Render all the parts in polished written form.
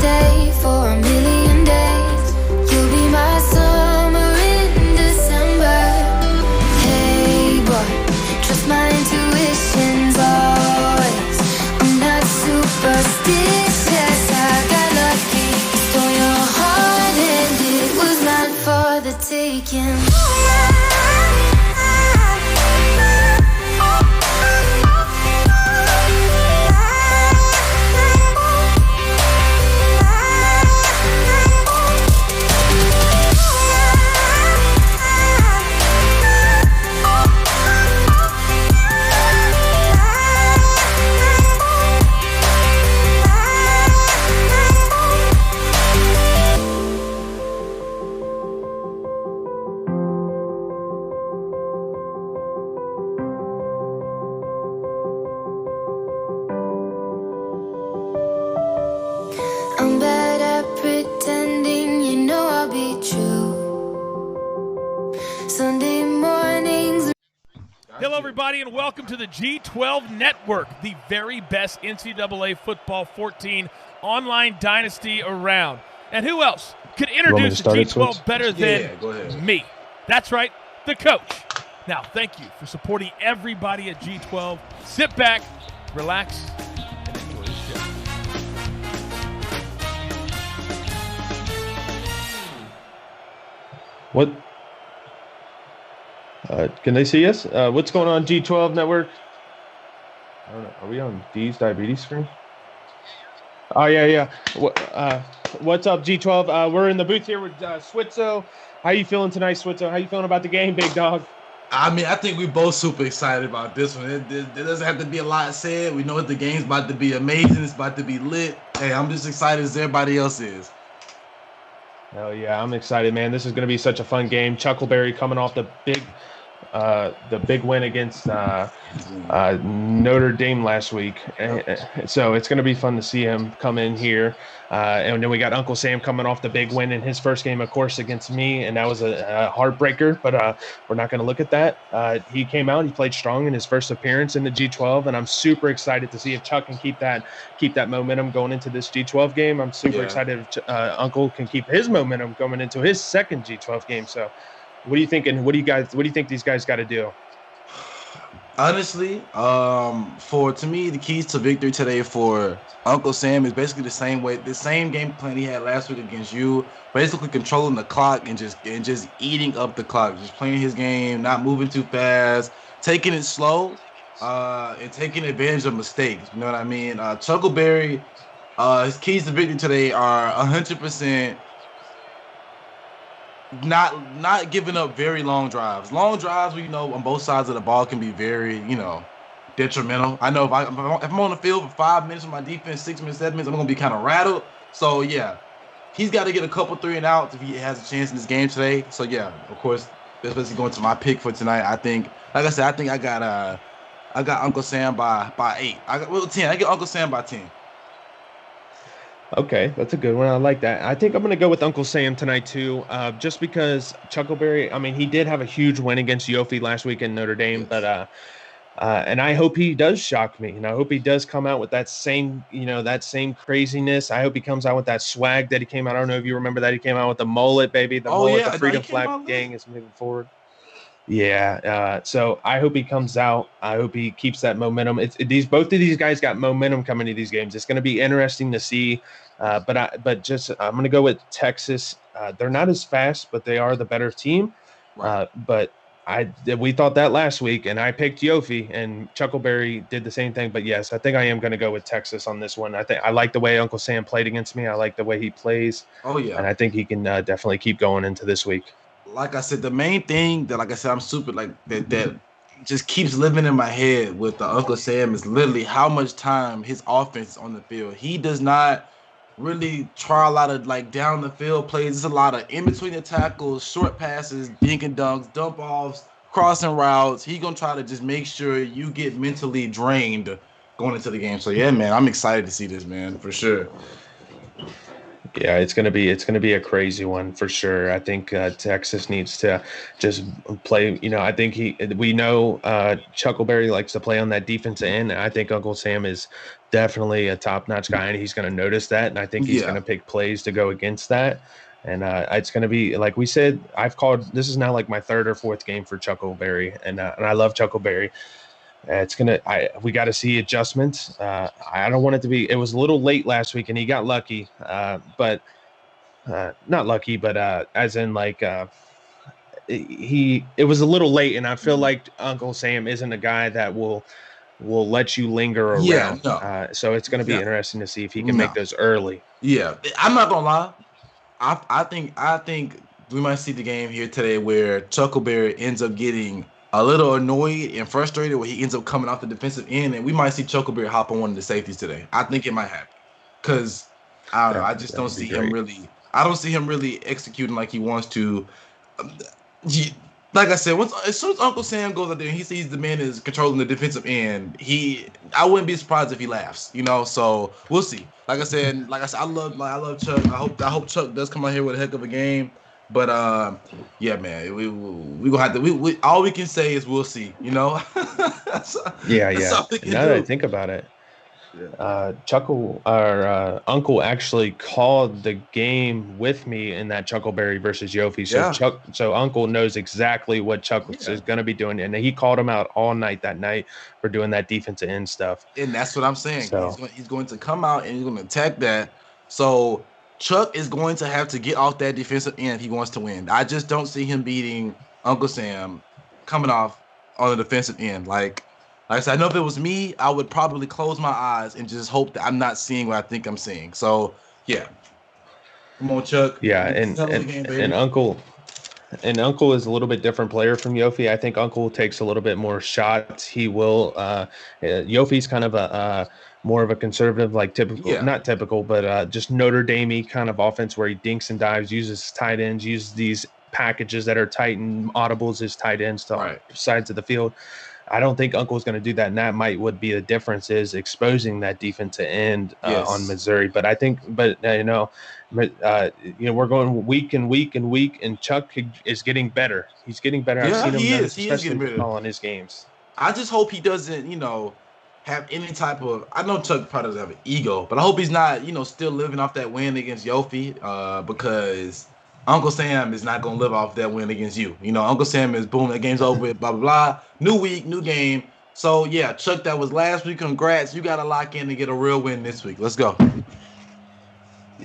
stay for a million days. You'll be my summer in December. Hey boy, trust my intuitions always. I'm not superstitious, I got lucky. Stole your heart and it was not for the taking. I'm bad at pretending, you know I'll be true. Sunday mornings. Hello, everybody, and welcome to the G12 Network, the very best NCAA Football 14 online dynasty around. And who else could introduce the G12 better than me? That's right, the coach. Now, thank you for supporting everybody at G12. Sit back, relax, and enjoy the show. What? Can they see us? What's going on, G12 Network? I don't know. Are we on D's diabetes screen? Oh, yeah. What's up, G12? We're in the booth here with Switzo. How you feeling tonight, Switzo? How you feeling about the game, big dog? I mean, I think we're both super excited about this one. There doesn't have to be a lot said. We know that the game's about to be amazing. It's about to be lit. Hey, I'm just excited as everybody else is. Oh, yeah, I'm excited, man. This is going to be such a fun game. Chuckleberry coming off the big win against Notre Dame last week. So it's going to be fun to see him come in here. And then we got Uncle Sam coming off the big win in his first game, of course, against me. And that was a heartbreaker, but we're not going to look at that. He came out, he played strong in his first appearance in the G12. And I'm super excited to see if Chuck can keep that momentum going into this G12 game. I'm super excited if Uncle can keep his momentum going into his second G12 game. So what are you thinking? What do you think these guys got to do? Honestly, to me, the keys to victory today for Uncle Sam is basically the same game plan he had last week against you. Basically controlling the clock and just eating up the clock, just playing his game, not moving too fast, taking it slow, and taking advantage of mistakes. You know what I mean? Chuckleberry, his keys to victory today are 100%. Not giving up very long drives. Long drives, on both sides of the ball can be very, detrimental. I know if I'm on the field for 5 minutes with my defense, 6 minutes, 7 minutes, I'm going to be kind of rattled. So, yeah, he's got to get a couple 3 and outs if he has a chance in this game today. So, yeah, of course, that's basically going to my pick for tonight. I think, like I said, I got Uncle Sam by 8. I got 10. I get Uncle Sam by 10. Okay, that's a good one. I like that. I think I'm going to go with Uncle Sam tonight, too, just because Chuckleberry, I mean, he did have a huge win against Yofi last week in Notre Dame, but and I hope he does shock me, and I hope he does come out with that same craziness. I hope he comes out with that swag that he came out. I don't know if you remember that. He came out with the mullet, baby. The mullet, the Freedom Flag gang is moving forward. Yeah, so I hope he comes out. I hope he keeps that momentum. Both of these guys got momentum coming to these games. It's going to be interesting to see. I'm going to go with Texas. They're not as fast, but they are the better team. Right. But we thought that last week, and I picked Yofi, and Chuckleberry did the same thing. But yes, I think I am going to go with Texas on this one. I like the way Uncle Sam played against me. I like the way he plays. Oh yeah, and I think he can definitely keep going into this week. Like I said, the main thing that, like I said, I'm super that just keeps living in my head with the Uncle Sam is literally how much time his offense is on the field. He does not really try a lot of down the field plays. There's a lot of in between the tackles, short passes, dink and dunks, dump offs, crossing routes. He's gonna try to just make sure you get mentally drained going into the game. So yeah, man, I'm excited to see this, man, for sure. Yeah, it's gonna be a crazy one for sure. I think Texas needs to just play. I think we know Chuckleberry likes to play on that defensive end. I think Uncle Sam is definitely a top-notch guy, and he's going to notice that, and I think he's going to pick plays to go against that. And it's going to be, like we said, this is now like my third or fourth game for Chuckleberry, and I love Chuckleberry. We got to see adjustments. I don't want it to be. It was a little late last week, and he got lucky, but not lucky, but as in like it was a little late, and I feel like Uncle Sam isn't a guy that will let you linger around. Yeah, no. So it's going to be interesting to see if he can make those early. Yeah, I'm not gonna lie. I think we might see the game here today where Chuckleberry ends up getting a little annoyed and frustrated where he ends up coming off the defensive end, and we might see Chuckleberry hop on one of the safeties today. I think it might happen because I don't know. I just don't see him really. I don't see him really executing like he wants to. Like I said, as soon as Uncle Sam goes out there and he sees the man is controlling the defensive end, I wouldn't be surprised if he laughs. So we'll see. Like I said, I love Chuck. I hope Chuck does come out here with a heck of a game. But yeah, man, we gonna have to. We all we can say is we'll see. That's all we can now do. that I think about it, Uncle actually called the game with me in that Chuckleberry versus Yofi. So so Uncle knows exactly what Chuck is going to be doing, and he called him out all night that night for doing that defensive end stuff. And that's what I'm saying. So, he's going to come out and he's going to attack that. So Chuck is going to have to get off that defensive end if he wants to win. I just don't see him beating Uncle Sam coming off on the defensive end. Like I said, I know if it was me, I would probably close my eyes and just hope that I'm not seeing what I think I'm seeing. So yeah, come on, Chuck. Yeah, and Uncle is a little bit different player from Yofi. I think Uncle takes a little bit more shots. He will. Yofi's kind of a more of a conservative, like typical, not typical, but just Notre Dame-y kind of offense where he dinks and dives, uses tight ends, uses these packages that are tight and audibles his tight ends to sides of the field. I don't think Uncle's going to do that, and that would be the difference is exposing that defensive end on Missouri. But I think, we're going week and week and week, and Chuck is getting better. He's getting better. Yeah, I've seen him especially calling his games. I just hope he doesn't, have any type of. I know Chuck probably doesn't have an ego, but I hope he's not, still living off that win against Yofi, because Uncle Sam is not going to live off that win against you. Uncle Sam is, boom, that game's over with, blah, blah, blah. New week, new game. So, yeah, Chuck, that was last week. Congrats. You got to lock in and get a real win this week. Let's go.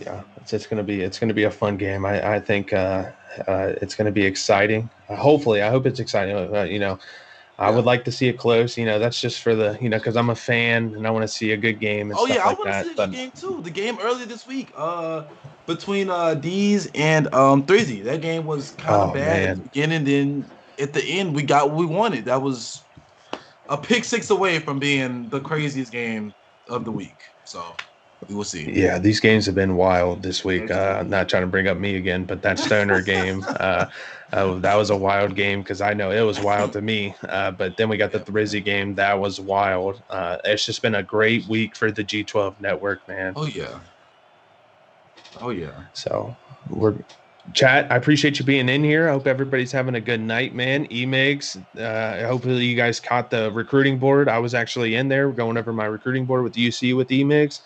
Yeah, it's going to be a fun game. I think it's going to be exciting. Hopefully, I hope it's exciting. I would like to see it close. That's just for the, because I'm a fan and I want to see a good game and stuff like that. I want to see a good game too. The game earlier this week, between D's and Thrizzy. That game was kind of bad at the beginning. Then at the end, we got what we wanted. That was a pick six away from being the craziest game of the week. So we will see. Yeah, these games have been wild this week. I'm not trying to bring up me again, but that Stoner game, that was a wild game because I know it was wild to me. But then we got the Thrizzy game. That was wild. It's just been a great week for the G12 network, man. Oh, yeah. So chat, I appreciate you being in here. I hope everybody's having a good night, man. Emigs, hopefully you guys caught the recruiting board. I was actually in there going over my recruiting board with UC with Emigs.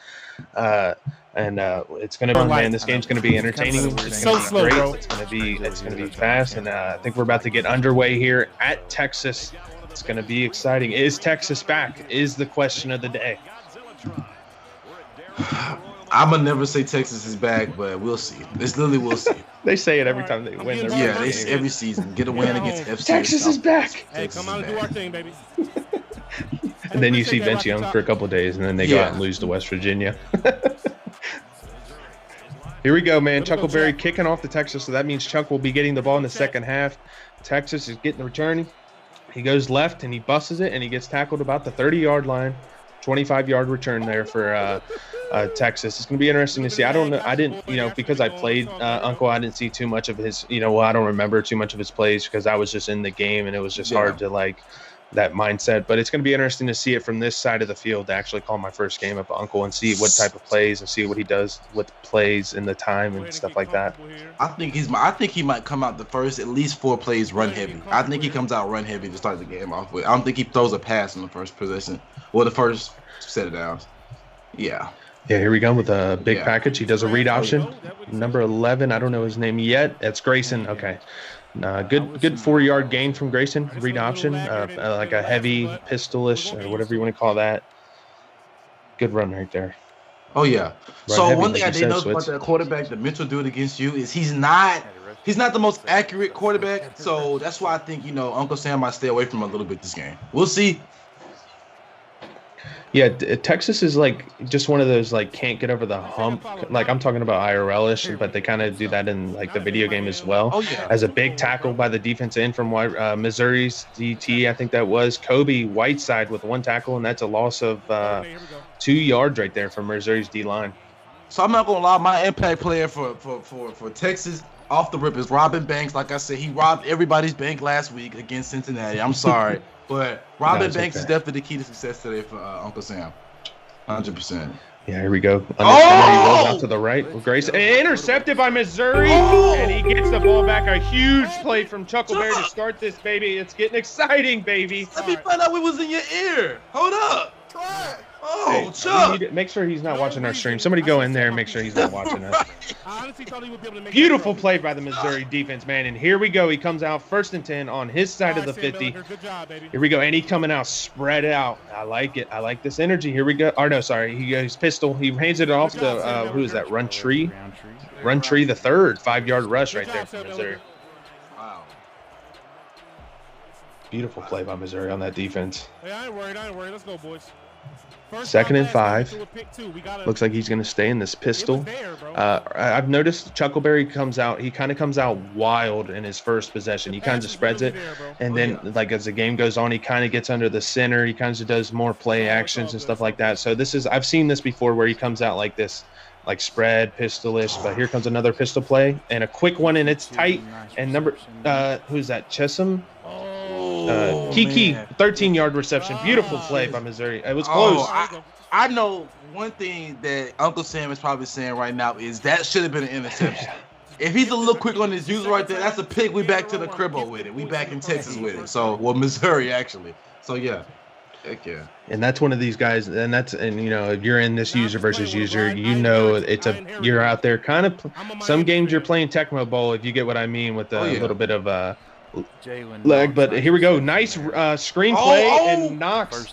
And it's going to be, man, this game's going to be entertaining. It's so slow, great. bro. It's going to be fast. And I think we're about to get underway here at Texas. It's going to be exciting. Is Texas back? Is the question of the day. I'm going to never say Texas is back, but we'll see. It's literally we'll see. They say it every time they win. Every season. Get a win against FC. Texas is back. Hey, come out and do our thing, baby. And then you see Vince Young for a couple of days, and then they go out and lose to West Virginia. Here we go, man. Chuckleberry kicking off the Texas, so that means Chuck will be getting the ball in the second half. Texas is getting the return. He goes left, and he busts it, and he gets tackled about the 30-yard line. 25-yard return there for Texas. It's going to be interesting to see. I don't know. I didn't, because I played Uncle, I didn't see too much of his, I don't remember too much of his plays because I was just in the game, and it was just hard to, that mindset. But it's going to be interesting to see it from this side of the field, to actually call my first game up Uncle and see what type of plays and see what he does with plays and the time and stuff like that. I think he might come out the first at least 4 plays run heavy. I think he comes out run heavy to start the game off with. I don't think he throws a pass in the first possession or the first set of downs. Yeah. Yeah, here we go with a big package. He does a read option. Number 11, I don't know his name yet. That's Grayson. Okay. Good 4-yard gain from Grayson. Read option, like a heavy pistolish or whatever you want to call that. Good run right there. Oh yeah. So heavy, one thing like I did notice about that quarterback, the mental do it against you, is he's not the most accurate quarterback. So that's why I think Uncle Sam might stay away from him a little bit this game. We'll see. Yeah, Texas is like just one of those like can't get over the hump. Like I'm talking about IRL-ish, but they kind of do that in like the video game as well. Oh yeah. As a big tackle by the defense end from Missouri's DT, I think that was Kobe Whiteside with 1 tackle, and that's a loss of 2 yards right there from Missouri's D line. So I'm not gonna lie, my impact player for Texas off the rip is Robin Banks. Like I said, he robbed everybody's bank last week against Cincinnati. I'm sorry. But Robin Banks is definitely the key to success today for Uncle Sam. 100%. Yeah, here we go. He rolls out to the right with Grace. Intercepted by Missouri, and he gets the ball back. A huge play from Chuckleberry to start this, baby. It's getting exciting, baby. Let me find out what was in your ear. Hold up. Try. Oh, hey, Chuck. Make sure he's not watching our stream. Somebody go in there and make sure he's not watching us. Beautiful play by the Missouri defense, man. And here we go. He comes out 1st and 10 on his side of the 50. Here we go. And he's coming out spread out. I like it. I like this energy. Here we go. Oh, no, sorry. He goes pistol. He hands it off to, who is that? Runtree the third. 5-yard rush right there from Missouri. Wow. Beautiful play by Missouri on that defense. Hey, I ain't worried. Let's go, boys. 2nd and 5. Looks like he's going to stay in this pistol. I've noticed Chuckleberry comes out. He kind of comes out wild in his first possession. He kind of spreads it. And then, like, as the game goes on, he kind of gets under the center. He kind of does more play actions and stuff like that. So I've seen this before where he comes out like this, like spread, pistolish. But here comes another pistol play and a quick one, and it's tight. And who's that? Chesham? Kiki, 13-yard reception. Beautiful play by Missouri. It was close. I know one thing that Uncle Sam is probably saying right now is that should have been an interception. If he's a little quick on his user right there, that's a pick. We back to the cribbo with it. We back in Texas with it. So, Missouri actually. So yeah. Heck yeah. And that's one of these guys, and if you're in this user versus user, you're out there kind of some games you're playing Tecmo Bowl, if you get what I mean, with a little bit of leg. But here we go. Nice screenplay and Knox.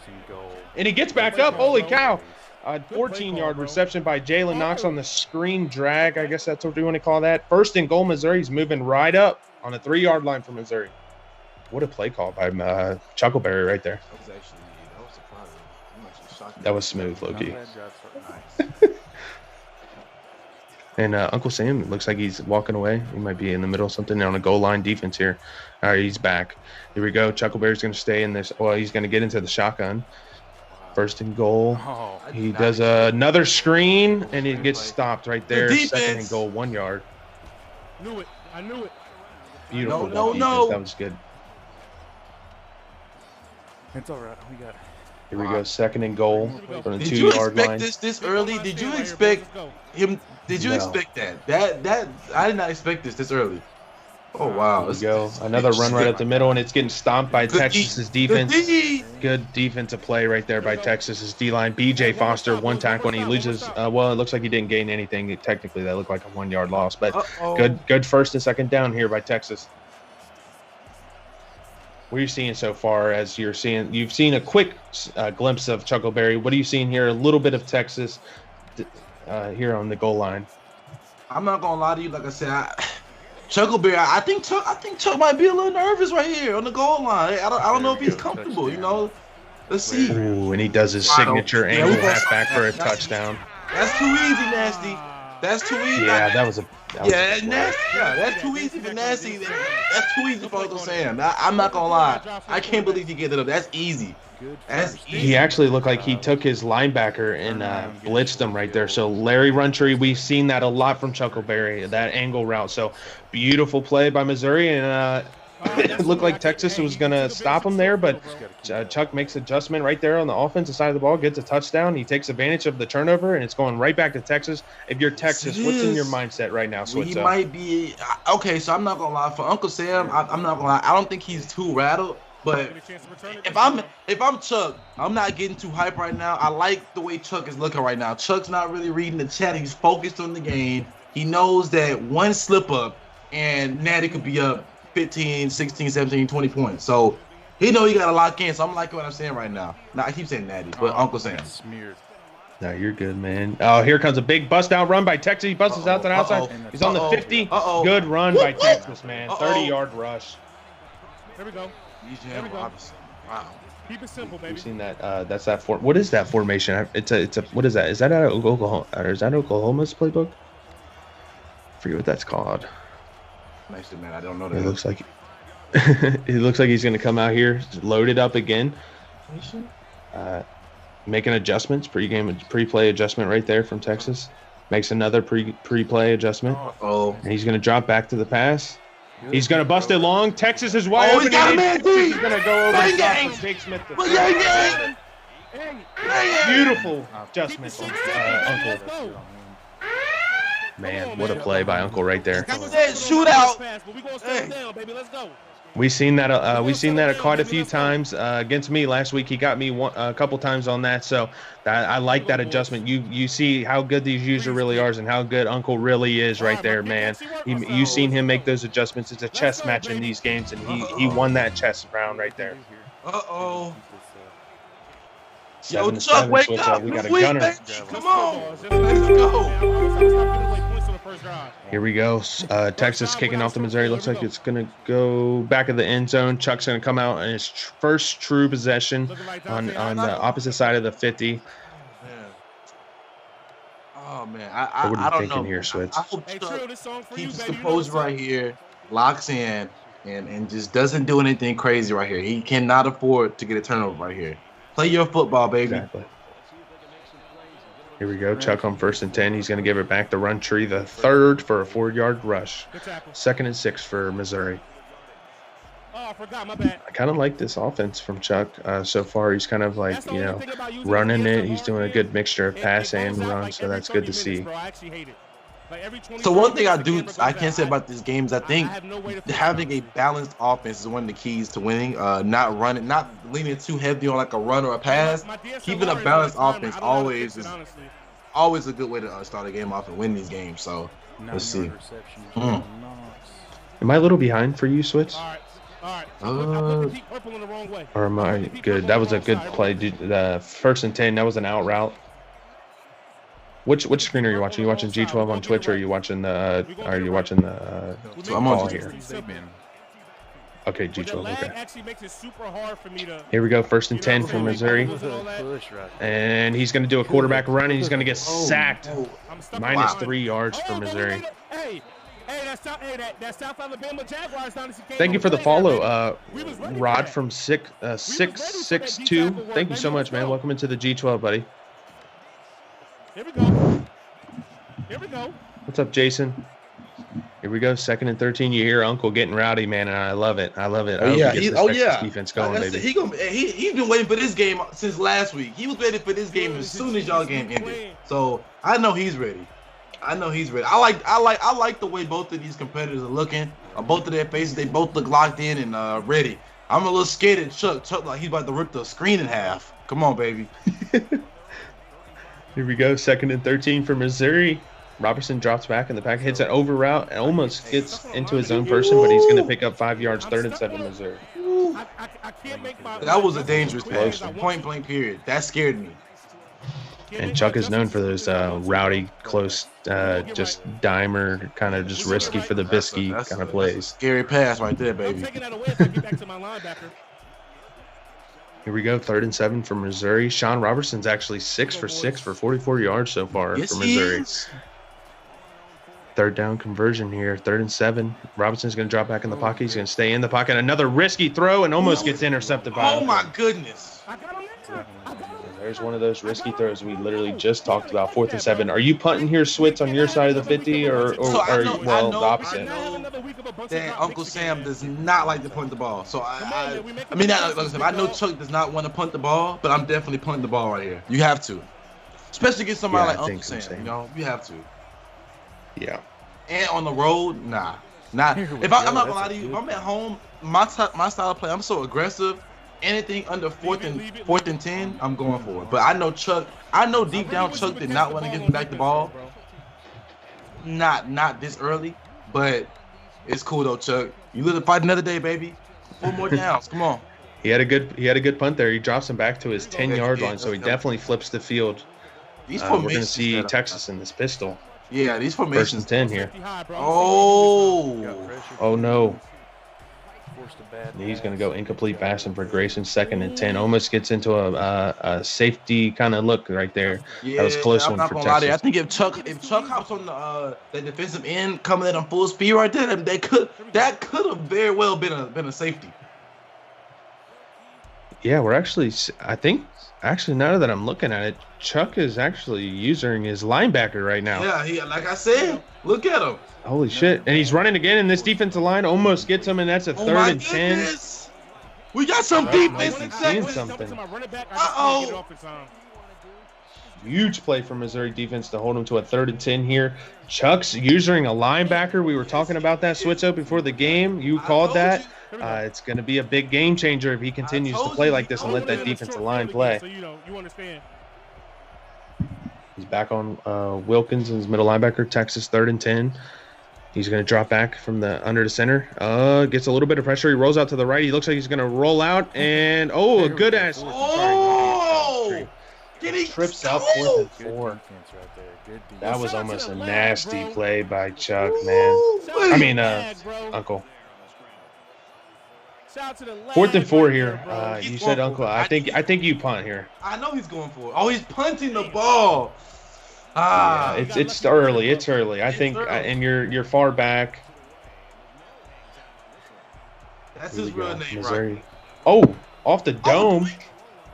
And he gets back up. Holy cow. 14-yard reception by Jalen Knox on the screen drag. I guess that's what we want to call that. 1st and goal, Missouri. He's moving right up on the 3-yard line for Missouri. What a play call by Chuckleberry right there. That was surprising. I'm actually shocked. That was smooth, Loki. And Uncle Sam, it looks like he's walking away. He might be in the middle of something on a goal line defense here. All right, he's back. Here we go. Chuckleberry's going to stay in this. Well, he's going to get into the shotgun. 1st and goal. He does another screen, and he gets stopped right there. 2nd and goal, 1 yard. I knew it. Beautiful. No. That was good. It's all right. We got it. Here we go. 2nd and goal from the 2-yard line. Did you expect this early? Did you expect him? Did you expect that? That I did not expect this early. Oh wow! There we go. Another run right up the middle, and it's getting stomped by Texas's defense. Good defensive play right there by Texas's D-line. B.J. Foster, 1 tackle, and he loses. Well, it looks like he didn't gain anything. Technically, that looked like a 1-yard loss, but good 1st and 2nd down here by Texas. What are you seeing so far? You've seen a quick glimpse of Chuckleberry. What are you seeing here? A little bit of Texas here on the goal line. I'm not gonna lie to you. Like I said, Chuckleberry. I think Chuck might be a little nervous right here on the goal line. I don't know if he's comfortable. Let's see. Ooh, and he does his signature angle halfback for a touchdown. That's too easy, Nasty. That's too easy. Yeah, that was a. Nasty. Yeah, that's too easy for Nasty. That's too easy for Uncle Sam. I'm not gonna lie. I can't believe he get it up. That's easy. He actually looked like he took his linebacker and blitzed him right there. So Larry Runtree, we've seen that a lot from Chuckleberry, that angle route. So beautiful play by Missouri, and it looked like Texas was going to stop him there, but Chuck makes adjustment right there on the offensive side of the ball, gets a touchdown. He takes advantage of the turnover, and it's going right back to Texas. If you're Texas, what's in your mindset right now, Switzo? He might be – okay, so I'm not going to lie. For Uncle Sam, I'm not going to lie. I don't think he's too rattled. But if I'm Chuck, I'm not getting too hype right now. I like the way Chuck is looking right now. Chuck's not really reading the chat. He's focused on the game. He knows that one slip up and Natty could be up 15, 16, 17, 20 points. So he know he got to lock in. So I'm liking what I'm saying right now. Now I keep saying Natty, but Uncle Sam. Smeared. No, you're good, man. Oh, here comes a big bust down run by Texas. He busts out to the outside. He's on the 50. Good run by Texas, man. 30-yard rush. There we go. There we go. Wow. Keep it simple, baby. We've seen that. That's that. What is that formation? It's a. What is that? Is that out of Oklahoma? Or is that Oklahoma's playbook? I forget what that's called. Nice, man. I don't know that. It looks like. It looks like he's going to come out here, load it up again. Making adjustments, pre-play adjustment right there from Texas. Makes another pre-play adjustment. And he's going to drop back to the pass. He's going to bust it long. Texas is wide open. He's going to go over the top of Jake Smith. Beautiful adjustment from Uncle. Man, what a play by Uncle right there. Shootout. We've seen that quite a few times against me last week. He got me a couple times on that, so I like that adjustment. You see how good these users really are and how good Uncle really is right there, man. You've seen him make those adjustments. It's a chess match in these games, and he won that chess round right there. Yo, Chuck, wake up! We got a gunner. Come on, let's go. Here we go. Texas kicking off the Missouri. Looks like it's going to go back of the end zone. Chuck's going to come out in his first true possession on the opposite side of the 50. Oh, man. What are you thinking know. here, Switz? I hope Chuck keeps his composure right here, locks in, and just doesn't do anything crazy right here. He cannot afford to get a turnover right here. Play your football, baby. Exactly. Here we go. Chuck on 1st and 10. He's going to give it back to Run Tree, the third for a 4-yard rush. 2nd and 6 for Missouri. Oh, I forgot. My bad. I kind of like this offense from Chuck so far. He's kind of like, running it. He's doing a good mixture of pass and run, so that's good to see. So one thing I can't say about this game is I think having a balanced offense is one of the keys to winning. Not leaning too heavy on like a run or a pass. Keeping a balanced offense always a good way to start a game off and win these games. So let's see. Am I a little behind for you, Switz? Or am I good? That was a good play. The 1st and 10. That was an out route. Which screen are you watching? Are you watching G12 on Twitch, or are you watching the? I'm on here. Okay, G12. Okay. Here we go. 1st and 10 for Missouri, and he's going to do a quarterback run, and he's going to get sacked. Minus 3 yards for Missouri. Thank you for the follow, Rod from 662. Thank you so much, man. Welcome into the G12, buddy. Here we go. Here we go. What's up, Jason? Here we go. 2nd and 13. You hear Uncle getting rowdy, man, and I love it. I love it. Defense going, baby. He's been waiting for this game since last week. He was ready for this game as soon as y'all game ended. So I know he's ready. I like the way both of these competitors are looking. On both of their faces, they both look locked in and ready. I'm a little scared of Chuck. Chuck like he's about to rip the screen in half. Come on, baby. Here we go. 2nd and 13 for Missouri. Robertson drops back in the pack, hits an over route, and almost gets into his own person, but he's going to pick up 5 yards. 3rd and 7 Missouri. That was a dangerous pass. Point blank period. That scared me. And Chuck is known for those rowdy, close, just dimer, kind of just risky for the biscuit kind of plays. Scary pass right there, baby. Here we go, 3rd and 7 for Missouri. Sean Robertson's actually 6 for 6 for 44 yards so far for Missouri. 3rd down conversion here, 3rd and 7. Robinson's going to drop back in the pocket. He's going to stay in the pocket. Another risky throw and almost gets intercepted by him. Oh, my goodness. There's one of those risky throws we literally just talked about, 4th and 7. Are you punting here, Switz, on your side of the 50 or the opposite? That Uncle Sam does not like to punt the ball. So I know Chuck does not want to punt the ball, but I'm definitely punting the ball right here. You have to. Especially against somebody like Uncle Sam. You know, you have to. Yeah. And on the road, nah. Not if I'm not gonna lie to you. If I'm at home, my style of play, I'm so aggressive. Anything under fourth and 10, I'm going for it. But I know Chuck. I know deep down Chuck did not want to give him back the ball. Not this early, but it's cool though, Chuck. You live to fight another day, baby. 4 more downs. Come on. He had a good punt there. He drops him back to his 10-yard line, so he definitely flips the field. These we're going to see Texas in this pistol. Yeah, these formations. 1st and 10 here. Oh no. He's going to go incomplete passing for Grayson. 2nd and 10. Almost gets into a safety kind of look right there. Yeah, that was a close one for Texas. I think if Chuck hops on the defensive end coming at him full speed right there, that could have very well been a safety. Yeah, we're actually, I think, now that I'm looking at it, Chuck is actually using his linebacker right now. Yeah, like I said, look at him. Holy shit. And he's running again, and this defensive line almost gets him, and that's a 3rd and 10. We got some defense in seeing something. Uh-oh. Huge play from Missouri defense to hold him to a 3rd and 10 here. Chuck's using a linebacker. We were talking about that switch up before the game. You called that. It's going to be a big game changer if he continues to play like this and let that defensive line play. He's back on Wilkins, his middle linebacker. Texas 3rd and 10. He's going to drop back from the under the center. Gets a little bit of pressure. He rolls out to the right. He looks like he's going to roll out. And, a good ass. He trips out 4th and 4. That was almost a nasty play by Chuck, man. Uncle. 4th and 4 here. You said Uncle. I think you punt here. I know he's going for it. Oh, he's punting the ball. Yeah, it's early. It's early. I think, and you're far back. That's his real name, Missouri. right? Oh, off the dome.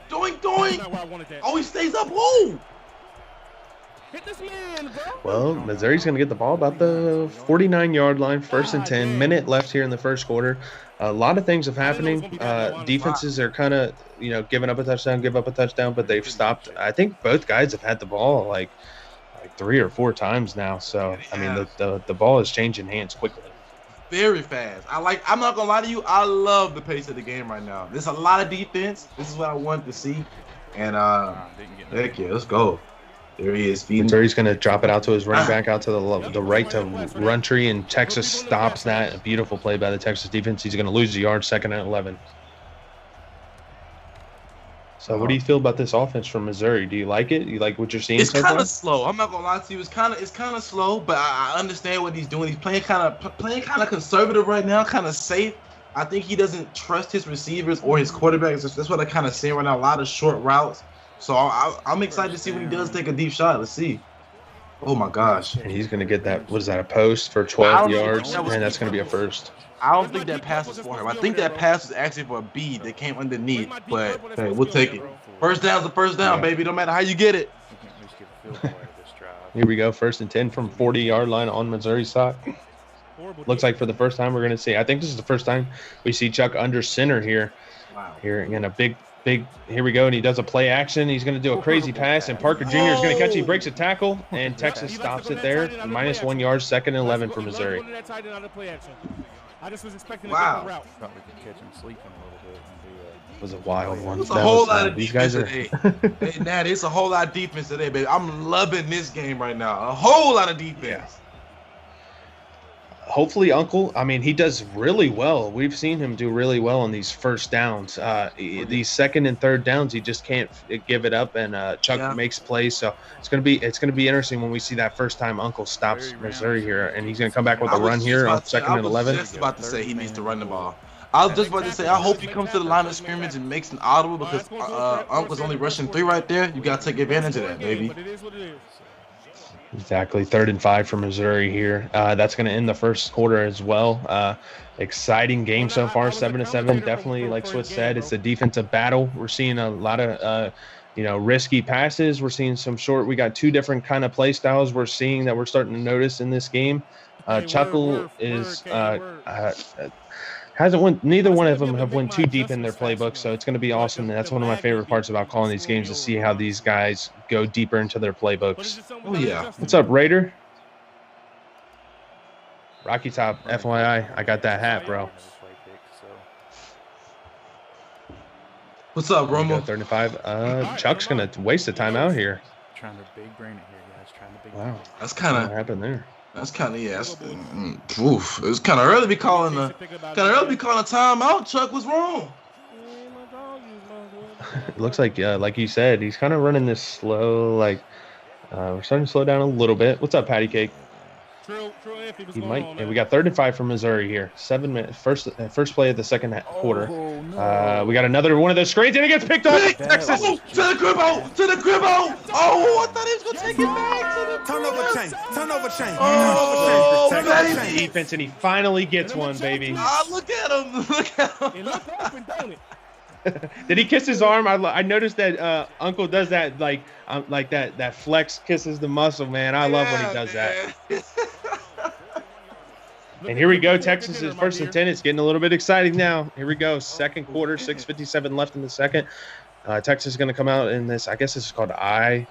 Doink. Oh, he stays up. Oh. Hit this man, bro. Well, Missouri's going to get the ball about the 49-yard line, 1st and 10. Minute left here in the first quarter. A lot of things have happening. Defenses are kind of, giving up a touchdown, but they've stopped. I think both guys have had the ball like 3 or 4 times now. So, I mean, the ball is changing hands quickly. Very fast. I'm not going to lie to you. I love the pace of the game right now. There's a lot of defense. This is what I wanted to see. And, heck yeah, let's go. There he is. Missouri's going to drop it out to his running back out to the right to run tree, and Texas stops that. A beautiful play by the Texas defense. He's going to lose the yard, 2nd and 11. So what do you feel about this offense from Missouri? Do you like it? You like what you're seeing so far? It's kind of slow. I'm not going to lie to you. It's kind of slow, but I understand what he's doing. He's playing kind of conservative right now, kind of safe. I think he doesn't trust his receivers or his quarterbacks. That's what I kind of see right now. A lot of short routes. So I'm excited to see when he does take a deep shot. Let's see. Oh, my gosh. And he's going to get that, what is that, a post for 12 yards? And that's going to be a first. I don't think that pass was for him. I think that pass was actually for a B that came underneath. But, hey, we'll take it. First down's a first down, baby. No matter how you get it. Here we go. 1st and 10 from 40-yard line on Missouri's side. Looks like for the first time we're going to see. I think this is the first time we see Chuck under center here. Wow. Here again, a big, here we go, and he does a play action. He's going to do a crazy pass, and Parker Jr. is going to catch it. He breaks a tackle, and Texas stops it there. -1 yard, 2nd and 11 for Missouri. I just was expecting wow. a different route. Probably could catch him sleeping a little bit and do It was a wild one. It's a whole lot of these defense guys are. today. Hey, Nat, it's a whole lot of defense today, baby. I'm loving this game right now. A whole lot of defense. Yeah. Hopefully, Uncle, I mean, he does really well. We've seen him do really well on these first downs. These 2nd and 3rd downs, he just can't give it up, and Chuck makes plays. So it's gonna be interesting when we see that first time Uncle stops Missouri here, and he's gonna come back with a run here on 2nd and 11. I was just about to say he needs to run the ball. I was just about to say I hope he comes to the line of scrimmage and makes an audible, because Uncle's only rushing 3 right there. You gotta take advantage of that, baby. But it is what it is. Exactly, 3rd and 5 for Missouri here. That's going to end the first quarter as well. Exciting game so far, 7-7. Definitely, like Swift said, it's a defensive battle. We're seeing a lot of, risky passes. We're seeing some short. We got 2 different kind of play styles. We're seeing that we're starting to notice in this game. Chuckle is hasn't went. Neither one of them have went too deep in their playbook, so it's going to be awesome. And that's one of my favorite parts about calling these games, to see how these guys go deeper into their playbooks. Oh yeah. What's up, Raider? Rocky Top, FYI, I got that hat, bro. What's up, Romo? 35. Chuck's gonna waste a timeout here. Trying to big brain it here, guys. Trying to big. Wow, That's kind what of happened there. That's kind of oof. It was kind of early to be calling a timeout. Chuck was wrong. It looks like you said, he's kind of running this slow. Like we're starting to slow down a little bit. What's up, Patty Cake? He might. And we got 3rd and 5 from Missouri here. 7 minutes. First play of the second quarter. No. We got another one of those screens, and it gets picked up. Texas To the cribbo. Oh, I thought he was gonna take it back. Turnover chain. Oh, Texas baby. defense, and he finally gets one, baby. Ah, look at him. It looked open, don't it? Did he kiss his arm? I noticed that Uncle does that, like that flex kisses the muscle, man. I love when he does that. And here we go. Texas is 1st and 10. It's getting a little bit exciting now. Here we go. Second quarter, 6:57 left in the second. Texas is going to come out in this. I guess this is called I.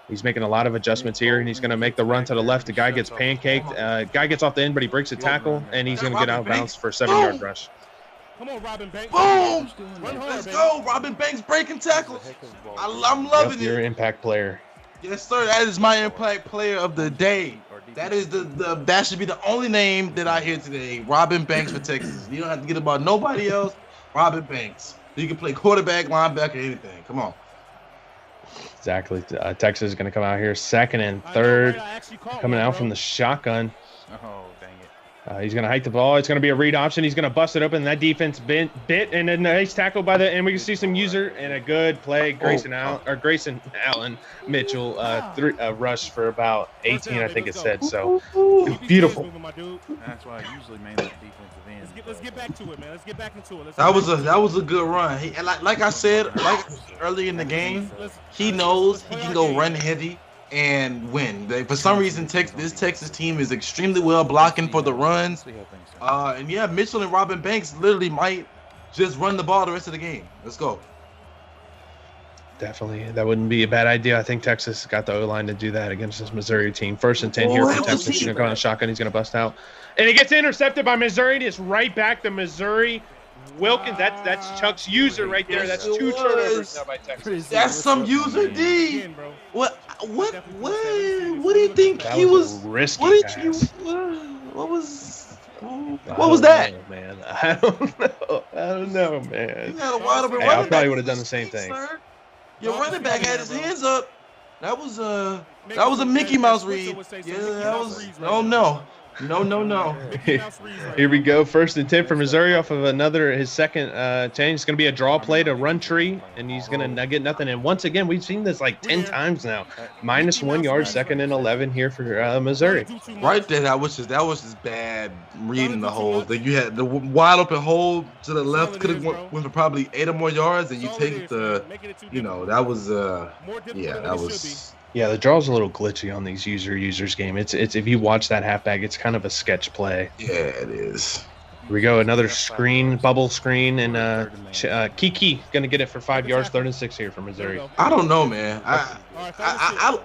He's making a lot of adjustments here, and he's going to make the run to the left. The guy gets pancaked. Guy gets off the end, but he breaks a tackle, and he's going to get out of bounds for a 7-yard rush. Come on, Robin Banks. Boom. Run hard, Let's baby. go. Robin Banks breaking tackles. I'm loving You're an it. impact player. Yes, sir. That is my impact player of the day. That is that should be the only name that I hear today. Robin Banks for Texas. You don't have to get about nobody else. Robin Banks. You can play quarterback, linebacker, anything. Come on. Exactly. Texas is going to come out here 2nd and 3rd, coming out from the shotgun. Oh, dang it. He's going to hike the ball. It's going to be a read option. He's going to bust it open. That defense bit, and a nice tackle by and we can see some user and a good play. Grayson Allen Mitchell rush for about 18, I think it said. So beautiful. That's why I usually main that defensive end. Let's get back to it, man. Let's get back into it. That was a good run. Like I said early in the game, he knows he can go run heavy and win. For some reason, this Texas team is extremely well blocking for the runs. And yeah, Mitchell and Robin Banks literally might just run the ball the rest of the game. Let's go. Definitely. That wouldn't be a bad idea. I think Texas got the O-line to do that against this Missouri team. 1st and 10 here for Texas. He's going to go on a shotgun. He's going to bust out. And it gets intercepted by Missouri. It's right back to Missouri. Wilkins, that's Chuck's user right there. That's 2 turnovers now by Texas. That's some user D. What do you think That he was? risky What did pass. what was that? Know, man. I don't know, man. You had a wide open Hey, I running probably back. would have done the same thing. Sir. Your running back had his hands up. That was a Mickey Mouse read. Yeah, that was. Oh no. No. Here we go. 1st and 10 for Missouri off of his second change. It's going to be a draw play to run tree, and he's going to get nothing. And once again, we've seen this like 10 times now. -1 yard, 2nd and 11 here for Missouri. Right there, that was just bad reading the hole. That you had the wide open hole to the left could have went for probably 8 or more yards, and you take that was that was. Yeah, the draw's a little glitchy on these users game. It's if you watch that halfback, it's kind of a sketch play. Yeah, it is. Here we go, another bubble screen, and Kiki gonna get it for 5 yards, 3rd and 6 here for Missouri. I don't know, man. I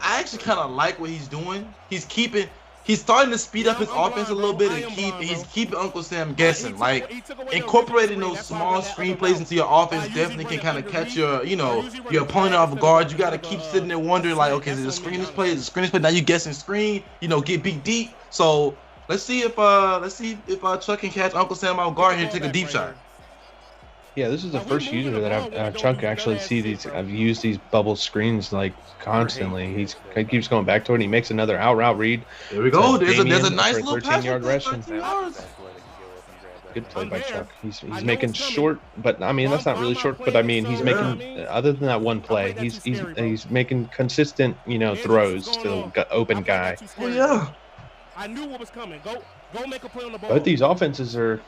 actually kind of like what he's doing. He's starting to speed up his offense a little bit, and he's keeping Uncle Sam guessing. Like incorporating those small screen plays into your offense definitely can kind of catch your opponent off guard. You got to keep sitting there wondering, like, okay, is it a screen this play? Is it a screen this play? Now you guessing screen. Get beat deep. So let's see if Chuck can catch Uncle Sam off guard here and take a deep shot. Yeah, this is the first user that Chuck actually see these. I've used these bubble screens like constantly. He keeps going back to it. And he makes another out route read. There we go. There's a nice for a little pass. 13-yard rush. Good play by Chuck. He's making short, but I mean that's not really short. But I mean he's making other than that one play, he's making consistent throws to the open guy. Oh yeah. I knew what was coming. Go make a play on the ball. Both these offenses are.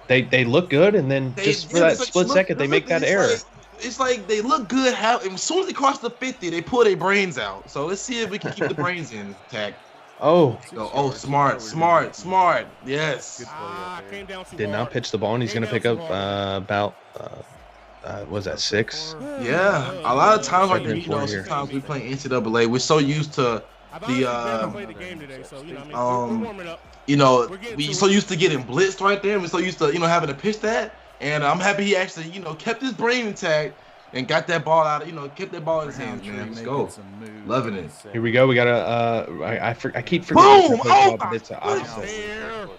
They look good, and then just for that split second, they make that error. It's like they look good. As soon as they cross the 50, they pull their brains out. So let's see if we can keep the brains intact. Smart. Yes. Did not pitch the ball, and he's going to pick up about was that 6? Yeah. A lot of times, sometimes we play NCAA. We're so used to played the game today, so you know, we're warming up. You know, we so used to getting blitzed right there. We're so used to, you know, having to pitch that. And I'm happy he actually, you know, kept his brain intact and got that ball out. You know, kept that ball in his hands, man. Let's go. Loving it. Here we go. We got I keep forgetting. Boom! Oh, but it's an offset.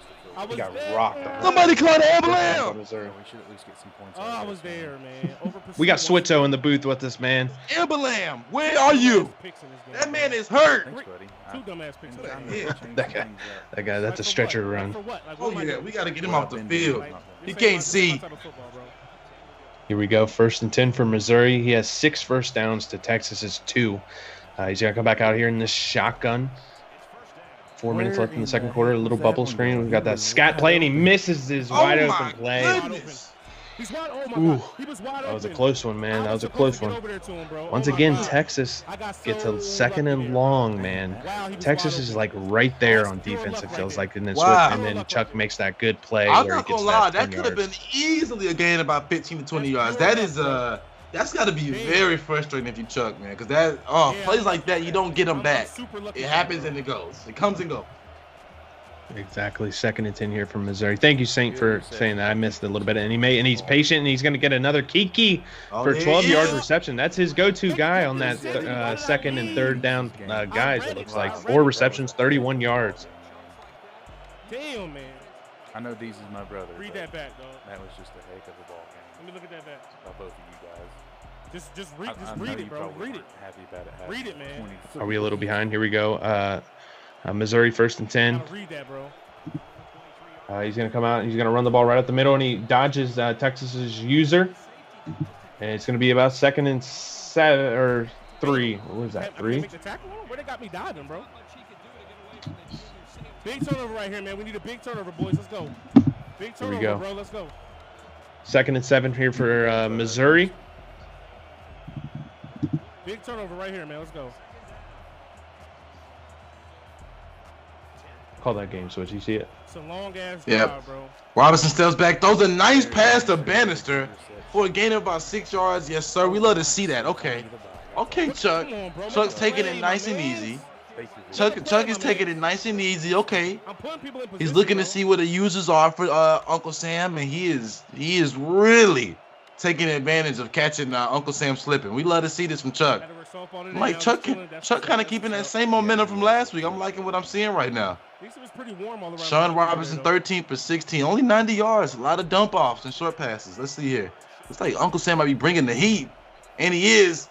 He got rocked. Somebody call the ambulance. We should at least get some points. Oh, I was there, man. We got Switzo in the booth with us, man. Ambulam, where are you? That man is hurt. Thanks, buddy. Two dumbass picks. That guy, that's a stretcher run. Oh yeah, we got to get him off the field. He can't see. Here we go. 1st and 10 for Missouri. He has 6 first downs to Texas's 2. He's gonna come back out here in this shotgun. 4 minutes left in the second quarter. A little bubble screen. We've got that scat play, and he misses his wide open play. Ooh, that was a close one, man. That was a close one. Once again, Texas gets a 2nd and long, man. Texas is like right there on defense, it feels like, in this switch, and then Chuck makes that good play. I'm where not he gets gonna lie, that that could have been easily a gain about 15 to 20 yards. That is that's got to be very frustrating if you Chuck, man, because that plays like that, you don't get them back. It happens and it goes. It comes and goes. Exactly. 2nd and 10 here from Missouri. Thank you, Saint, for saying that. I missed a little bit, and he's patient, and he's going to get another Kiki for a 12-yard reception. That's his go-to guy on that 2nd and 3rd down guys. It looks like 4 receptions, 31 yards. Damn, man. I know Deez is my brother. Read that back, dog. That was just a heck of a ball game. Let me look at that back. By both of you guys. Just read it, bro. Read it. Happy about it. Read it, man. Are we a little behind? Here we go. Missouri 1st and 10. Read that, bro. He's going to come out. He's going to run the ball right up the middle, and he dodges Texas's user. And it's going to be about 2nd and 7 or 3. What was that? 3? Where they got me dodging, bro? Big turnover right here, man. We need a big turnover, boys. Let's go. Big turnover, go. bro. Let's go. 2nd and 7 here for Missouri. Big turnover right here, man. Let's go. Call that game switch. You see it? It's a long ass drive, bro. Robinson steps back, throws a nice pass to Bannister for a gain of about 6 yards. Yes, sir. We love to see that. Okay. Okay, Chuck. Chuck's taking it nice and easy. Chuck is taking it nice and easy. Okay. He's looking to see what the users are for Uncle Sam, and he is really taking advantage of catching Uncle Sam slipping. We love to see this from Chuck. I'm like, Chuck kind of keeping that same momentum from last week. I'm liking what I'm seeing right now. Sean Robinson, 13 for 16, only 90 yards. A lot of dump offs and short passes. Let's see here. It's like Uncle Sam might be bringing the heat, and he is.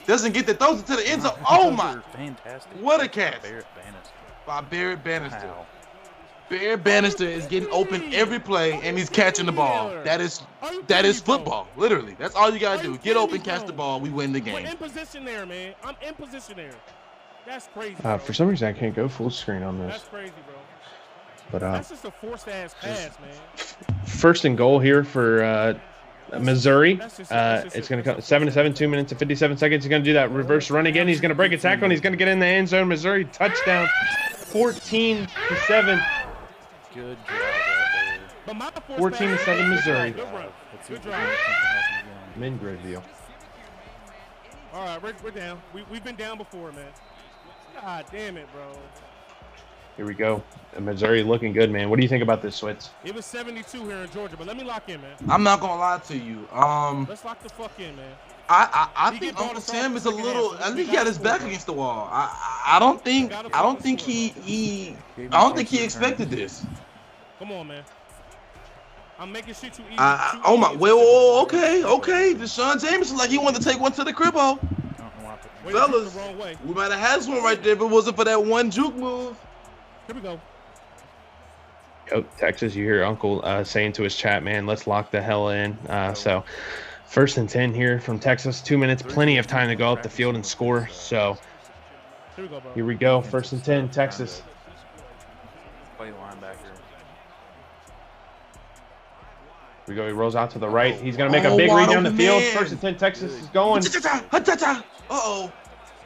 Doesn't get the throws into the end zone. Oh my! Fantastic. What a catch by Barrett Bannister. Barrett Bannister is getting open every play, and he's catching the ball. That is football, literally. That's all you gotta do. Get open, catch the ball. We win the game. We're in position there, man. I'm in position there. That's crazy. For some reason, I can't go full screen on this. That's crazy, bro. But that's just a forced ass pass, man. 1st and goal here for Missouri. It's going to come 7-7, 2 minutes and 57 seconds. He's going to do that reverse run again. He's going to break a tackle, and he's going to get in the end zone. Missouri touchdown, 14-7. Good job right there. 14-7 Missouri. Good drive. Min grid deal. All right, we're down. We've been down before, man. God damn it, bro. Here we go. Missouri looking good, man. What do you think about this switch? It was 72 here in Georgia, but let me lock in, man. I'm not gonna lie to you. Let's lock the fuck in, man. I think Uncle Sam is a little. I think he got his back against the wall. I don't think he expected this. Come on, man. I'm making shit too easy. Oh my. Well, okay. Deshaun Jameson like he wanted to take one to the cribbo. Fellas, we might have had one right there if it wasn't for that one juke move. Here we go. Yo, Texas, you hear Uncle saying to his chat, man, let's lock the hell in. So 1st and 10 here from Texas. 2 minutes, plenty of time to go up the field and score. So here we go. 1st and 10, Texas. Play linebacker. Here we go. He rolls out to the right. He's going to make a big read down the field. 1st and 10, Texas is going. Uh-oh.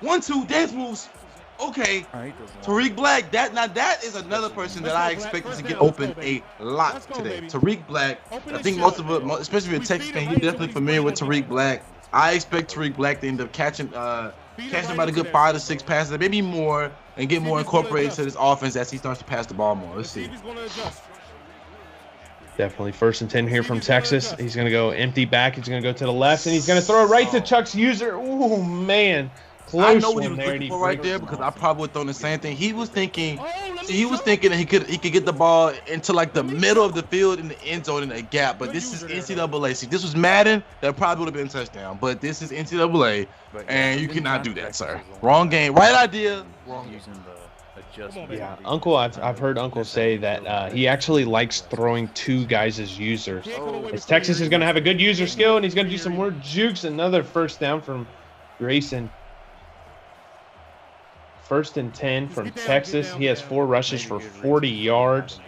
1-2 dance moves. Okay. Tariq Black, that is another person that I expected to get open a lot today. Tariq Black, I think most of it, especially with Texas fan, you're definitely familiar with Tariq Black. I expect Tariq Black to end up catching about a good 5 to 6 passes, maybe more. and get more incorporated to this offense as he starts to pass the ball more. Let's see. Definitely 1st and 10 here from Texas. He's going to go empty back. He's going to go to the left, and he's going to throw it right to Chuck's user. Ooh, man. Close I know what he was there, looking for right there because I probably would have done the same thing. He was thinking that he could get the ball into like the middle of the field in the end zone in a gap. But this is NCAA. See, this was Madden, that probably would have been a touchdown. But this is NCAA, and you cannot do that, sir. Wrong game, right idea, wrong game. Yeah, Uncle, I've heard Uncle say that he actually likes throwing 2 guys as users. As Texas is going to have a good user skill, and he's going to do some more jukes. Another 1st down from Grayson. 1st and 10 from Texas. He has 4 rushes for 40 yards.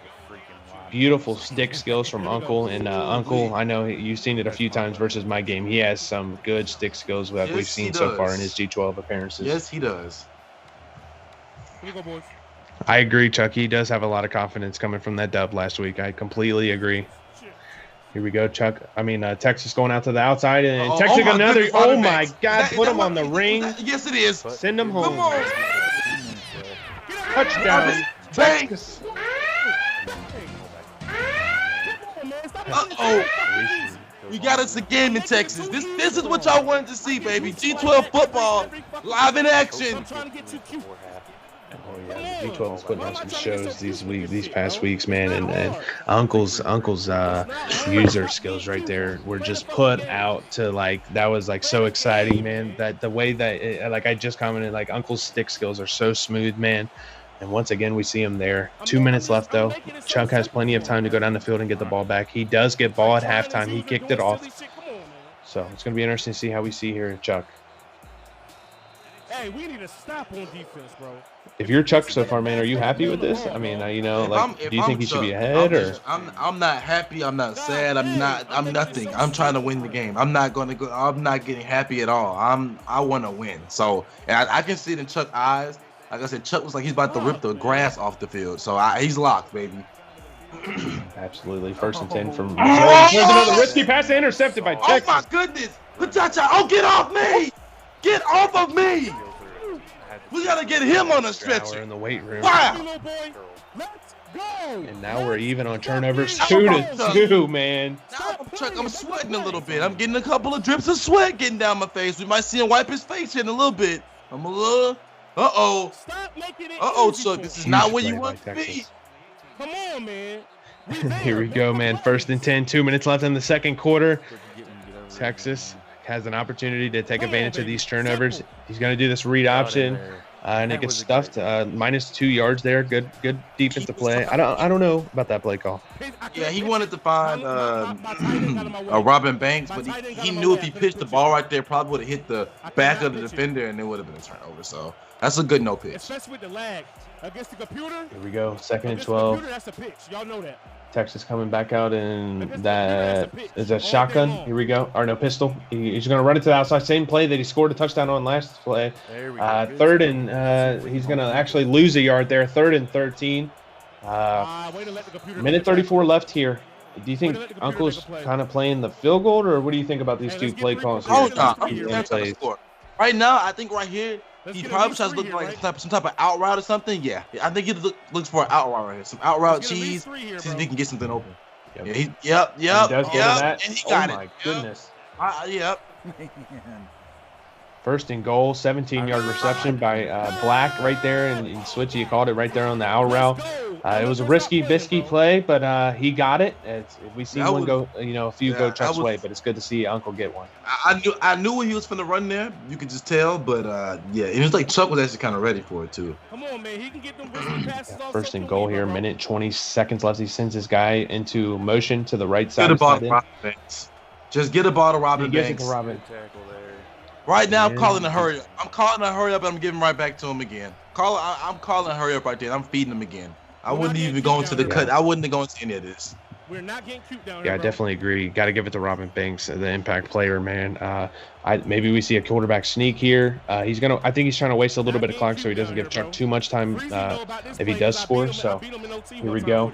Beautiful stick skills from Uncle. And Uncle, I know you've seen it a few times versus my game. He has some good stick skills that we've seen so far in his G12 appearances. Yes, he does. Here you go, boys. I agree, Chuck. He does have a lot of confidence coming from that dub last week. I completely agree. Here we go, Chuck. Texas going out to the outside, and Texas another. Oh my God! Put him on the ring. Yes, it is. Send him home. Come on. Touchdown, Texas. We got us again in Texas. This is what y'all wanted to see, baby. G12 football, live in action. Oh yeah, the G12 is putting on some shows these past weeks, man, and Uncle's user skills right there were just put out to that was so exciting, man. That the way that I just commented, Uncle's stick skills are so smooth, man. And once again, we see him there. 2 minutes left, though. Chuck has plenty of time to go down the field and get the ball back. He does get ball at halftime. He kicked it off. So it's going to be interesting to see how we see here, Chuck. Hey, we need to stop on defense, bro. If you're Chuck so far, man, are you happy with this? I mean, do you think he should be ahead or? I'm not happy. I'm not sad. I'm nothing. I'm trying to win the game. I'm not getting happy at all. I want to win. So and I can see it in Chuck's eyes. Like I said, Chuck was like he's about to rip the grass off the field. So he's locked, baby. Absolutely. 1st and 10 from Missouri. There's another risky pass intercepted by Texas. Oh my goodness! Oh, get off me! Get off of me! We gotta get him on a stretcher. We're in the weight room. Wow! Let's go! And now we're even on turnovers 2-2, man. Now I'm sweating a little bit. I'm getting a couple of drips of sweat getting down my face. We might see him wipe his face here in a little bit. I'm a little. Uh-oh. Stop making it Chuck. This is not where you want to be. Come on, man. Here we go, man. 1st and 10. 2 minutes left in the second quarter. Texas has an opportunity to take advantage of these turnovers. He's going to do this read option, and it gets stuffed. -2 yards there. Good defensive play. I don't know about that play call. Yeah, he wanted to find a Robin Banks, but he knew if he pitched the ball right there, probably would have hit the back of the defender, and it would have been a turnover. So that's a good no pitch. Especially with the lag against the computer. Here we go. 2nd and 12. That's a pitch. Y'all know that. Texas coming back out, and that is a shotgun. Here we go. Or no, pistol. He's going to run it to the outside. Same play that he scored a touchdown on last play. 3rd and he's going to actually lose a yard there. 3rd and 13. Minute 34 left here. Do you think Uncle's kind of playing the field goal, or what do you think about these 2 play calls here? Right now, I think right here, he probably tries to look like some type of out route or something. Yeah, I think he looks for an out route right here. Some out route cheese. See if he can get something open. Yep. He does get that. And he got it. Oh my goodness. Yep. 1st and goal, 17-yard reception by Black right there, and Switchy, you called it right there on the out route. It was a risky, bisky play, but he got it. We see one go, a few go Chuck's way, but it's good to see Uncle get one. I knew when he was finna run there. You could just tell, but yeah, it was like Chuck was actually kind of ready for it too. Come on, man, he can get them passes off. 1st and goal here, minute 20 seconds left. He sends his guy into motion to the right side. Get a ball to Robin Banks. Just get a ball to Robin Banks. Right now, I'm calling a hurry up. I'm calling a hurry up, and I'm giving right back to him again. I'm calling a hurry up right there. I'm feeding him again. I wouldn't even go into the cut. I wouldn't have gone into any of this. We're not getting cute down here. Yeah, I definitely agree. Got to give it to Robin Banks, the impact player, man. Maybe we see a quarterback sneak here. I think he's trying to waste a little bit of clock so he doesn't give Chuck too much time if he does score. So here we go.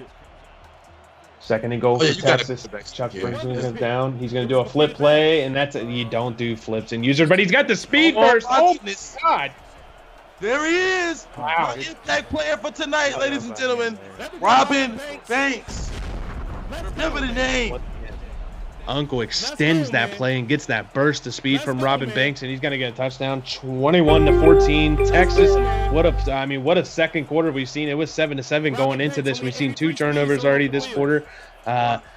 2nd and goal for Texas. Chuck brings him down. He's going to do a flip play, and you don't do flips and users, but he's got the speed first. Oh, my God. There he is. Wow. My impact player for tonight, ladies and gentlemen. Robin Banks. Remember the name. Uncle extends that play and gets that burst of speed from Robin Banks, and he's going to get a touchdown. 21-14. Texas. What a second quarter we've seen. It was 7-7 going into this. We've seen 2 turnovers already this quarter.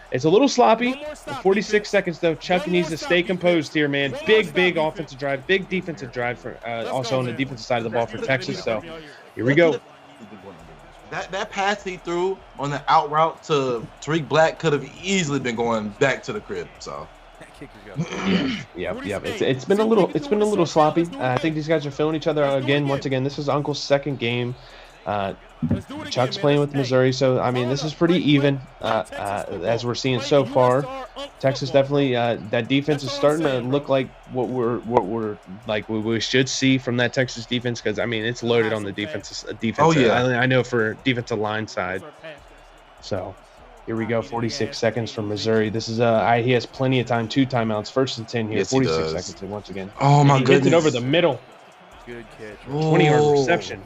It's a little sloppy. 46 seconds though. Chuck needs to stay composed here, man. Big offensive drive, big defensive drive for also on the defensive side of the ball for Texas. So here we go. That pass he threw on the out route to Tariq Black could have easily been going back to the crib. So Yep. It's been a little sloppy. I think these guys are feeling each other again. Once again, this is Uncle's second game. Chuck's playing with Missouri, so I mean this is pretty even as we're seeing so far. Texas definitely that defense is starting to look like what we should see from that Texas defense, because I mean it's loaded on the defense. Oh yeah, I know for defensive line side. So here we go. 46 seconds from Missouri. This is he has plenty of time. 2 timeouts. 1st and 10 here. Yes, 46 seconds once again. Oh my goodness! Gets it over the middle. Good catch. 20-yard reception.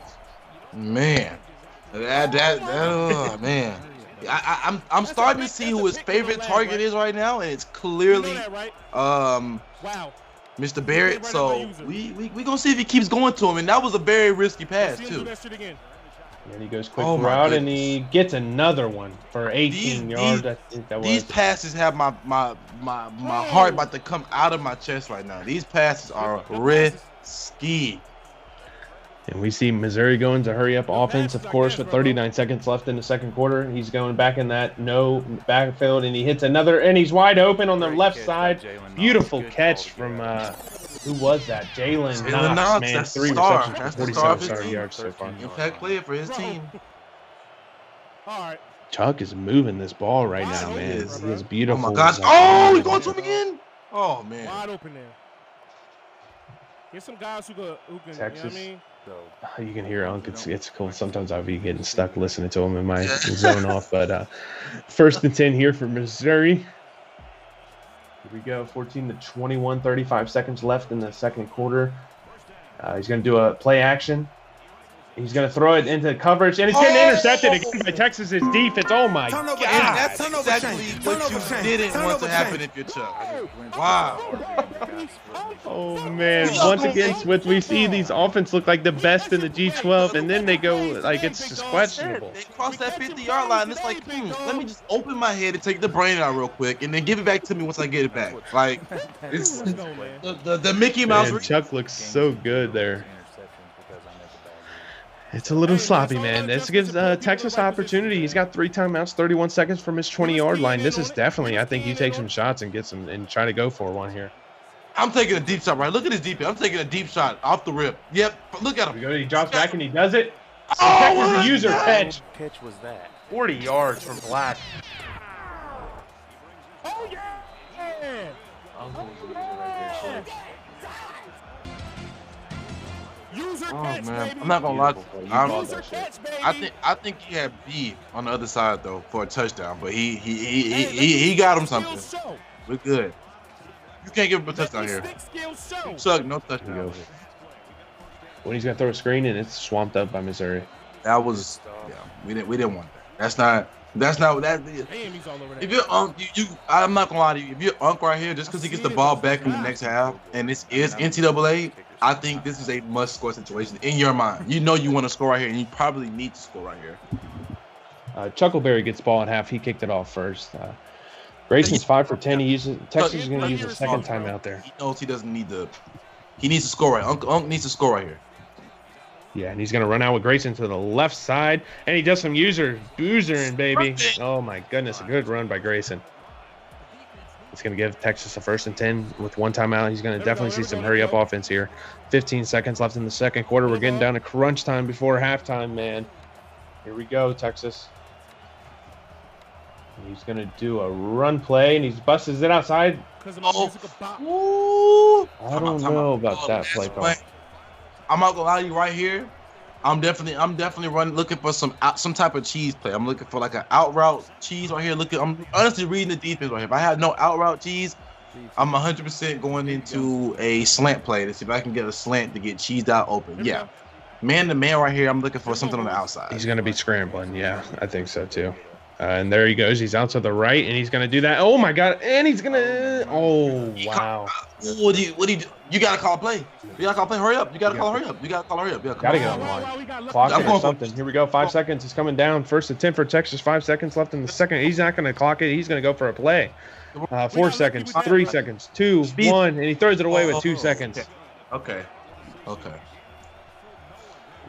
Man, man. I'm starting to see who his favorite target is right now, and it's clearly Mr. Barrett. So we gonna see if he keeps going to him, and that was a very risky pass too. And he goes quick route, and he gets another one for 18 yards. These passes have my heart about to come out of my chest right now. These passes are risky. And we see Missouri going to hurry up offense, of course, with 39 seconds left in the second quarter. He's going back in that no backfield, and he hits another, and he's wide open on the left side. Beautiful catch from, who was that? Jalen Knox, man. 3 receptions for 47 yards so far. Impact player for his team. All right. Chuck is moving this ball right now, man. He is beautiful. Oh, my gosh. Oh, he's going to him again? Oh, man. Wide open there. Get some guys who can Texas. You know what I mean? You can hear Unc. It's cool. Sometimes I'll be getting stuck listening to him in my zone off. But 1st and 10 here for Missouri. Here we go. 14-21. 35 seconds left in the second quarter. He's going to do a play action. He's going to throw it into coverage, and it's getting intercepted again by Texas's defense. Oh, my God. That's exactly what you didn't want to happen if you're Chuck. Wow. Oh, man. Once again, Smith, we see these offense look like the best in the G12, and then they go like it's just questionable. They cross that 50-yard line. It's like, let me just open my head and take the brain out real quick, and then give it back to me once I get it back. Like, it's the Mickey Mouse. Man, Chuck looks so good there. It's a little sloppy, man. This gives Texas opportunity. He's got 3 timeouts, 31 seconds from his 20-yard line. This is definitely, I think you take some shots and get some and try to go for one here. I'm taking a deep shot, right? Look at his deep. I'm taking a deep shot off the rip. Yep, look at him. He drops back and he does it. Texas user catch. What catch was that? 40 yards from Black. Oh yeah! Oh man, I'm not gonna lie. I think he had B on the other side though for a touchdown, but he got him something. We're good. You can't give him a touchdown here. Chuck, no touchdown. When he's gonna throw a screen and it's swamped up by Missouri. That was we didn't want that. That's not what that is. If you're I'm not gonna lie to you. If you're Unc right here, just because he gets the ball back in the next half, and this is NCAA, I think this is a must-score situation in your mind. You know you want to score right here, and you probably need to score right here. Chuckleberry gets ball at half. He kicked it off first. Grayson's 5 for 10. Texas is going to use a second time out there. He knows he doesn't need to. He needs to score right. Unc needs to score right here. Yeah, and he's going to run out with Grayson to the left side, and he does some boozering, baby. Oh, my goodness, a good run by Grayson. It's going to give Texas a 1st and 10 with 1 timeout. He's going to definitely see some hurry-up offense here. 15 seconds left in the second quarter. We're getting down to crunch time before halftime, man. Here we go, Texas. He's going to do a run play, and he busts it outside. Oh. I don't know about that play call. I'm not gonna lie to you right here. I'm definitely looking for some type of cheese play. I'm looking for like an out route cheese right here. I'm honestly reading the defense right here. If I have no out route cheese, I'm 100% going into a slant play to see if I can get a slant to get cheesed out open. Yeah, man to man right here, I'm looking for something on the outside. He's going to be scrambling. Yeah, I think so too. And there he goes. He's out to the right, and he's going to do that. Oh, my God. And he's going to – oh, wow. What do you do? You got to call a play. You got to call a play. Hurry up. You got to call a hurry up. You got to call a hurry up. Got to get on the line. Clock it or something. Here we go. 5 seconds. It's coming down. First and 10 for Texas. 5 seconds left in the second. He's not going to clock it. He's going to go for a play. 4 seconds. 3 seconds. 2, 1. And he throws it away with 2 seconds. Okay.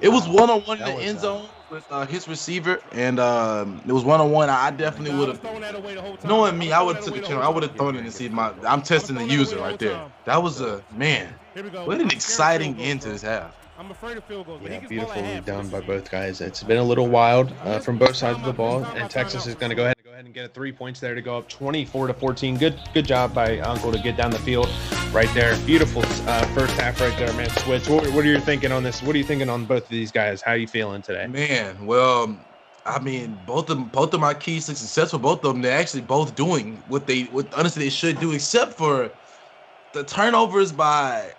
It was one-on-one in the end zone with his receiver, and it was one-on-one. I definitely would have, knowing me, I would have took a chance. I would have thrown it and see I'm testing the user right there. That was what an exciting end to this half. I'm afraid of field goals. Yeah, beautifully done by both guys. It's been a little wild from both sides of the ball, and Texas is going to go ahead and get 3 points there to go up 24-14. Good job by Uncle to get down the field right there. Beautiful first half right there, man. Switch. What are you thinking on this? What are you thinking on both of these guys? How are you feeling today? Man, well, I mean, both of my keys to success for both of them, they're actually both doing what honestly they should do, except for the turnovers by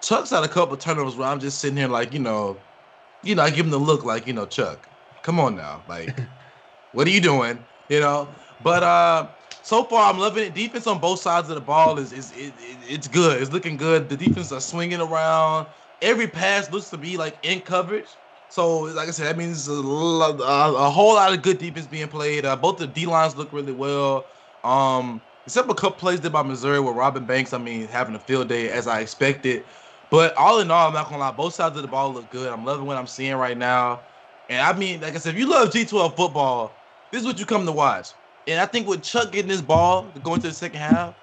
Chuck's had a couple of turnovers where I'm just sitting here like, I give him the look like, Chuck, come on now. Like, what are you doing? But so far I'm loving it. Defense on both sides of the ball it's good. It's looking good. The defense are swinging around. Every pass looks to be like in coverage. So like I said, that means a whole lot of good defense being played. Both the D lines look really well. Except a couple plays did by Missouri with Robin Banks. Having a field day as I expected. But all in all, I'm not gonna lie, both sides of the ball look good. I'm loving what I'm seeing right now. And like I said, if you love G12 football, this is what you come to watch. And I think with Chuck getting this ball going to the second half,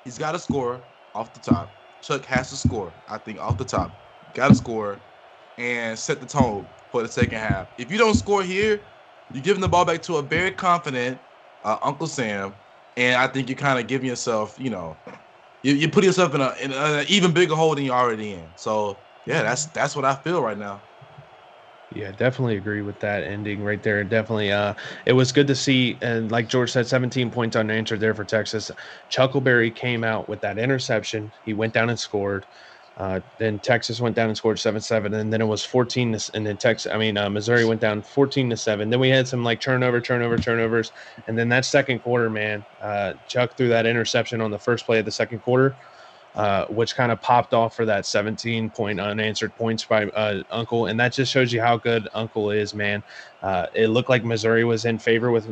he's got to score off the top. Chuck has to score, I think, off the top. Got to score and set the tone for the second half. If you don't score here, you're giving the ball back to a very confident Uncle Sam. And I think you're kind of giving yourself, you put yourself in an even bigger hole than you're already in. So, yeah, that's what I feel right now. Yeah, definitely agree with that ending right there. Definitely, it was good to see, and like George said, 17 points unanswered there for Texas. Chuckleberry came out with that interception. He went down and scored. Then Texas went down and scored 7-7, and then it was 14. And then Missouri went down 14-7. Then we had some like turnovers, and then that second quarter, man, Chuck threw that interception on the first play of the second quarter. Which kind of popped off for that 17-point unanswered points by Uncle. And that just shows you how good Uncle is, man. It looked like Missouri was in favor with,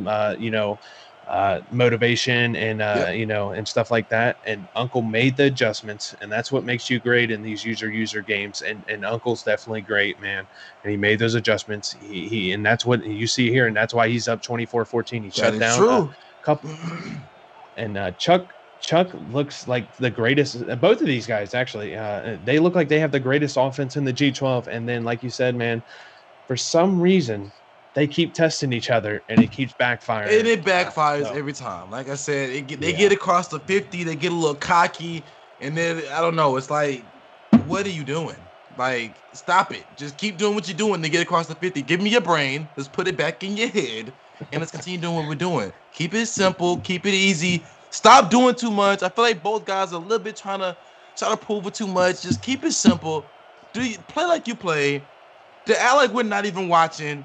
motivation and, and stuff like that. And Uncle made the adjustments, and that's what makes you great in these user games. And Uncle's definitely great, man. And he made those adjustments. And that's what you see here. And that's why he's up 24-14. He shut down a couple. And Chuck looks like the greatest. Both of these guys, actually, they look like they have the greatest offense in the G12. And then, like you said, man, for some reason, they keep testing each other, and it keeps backfiring. And it backfires every time. Like I said, they get across the 50, they get a little cocky, and then, I don't know, it's like, what are you doing? Like, stop it. Just keep doing what you're doing to get across the 50. Give me your brain. Let's put it back in your head, and let's continue doing what we're doing. Keep it simple. Keep it easy. Stop doing too much. I feel like both guys are a little bit trying to prove it too much. Just keep it simple. Play like you play. Act like we're not even watching,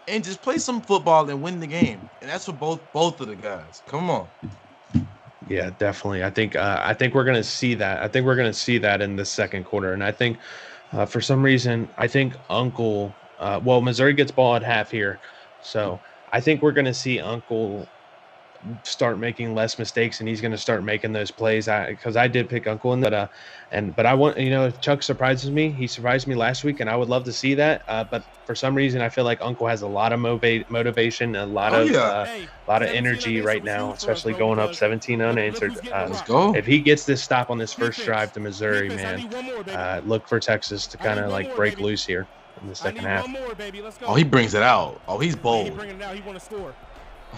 and just play some football and win the game. And that's for both of the guys. Come on. Yeah, definitely. I think we're gonna see that. I think we're gonna see that in the second quarter. And I think for some reason, I think Uncle. Missouri gets ball at half here, so I think we're gonna see Uncle start making less mistakes, and he's going to start making those plays. Because I did pick Uncle in that, but I want if Chuck surprises me. He surprised me last week, and I would love to see that. But for some reason, I feel like Uncle has a lot of motivation, a lot of energy right now, especially going up 17 unanswered. Let's go. If he gets this stop on this first drive to Missouri, man, look for Texas to kind of like break loose here in the second half. Oh, he brings it out. Oh, he's bold.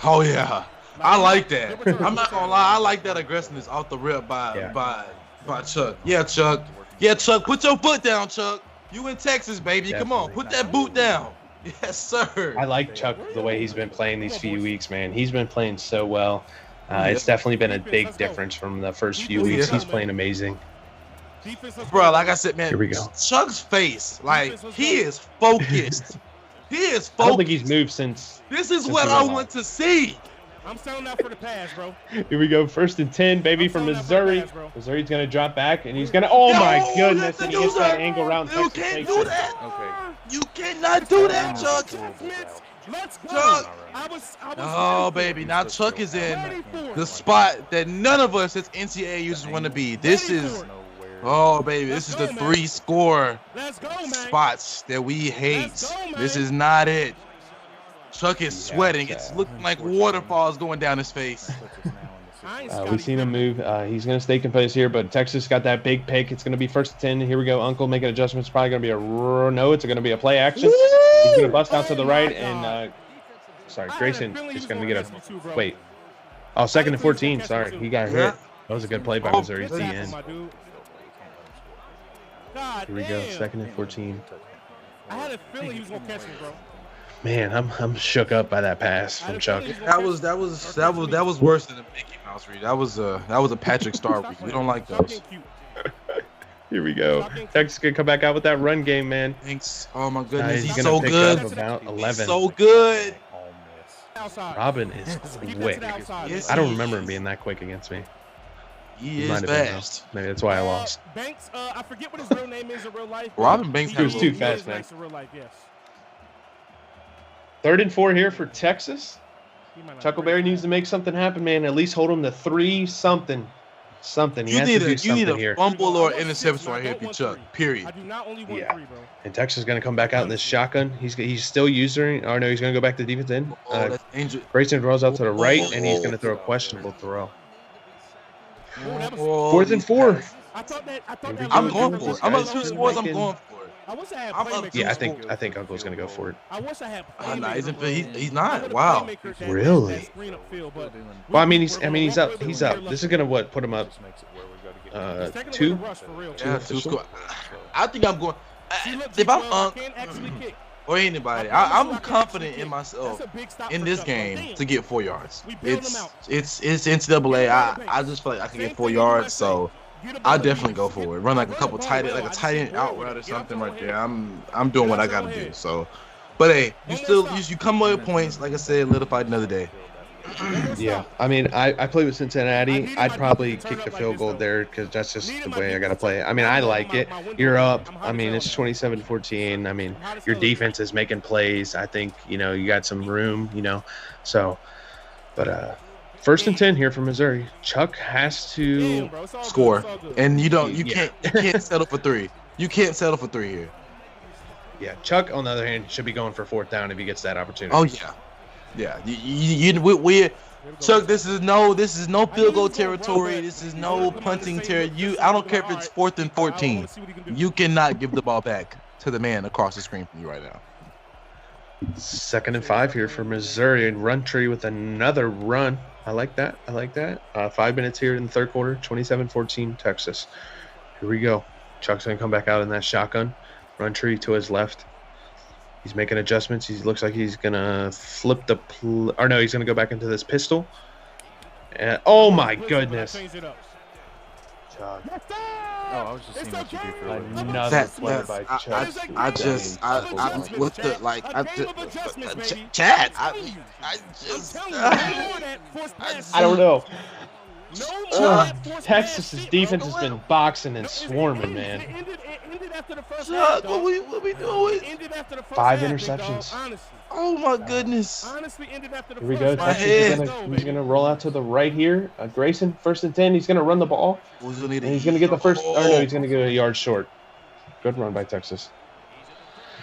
Oh yeah. I like that. I'm not gonna lie. I like that aggressiveness off the rip by Chuck. Yeah, Chuck. Yeah, Chuck. Put your foot down, Chuck. You in Texas, baby. Come on. Put that boot down. Yes, sir. I like Chuck the way he's been playing these few weeks, man. He's been playing so well. It's definitely been a big difference from the first few weeks. He's playing amazing. Bro, like I said, man, Here we go. Chuck's face, like, he is focused. He is focused. I don't think he's moved since. This is what I want to see. I'm selling out for the pass, bro. Here we go. 1st and 10, baby, from Missouri. Missouri's going to drop back, and he's going to. Oh, my goodness. And he gets that angle round. You can't do that. Okay. You cannot do that, Chuck. Let's go. Chuck. I was Oh, baby. Now Chuck is in the spot that none of us as NCAA users want to be. This is. Oh, baby, this is the 3-score spots that we hate. This is not it. Chuck is sweating. It's looking like waterfalls going down his face. We've seen him move. He's going to stay composed here, but Texas got that big pick. It's going to be 1st and 10. Here we go. Uncle making adjustments. It's probably going to be no, it's going to be a play action. He's going to bust out to the right, and sorry, Grayson is going to get a wait. Oh, 2nd and 14. Sorry, he got hit. That was a good play by Missouri's DN. Here we go. 2nd and 14. I had a feeling he was gonna catch me, bro. Man, I'm shook up by that pass from Chuck. That was worse than a Mickey Mouse read. That was a Patrick Star read. We don't like those. Here we go. Texas gonna come back out with that run game, man. Thanks. Oh my goodness, He's he's gonna so pick good. up about 11. He's so good. Robin is quick. I don't remember him being that quick against me. He is Might have been, fast. Maybe that's why I lost. Banks, I forget what his real name is in real life. Robin Banks was too fast, man. In real life, yes. 3rd and 4 here for Texas. Chuckleberry needs to make something happen, man. At least hold him to 3 something. Something. He has to do something here. You need a fumble or interception right here if you Chuck. Period. I do not only want Yeah. 3, bro. And Texas is going to come back out in this shotgun. He's still using. Oh no, he's going to go back to defense end. That's dangerous. Grayson rolls out to the right, and he's going to throw a questionable throw. 4th and 4. I thought that I'm going for it. I'm going to 2 scores. I'm going for it. I wish I had I'm up playmakers. Yeah, I think Uncle's going to go for it. I wish I had Nah, playmakers. he's not. Wow. Really? Well, I mean, he's up. He's up. This is going to put him up 2. Yeah, 2 scores. I think I'm going. If I'm or anybody, I'm confident in myself in this game to get 4 yards. It's NCAA. I just feel like I can get 4 yards, so I definitely go for it. Run like a tight end out route or something right there. I'm doing what I gotta do. So, but hey, you come away with points. Like I said, lit up another day. Yeah, I mean, I play with Cincinnati. I'd probably kick the field goal there because that's just the way I got to play. I mean, I like it. You're up. I mean, it's 27-14. I mean, your defense is making plays. I think, you got some room, So, but 1st and 10 here for Missouri. Chuck has to score. And you can't settle for 3. You can't settle for 3 here. Yeah, Chuck, on the other hand, should be going for 4th down if he gets that opportunity. Oh, yeah. Yeah, we're Chuck. This is no field goal territory. This is no punting territory. I don't care if it's 4th and 14. You cannot give the ball back to the man across the screen from you right now. 2nd and 5 here for Missouri, and run tree with another run. I like that. 5 minutes here in the 3rd quarter. 27-14 Texas. Here we go. Chuck's gonna come back out in that shotgun. Run tree to his left. He's making adjustments. He looks like he's going to flip the he's going to go back into this pistol. And, oh, my goodness. Oh, I was just seeing what you do for another play by Chuck. Chad, I don't know. Texas's defense has been boxing and swarming, man. Chuck, what we doing? 5 interceptions. Oh my goodness. Here we go. Texas he's gonna roll out to the right here. Grayson, 1st and 10. He's gonna run the ball. And he's gonna get the first. Oh no, he's gonna get a yard short. Good run by Texas.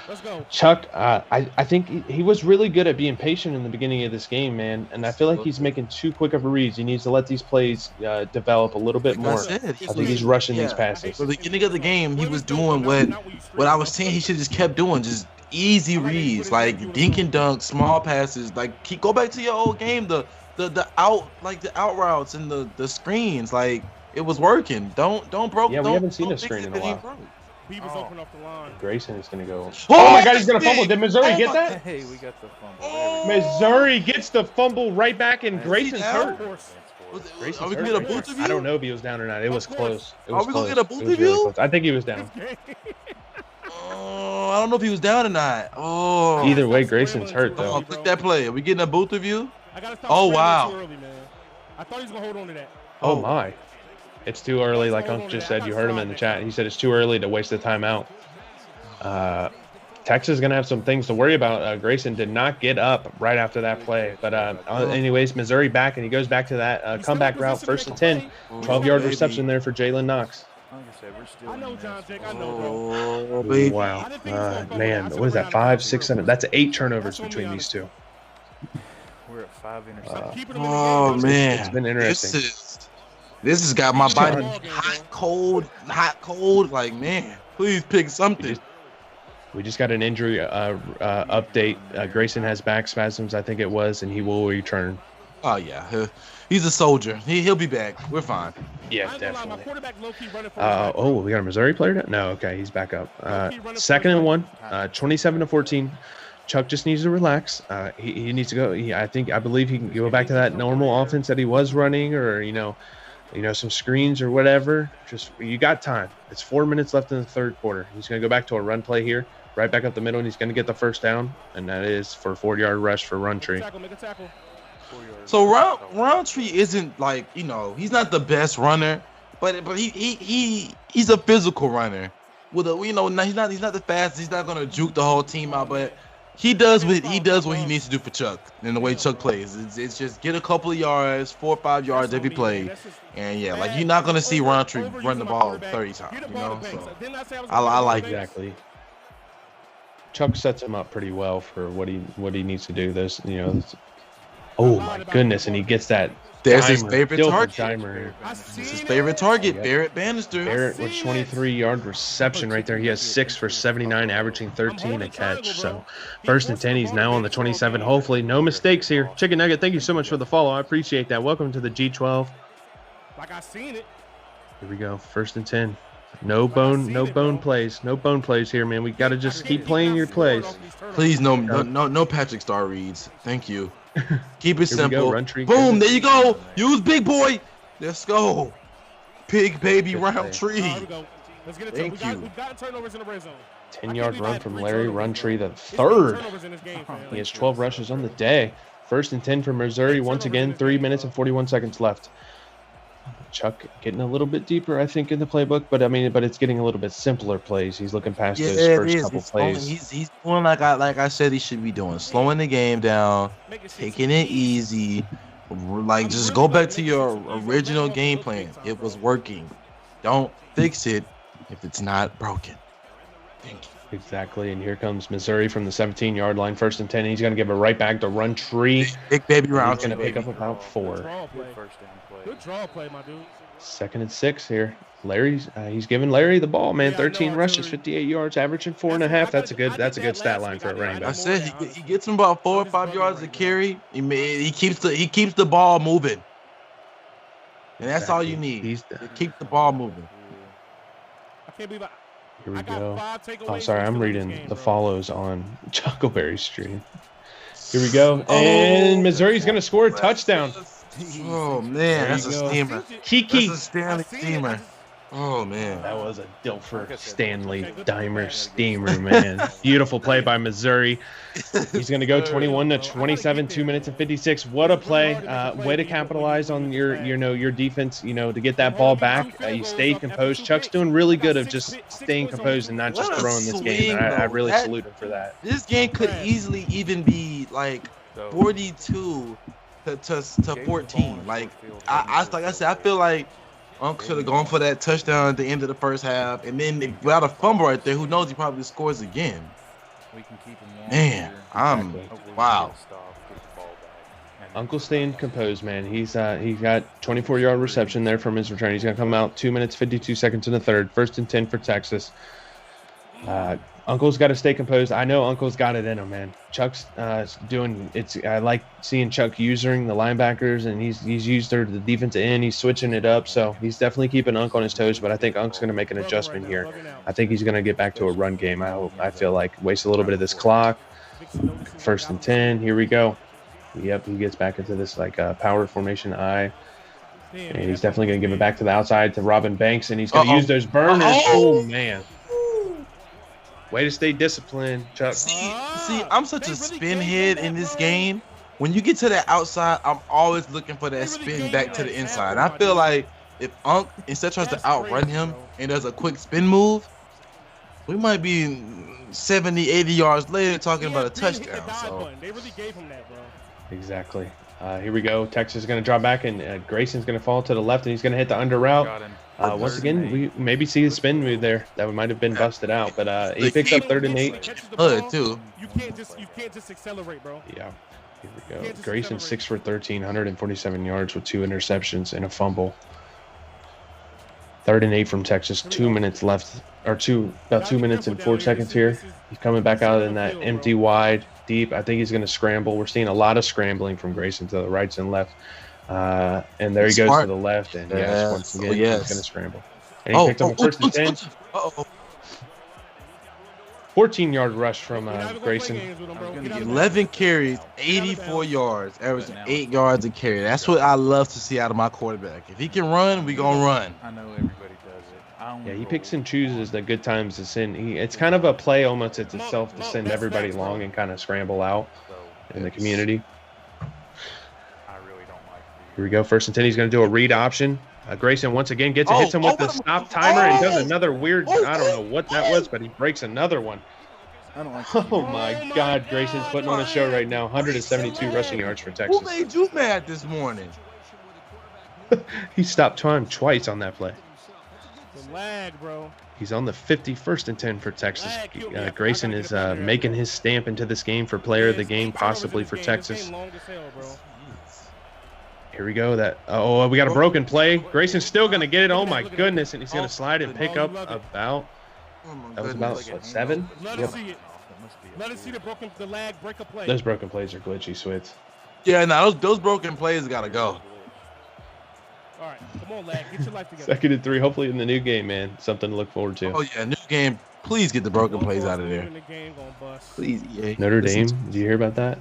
Let's go. Chuck, I think he was really good at being patient in the beginning of this game, man. And I feel like he's making too quick of a reads. He needs to let these plays develop a little bit more. I think he's rushing these passes. At the beginning of the game, he was doing what I was saying he should just kept doing, just easy reads, like dink and dunk, small passes. Like go back to your old game, the out routes and the screens. Like it was working. Don't broke. Yeah, we haven't seen a screen in a while. Open off the line. Grayson is going to go. Oh, my God, he's going to fumble. Did Missouri get that? Hey, we got the fumble. Missouri gets the fumble right back, and Grayson's hurt. Grayson's we hurt gonna get a right boot there. review? I don't know if he was down or not. It was close. It was Are we gonna close. get a boot It was really review? close. I think he was down. Oh, I don't know if he was down or not. Oh. Either way, Grayson's hurt Oh, though. click that play. Are we getting a boot review? I gotta stop Oh, scrambling wow. too early, man. I thought he was gonna hold on to that. Oh my. It's too early, like Unc just said. You heard him in the chat. He said it's too early to waste the timeout. Texas is going to have some things to worry about. Grayson did not get up right after that play. But anyways, Missouri back, and he goes back to that comeback route, 1st and 10. 12-yard reception there for Jalen Knox. Like I said, we're still I know, in John this. Jake. I know, bro. Oh, baby. Wow. Man, what is that? 5, 6, 7. That's 8 turnovers between these two. We're at 5 interceptions. Keeping him in the Oh, game. man. It's been interesting. This has got my body John. hot, cold. Like, man, please pick something. We just got an injury update. Grayson has back spasms, I think it was, and he will return. Oh, yeah. He's a soldier. He'll be back. We're fine. Yeah, definitely. We We got a Missouri player now? No, okay, he's back up. 2nd and 1, 27-14. Chuck just needs to relax. He needs to go. I believe he can go back to that normal offense that he was running, or some screens or whatever. Just you got time. It's 4 minutes left in the third quarter. He's going to go back to a run play here, right back up the middle, and he's going to get the first down, and that is for a 40-yard rush for Roundtree. So Roundtree isn't like, he's not the best runner, but he's a physical runner. With he's not the fastest. He's not going to juke the whole team out, but he does what he needs to do for Chuck and the way Chuck plays. It's just get a couple of yards, 4 or 5 yards every play, and yeah, like you're not gonna see Roundtree run the ball 30 times. So I like that. Exactly. Chuck sets him up pretty well for what he needs to do. Oh my goodness, and he gets that. There's his dimer, favorite Dilbert target. dimer. This is his favorite target, Yep. Barrett Bannister. Barrett with 23-yard reception right there. He has 6 for 79, averaging 13 a catch. So 1st and 10, he's now on the 27. Hopefully, no mistakes here. Chicken Nugget, thank you so much for the follow. I appreciate that. Welcome to the G12. Like I seen it. Here we go. 1st and 10. No bone plays. No bone plays here, man. We got to just keep playing your plays. Please, no Patrick Star reads. Thank you. Keep it Here we go, simple. Roundtree. Boom, there you go. Use big boy. Let's go. Big baby Good Roundtree. Here we go. Let's get it. Thank you. We got turnovers in the red zone. 10-yard run from Larry Roundtree, the third. He has 12 rushes on the day. 1st and 10 for Missouri. Once again, 3 minutes and 41 seconds left. Chuck getting a little bit deeper, I think, in the playbook, but it's getting a little bit simpler plays. He's looking past those first couple plays. He's doing like I said he should be doing, slowing the game down, taking it easy. Like, just go back to your original game plan. It was working. Don't fix it if it's not broken. Thank you. Exactly, and here comes Missouri from the 17-yard line, 1st and 10. He's going to give it right back to Roundtree. Big baby He's Roundtree. going to pick up about 4. Good draw play, my dude. 2nd and 6 here. He's giving Larry the ball, man. 13 rushes, 58 yards, averaging 4.5. That's a good stat line for a running I back. said he gets him about 4 or 5 yards to carry. He keeps the ball moving, and that's all you need. To keep the ball moving. I can't believe Here we I got go. 5 takeaways. Oh, sorry, I'm from this reading game, the bro. follows on Chuckleberry stream. Here we go, and Missouri's going to score a touchdown. Oh man, that's a steamer. Kiki. That's a Stanley steamer. Oh man. That was a Dilfer Stanley Dimer steamer, man. Beautiful play by Missouri. He's going to go 21-27, 2 minutes and 56. What a play! Way to capitalize on your defense. To get that ball back. You stayed composed. Chuck's doing really good of just staying composed and not just What a throwing this game. swing, And I really though. salute him for that. This game could easily even be like 42 to 14. Like I said, I feel like Unc should have gone for that touchdown at the end of the first half, and then without a fumble right there, who knows? He probably scores again. We can keep him warm Man, here. wow. Uncle staying composed, man. He's got 24-yard reception there from his return. He's gonna come out 2 minutes 52 seconds in the third. 1st and 10 for Texas. Uncle's got to stay composed. I know Uncle's got it in him, man. Chuck's doing it's. I like seeing Chuck using the linebackers, and he's used the defensive end. He's switching it up, so he's definitely keeping Unc on his toes. But I think Unc's going to make an adjustment here. I think he's going to get back to a run game. I feel like waste a little bit of this clock. 1st and 10. Here we go. Yep, he gets back into this power formation I. And he's definitely going to give it back to the outside to Robin Banks, and he's going to use those burners. Oh, man. Way to stay disciplined, Chuck. See, I'm such a spin head in this game. When you get to that outside, I'm always looking for that spin back to the inside. And I feel like if Unc instead tries to outrun him and does a quick spin move, we might be 70, 80 yards later talking about a touchdown. So they really gave him that, bro. Exactly. Here we go. Texas is going to drop back, and Grayson's going to fall to the left, and he's going to hit the under route. Once again, we maybe see the spin move there. That might have been busted out, but he picks up 3rd and 8. Too. You can't just accelerate, bro. Yeah. Here we go. Grayson 6 for 13, 147 yards with 2 interceptions and a fumble. 3rd and 8 from Texas. 2 minutes left, or about 2 minutes and 4 seconds here. He's coming back out in that empty wide deep. I think he's going to scramble. We're seeing a lot of scrambling from Grayson to the right and left. And there he goes to the left, and once again, he's going to scramble. And he picked up a 1st and 10. 14-yard rush from Grayson. 11 carries, 84 yards, averaging 8 yards a carry. That's what I love to see out of my quarterback. If he can run, we gonna run. I know everybody does it. Yeah, he picks and chooses the good times to send. It's kind of a play almost it's itself to send everybody long and kind of scramble out in the community. I really don't like Here we go. 1st and 10. He's going to do a read option. Grayson once again hits him with the stop timer and does another weird. I don't know what that was, but he breaks another one. I don't like Oh my God, Grayson's putting on a show right now. 172 rushing yards for Texas. Who made you mad this morning? He stopped time twice on that play. The lag, bro. He's on the 51st and 10 for Texas. Grayson is making his stamp into this game for player of the game, possibly for Texas. Here we go. We got a broken play. Grayson's still going to get it. Oh my goodness, and he's going to slide and pick up about. That was about what, 7? Let us see it. Let us see the lag break a play. Those broken plays are glitchy, Switz. Yeah, no, those broken plays gotta go. All right, come on, lag. Get your life together. 2nd and 3. Hopefully in the new game, man. Something to look forward to. Oh yeah, new game. Please get the broken plays out of there. Please, EA. Notre Dame. Did you hear about that?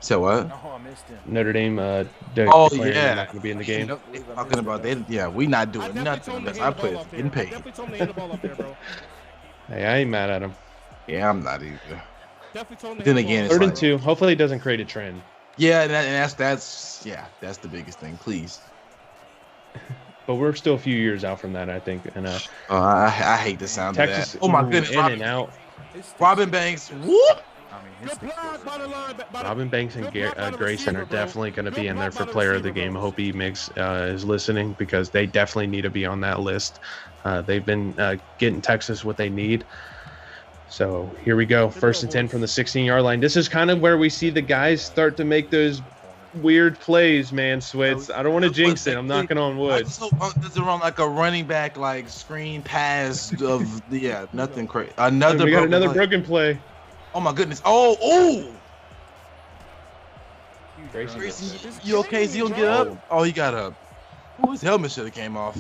So what? Oh, I missed him. Notre Dame. Yeah. They're not going to be in the game. Talking about that. Yeah, we not doing nothing unless I play getting paid. Hey, I ain't mad at him. Yeah, I'm not either. Then again, it's 3rd and 2. Hopefully it doesn't create a trend. Yeah, and that's the biggest thing. Please. But we're still a few years out from that, I think. And I hate the sound Texas, of that. Oh my goodness, in and out. Robin Banks. Whoop. Robin Banks and Grayson are definitely going to be in there for player of the game. I hope E-Mix is listening because they definitely need to be on that list. They've been getting Texas what they need. So here we go. 1st and 10 from the 16-yard line. This is kind of where we see the guys start to make those weird plays, man, Switz. I don't want to jinx it. I'm knocking on wood. So does it run like a running back, like screen pass of nothing crazy. We got another broken play. Oh my goodness. Oh. Grayson, you okay? Is he gonna get up? Oh, he got up. Oh, his helmet should have came off.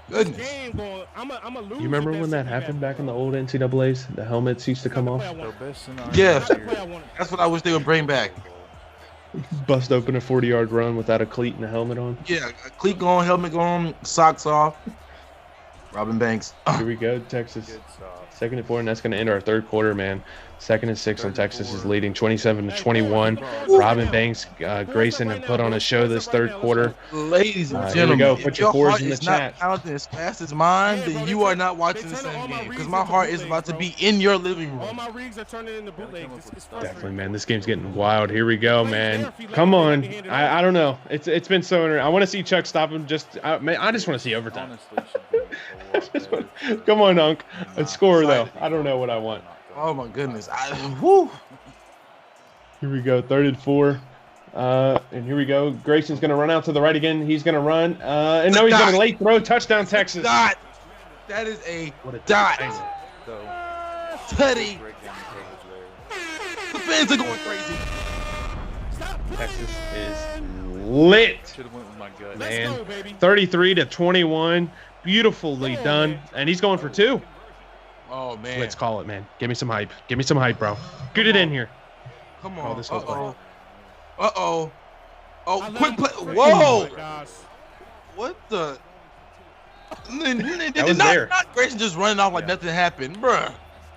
Goodness. You remember when that happened back in the old NCAAs? The helmets used to come off? Yeah. That's what I wish they would bring back. Bust open a 40-yard run without a cleat and a helmet on. Yeah, a cleat on, helmet on, socks off. Robin Banks. Here we go, Texas. 2nd and 4, and that's going to end our 3rd quarter, man. 2nd and 6, and Texas is leading 27-21. Robin Banks, Grayson have put on a show this 3rd quarter. Ladies and gentlemen, here we go. Put your fours in the chat. If your heart is not pounding as fast as mine, then you are not watching the same game. Because my heart is about to be in your living room. All my rigs are turning into bootlegs. Definitely, man. This game's getting wild. Here we go, man. Come on. I don't know. It's been so interesting. I want to see Chuck stop him. I just want to see overtime. Come on, Unc. Let's score, though. I don't know what I want. Oh, my goodness. Here we go. 3rd and 4. And here we go. Grayson's going to run out to the right again. He's going to run. And no, he's going to late throw. Touchdown, Texas. Dot. That is a dot. Tutty. The fans are going crazy. Texas is lit. Man. 33-21. Beautifully done. And he's going for 2. Oh, man. Let's call it, man. Give me some hype. Give me some hype, bro. Get it in here. Come on. Oh, this whole play. Uh-oh. Oh, quick play. Whoa. What the? That was there. Not Grayson just running off like nothing happened, bruh.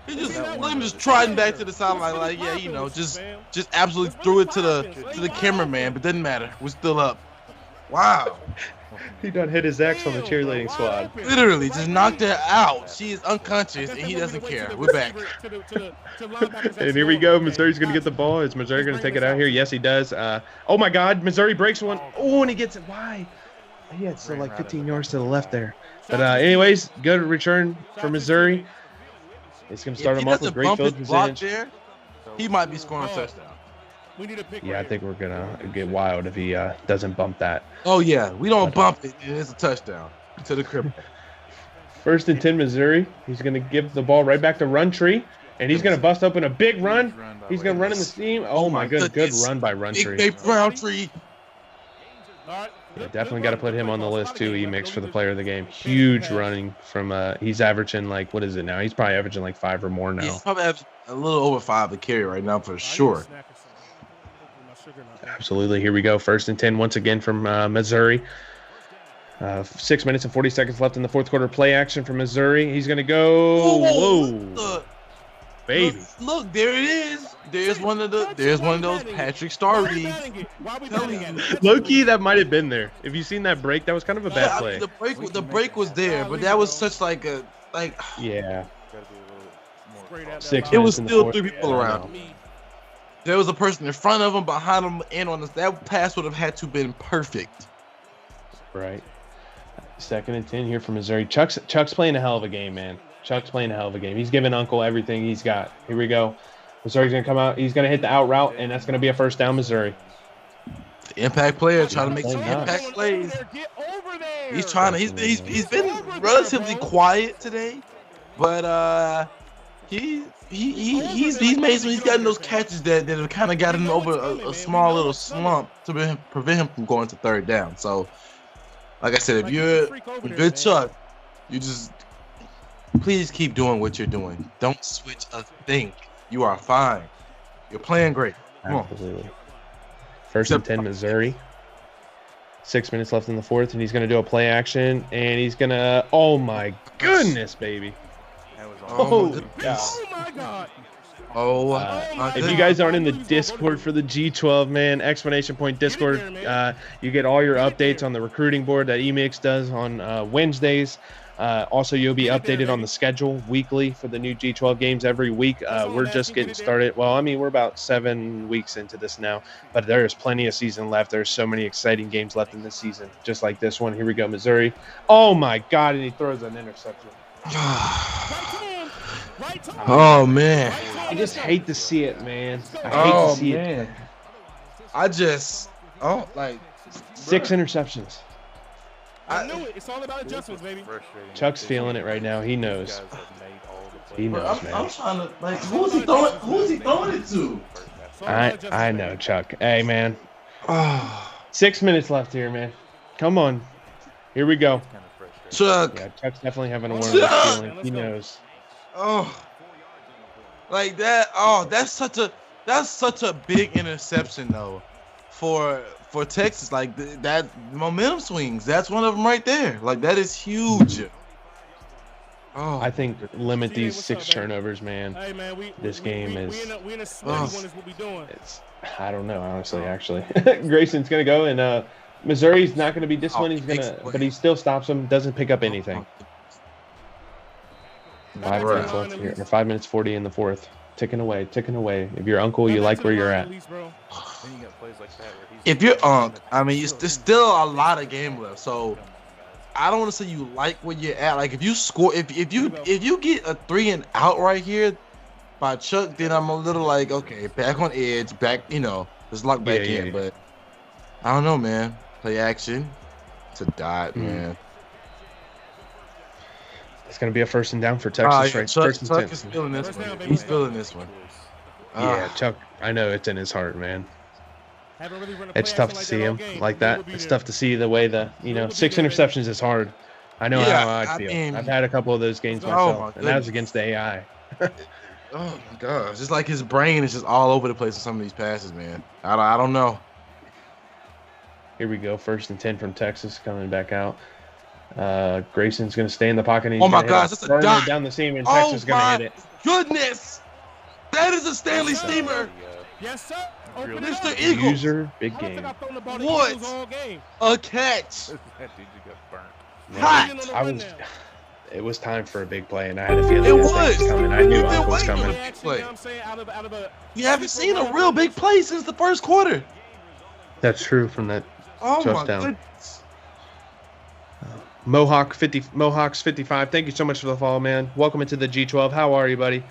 He just let him just trotting back to the sideline like yeah, you know, just absolutely threw it to the cameraman, but doesn't matter. We're still up. Wow. He done hit his ex on the cheerleading squad. Literally, just knocked her out. She is unconscious, and he doesn't care. We're back. And here we go. Missouri's going to get the ball. Is Missouri going to take it out here? Yes, he does. Oh, my God. Missouri breaks one. Oh, and he gets it. Why? He had so like 15 yards to the left there. But anyways, good return for Missouri. It's going to start him off with great field position. He might be scoring a touchdown. Yeah, I think we're going to get wild if he doesn't bump that. Oh, yeah. We don't bump it, and it's a touchdown to the crib. 1st and 10, Missouri. He's going to give the ball right back to Runtree, and he's going to bust open a big run. He's going to run in the seam. Oh, my goodness. Good run by Runtree. Big Roundtree. Yeah, definitely got to put him on the list, too, E-Mix, for the player of the game. Huge running from he's averaging, like, what is it now? He's probably averaging, like, 5 or more now. He's probably a little over 5 a carry right now for sure. Absolutely. Here we go. 1st and 10 once again from Missouri. 6 minutes and 40 seconds left in the fourth quarter. Play action from Missouri. He's going to go. Whoa. Baby. Look, there it is. There's one of those Patrick Star reads. Low-key, that might have been there. If you seen that break, that was kind of a bad play. The break was there, but that was such like a yeah. 6 minutes. It was still 3 people around him. There was a person in front of him, behind him, and on this. That pass would have had to been perfect. Right. 2nd and 10 here for Missouri. Chuck's playing a hell of a game, man. Chuck's playing a hell of a game. He's giving Uncle everything he's got. Here we go. Missouri's going to come out. He's going to hit the out route, and that's going to be a first down, Missouri. The impact player trying to make some impact plays. He's trying to. He's been relatively quiet today, but he's made some. He's gotten those catches that have kind of gotten him over a small little slump to prevent him from going to 3rd down. So, like I said, if you're Chuck, you just please keep doing what you're doing. Don't switch a thing. You are fine. You're playing great. Come on. Absolutely. 1st and 10, Missouri. 6 minutes left in the fourth, and he's going to do a play action, and he's going to. Oh my goodness, baby! Oh my God! If you guys aren't in the Discord for the G12, man, exclamation point Discord, you get all your updates on the recruiting board that E-Mix does on Wednesdays. Also, you'll be updated on the schedule weekly for the new G12 games every week. We're just getting started. Well, I mean, we're about 7 weeks into this now, but there's plenty of season left. There's so many exciting games left in this season, just like this one. Here we go, Missouri. Oh, my God, and he throws an interception. Oh, man. I just hate to see it, man. I hate to see it. I just, 6 interceptions. I knew it. It's all about adjustments, baby. Chuck's feeling it right now. He knows. He knows, man. I'm trying to, who's he throwing it to? I know, Chuck. Hey, man. 6 minutes left here, man. Come on. Here we go. Chuck. Yeah, Chuck's definitely having one of those feelings. He knows. Oh. Like that. Oh, that's such a big interception, though, for Texas. Like that momentum swings. That's one of them right there. Like that is huge. Oh, I think limit these 6 turnovers, man. Hey, man, This game is. We in a sweaty one is what we doing. I don't know, honestly. Actually, Grayson's gonna go, and Missouri's not gonna be disciplined. But he still stops him. Doesn't pick up anything. 5 minutes left here. 5 minutes 40 in the fourth. Ticking away. If you're Uncle, you like where you're at. If you're I mean, there's still a lot of game left, so I don't want to say you like where you're at. Like if you score, if you get a 3 and out right here by Chuck, then I'm a little like, okay, back on edge, back, let's lock back in. But I don't know, man. Play action to dot, man. It's gonna be a 1st and down for Texas, right? Chuck is feeling this one. He's feeling this one. Yeah, Chuck. I know it's in his heart, man. It's tough to see him like that. It's tough to see the way 6 interceptions is hard. I know how I feel. I've had a couple of those games myself, and that was against the AI. Oh my gosh, it's like his brain is just all over the place with some of these passes, man. I don't know. Here we go. 1st and 10 from Texas coming back out. Grayson's going to stay in the pocket. And he's Oh my gonna gosh, hit that's a dot down the seam, and Texas is going to hit it. Goodness, that is a Stanley Steamer. Yes, sir. Mr. Eagle. User, big game. What? A catch. That dude just got burnt. Hot. It was time for a big play, and I had a feeling It this thing was. coming. I knew You've been Uncle was waiting. coming. Play. You haven't seen a real big play since the first quarter. That's true from that Oh my touchdown. goodness. Mohawks 55. Thank you so much for the follow, man. Welcome into the G12. How are you, buddy?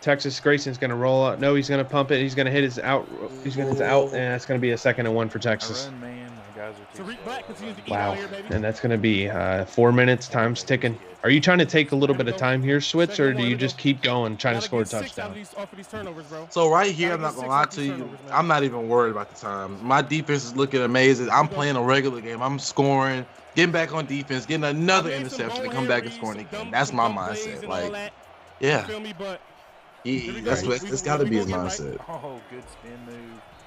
Texas Grayson's going to roll out. No, he's going to pump it. He's going to hit his out. He's going to hit his out, and that's going to be a 2nd and 1 for Texas. I run, man. My guys are too slow. Wow. And that's going to be 4 minutes. Time's ticking. Are you trying to take a little bit of time here, Switz, or do you just keep going, trying to score a touchdown? So right here, I'm not gonna lie to you. I'm not even worried about the time. My defense is looking amazing. I'm playing a regular game. I'm scoring, getting back on defense, getting another interception, and come back and scoring again. That's my mindset. Like, yeah, that's got to be his mindset. Oh, good spin move.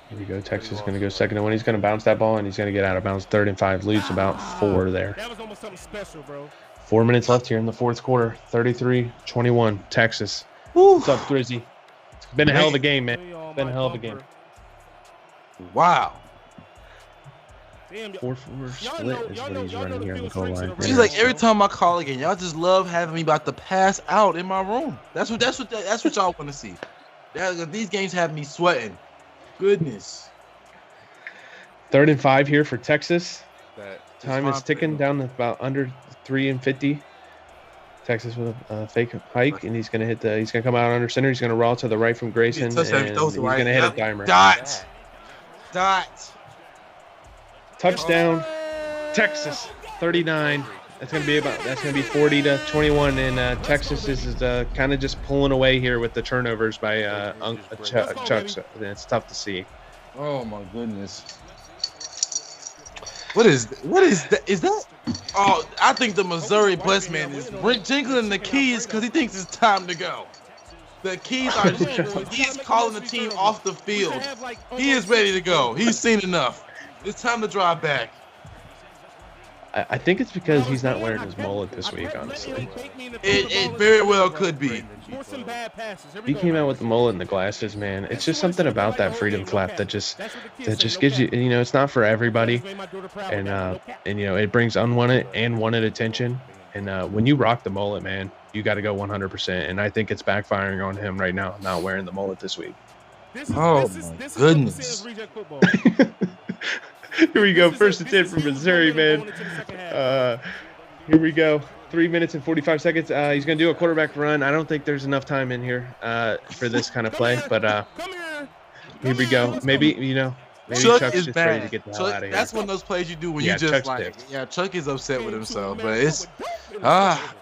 Here we go. Texas is going to go 2nd and 1. He's going to bounce that ball, and he's going to get out of bounds. 3rd and 5. Lose about 4 there. That was almost something special, bro. 4 minutes left here in the 4th quarter. 33-21, Texas. What's up, Drizzy? It's been a hell of a game, man. It's been a hell of a game. Wow. 4-4 split is what he's running here on the goal line. Seems like every time I call again, y'all just love having me about to pass out in my room. That's what y'all want to see. These games have me sweating. Goodness. 3rd and 5 here for Texas. That Time is ticking down to about under 3:50. Texas with a fake hike, and he's gonna hit the. He's gonna come out under center. He's gonna roll to the right from Grayson, and he's gonna hit a dimer. Dot. Touchdown, Texas. 39. That's gonna be 40-21, and Texas is kind of just pulling away here with the turnovers by Chuck. So it's tough to see. Oh my goodness. What is that? Is that? Oh, I think the Missouri Blessed man is jingling the keys because he thinks it's time to go. The keys are he's calling the team off the field. He is ready to go. He's seen enough. It's time to drive back. I think it's because he's not wearing his mullet this week, honestly. It very well could be. He came out with the mullet and the glasses, man. It's just something about that freedom flap that just gives you, it's not for everybody, and it brings unwanted and wanted attention. And when you rock the mullet, man, you got to go 100%. And I think it's backfiring on him right now, not wearing the mullet this week. Oh my goodness. Here we go. 1st and 10 from Missouri, man. Here we go. 3 minutes and 45 seconds. He's going to do a quarterback run. I don't think there's enough time in here for this kind of play, but here we go. Maybe Chuck Chuck's is just bad. ready to get the hell out of here. That's one of those plays you do when Yeah, you just Chuck's like, pissed. yeah, Chuck is upset with himself, but it's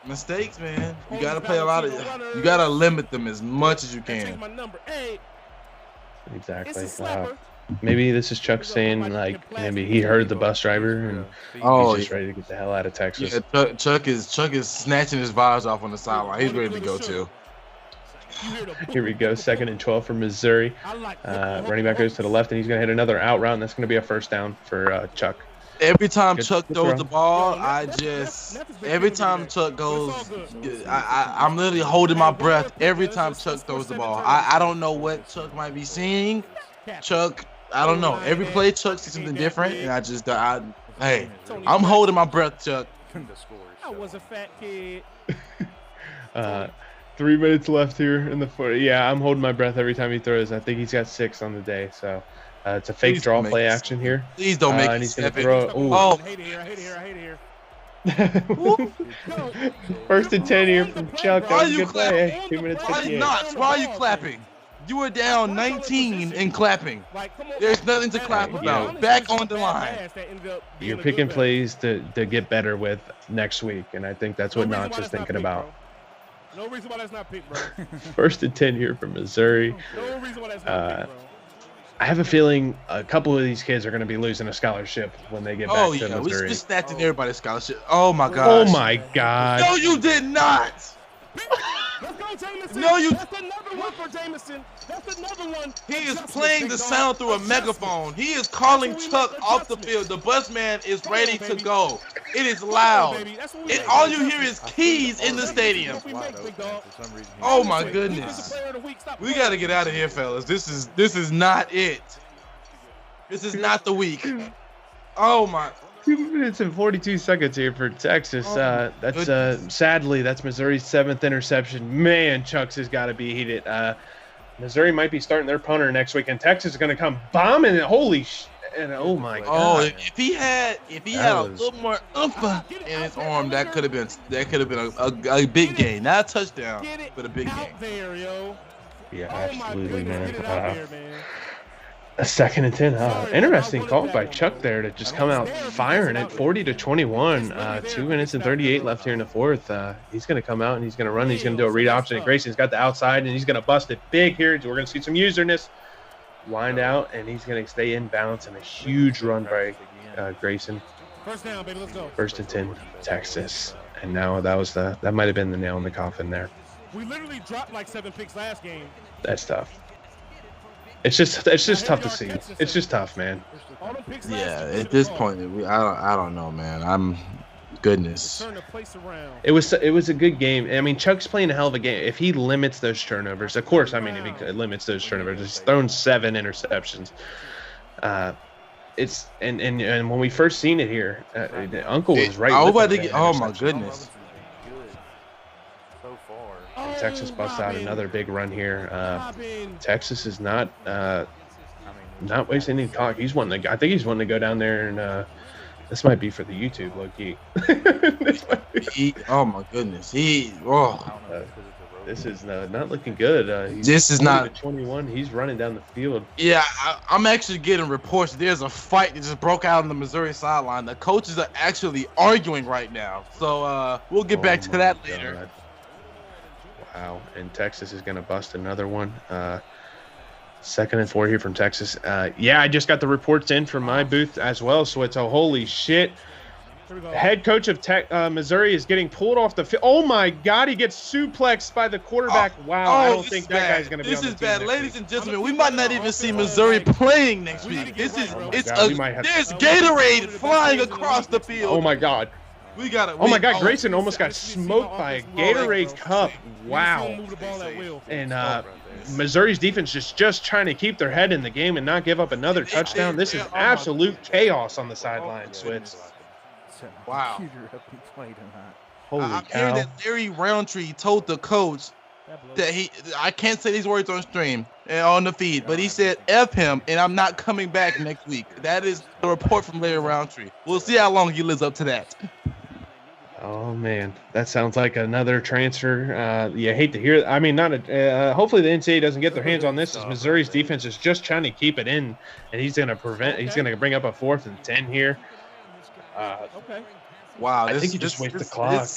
mistakes, man. You gotta play you gotta limit them as much as you can. Exactly. Maybe this is Chuck saying, like, maybe he heard the bus driver and he's just ready to get the hell out of Texas. Yeah, Chuck is snatching his vibes off on the sideline. He's ready to go too. Here we go. 2nd and 12 for Missouri. Running back goes to the left, and he's going to hit another out route, and that's going to be a 1st down for Chuck. Every time Good Chuck throw. throws the ball, every time Chuck goes, I'm literally holding my breath every time Chuck throws the ball. I don't know what Chuck might be seeing. Chuck, I don't know. Every play Chuck sees something different, and hey, I'm holding my breath, Chuck. I was a fat kid. 3 minutes left here in the 40. Yeah, I'm holding my breath every time he throws. I think he's got 6 on the day, so it's a fake draw play action here. Please don't make and it he's going to 7. throw. Oh, I hate it here. 1st and 10 here from Chuck. Why That was a you good play. Hey, 2 minutes why 58. not? Why are you clapping? You were down 19 and clapping. There's nothing to clap about. Back on the line. You're picking plays to get better with next week, and I think that's what Notch is thinking about. No reason why that's not picked, bro. 1st and 10 here from Missouri. No reason why that's not picked, bro. I have a feeling a couple of these kids are going to be losing a scholarship when they get back to Missouri. We snatching everybody's scholarship. Oh my Oh gosh. my God. No, you did not. Jamison. No, you. That's another one for Jamison. That's another one. He is playing the sound through a megaphone. He is calling Chuck off the field. The bus man is ready to go. It is loud. And all you hear is keys in the stadium. Oh my goodness. We gotta get out of here, fellas. This is not it. This is not the week. Oh my. 2 minutes and 42 seconds here for Texas. That's sadly, that's Missouri's 7th interception. Man, Chuck's has got to be heated. Missouri might be starting their punter next week, and Texas is going to come bombing it. Holy shit. And oh my God. Oh, if he had a little more in his arm, that could have been a big gain. Not a touchdown, but a big gain. Yeah, absolutely, man. A 2nd and 10. Interesting call by Chuck there to just come out firing at 40-21. 2 minutes and 38 left here in the 4th. He's going to come out and he's going to run. He's going to do a read option. And Grayson's got the outside and he's going to bust it big here. We're going to see some userness. Wind out and he's going to stay in balance and a huge run by Grayson. First down, baby. Let's go. 1st and 10, Texas. And now that might have been the nail in the coffin there. We literally dropped like 7 picks last game. That's tough. It's just tough to see. It's just tough, man. Yeah, at this point, I don't know, man. Goodness. It was a good game. I mean, Chuck's playing a hell of a game. If he limits those turnovers, of course. I mean, if he limits those turnovers, he's thrown 7 interceptions. It's and when we first seen it here, Uncle was right. Oh my goodness. And Texas busts out another big run here. Texas is not wasting any clock. I think he's wanting to go down there and this might be for the YouTube, low key. Oh my goodness. This is not looking good. This is not 21. He's running down the field. Yeah, I'm actually getting reports. There's a fight that just broke out on the Missouri sideline. The coaches are actually arguing right now. So we'll get back to that later. God. Wow, and Texas is going to bust another one. 2nd and 4 here from Texas. Yeah, I just got the reports in from my booth as well, so it's a holy shit. Head coach of Missouri is getting pulled off the field. Oh my God, he gets suplexed by the quarterback. Wow, I don't think that guy's going to be on the team. This is bad. Ladies and gentlemen, we might not even see Missouri playing next week. There's Gatorade flying across the field. Oh my God. Oh my God, Grayson almost got smoked by a Gatorade cup. Wow. And Missouri's defense is just trying to keep their head in the game and not give up another touchdown. This is absolute chaos on the sideline, Switz. Wow. Holy I'm cow. hearing that Larry Roundtree told the coach that I can't say these words on stream and on the feed, but he said F him and I'm not coming back next week. That is the report from Larry Roundtree. We'll see how long he lives up to that. Oh man, that sounds like another transfer. You hate to hear. I mean, hopefully the NCAA doesn't get their hands on this. As Missouri's defense is just trying to keep it in, and he's going to bring up a 4th and 10 here. Okay. Wow, I think he just wasted the clock.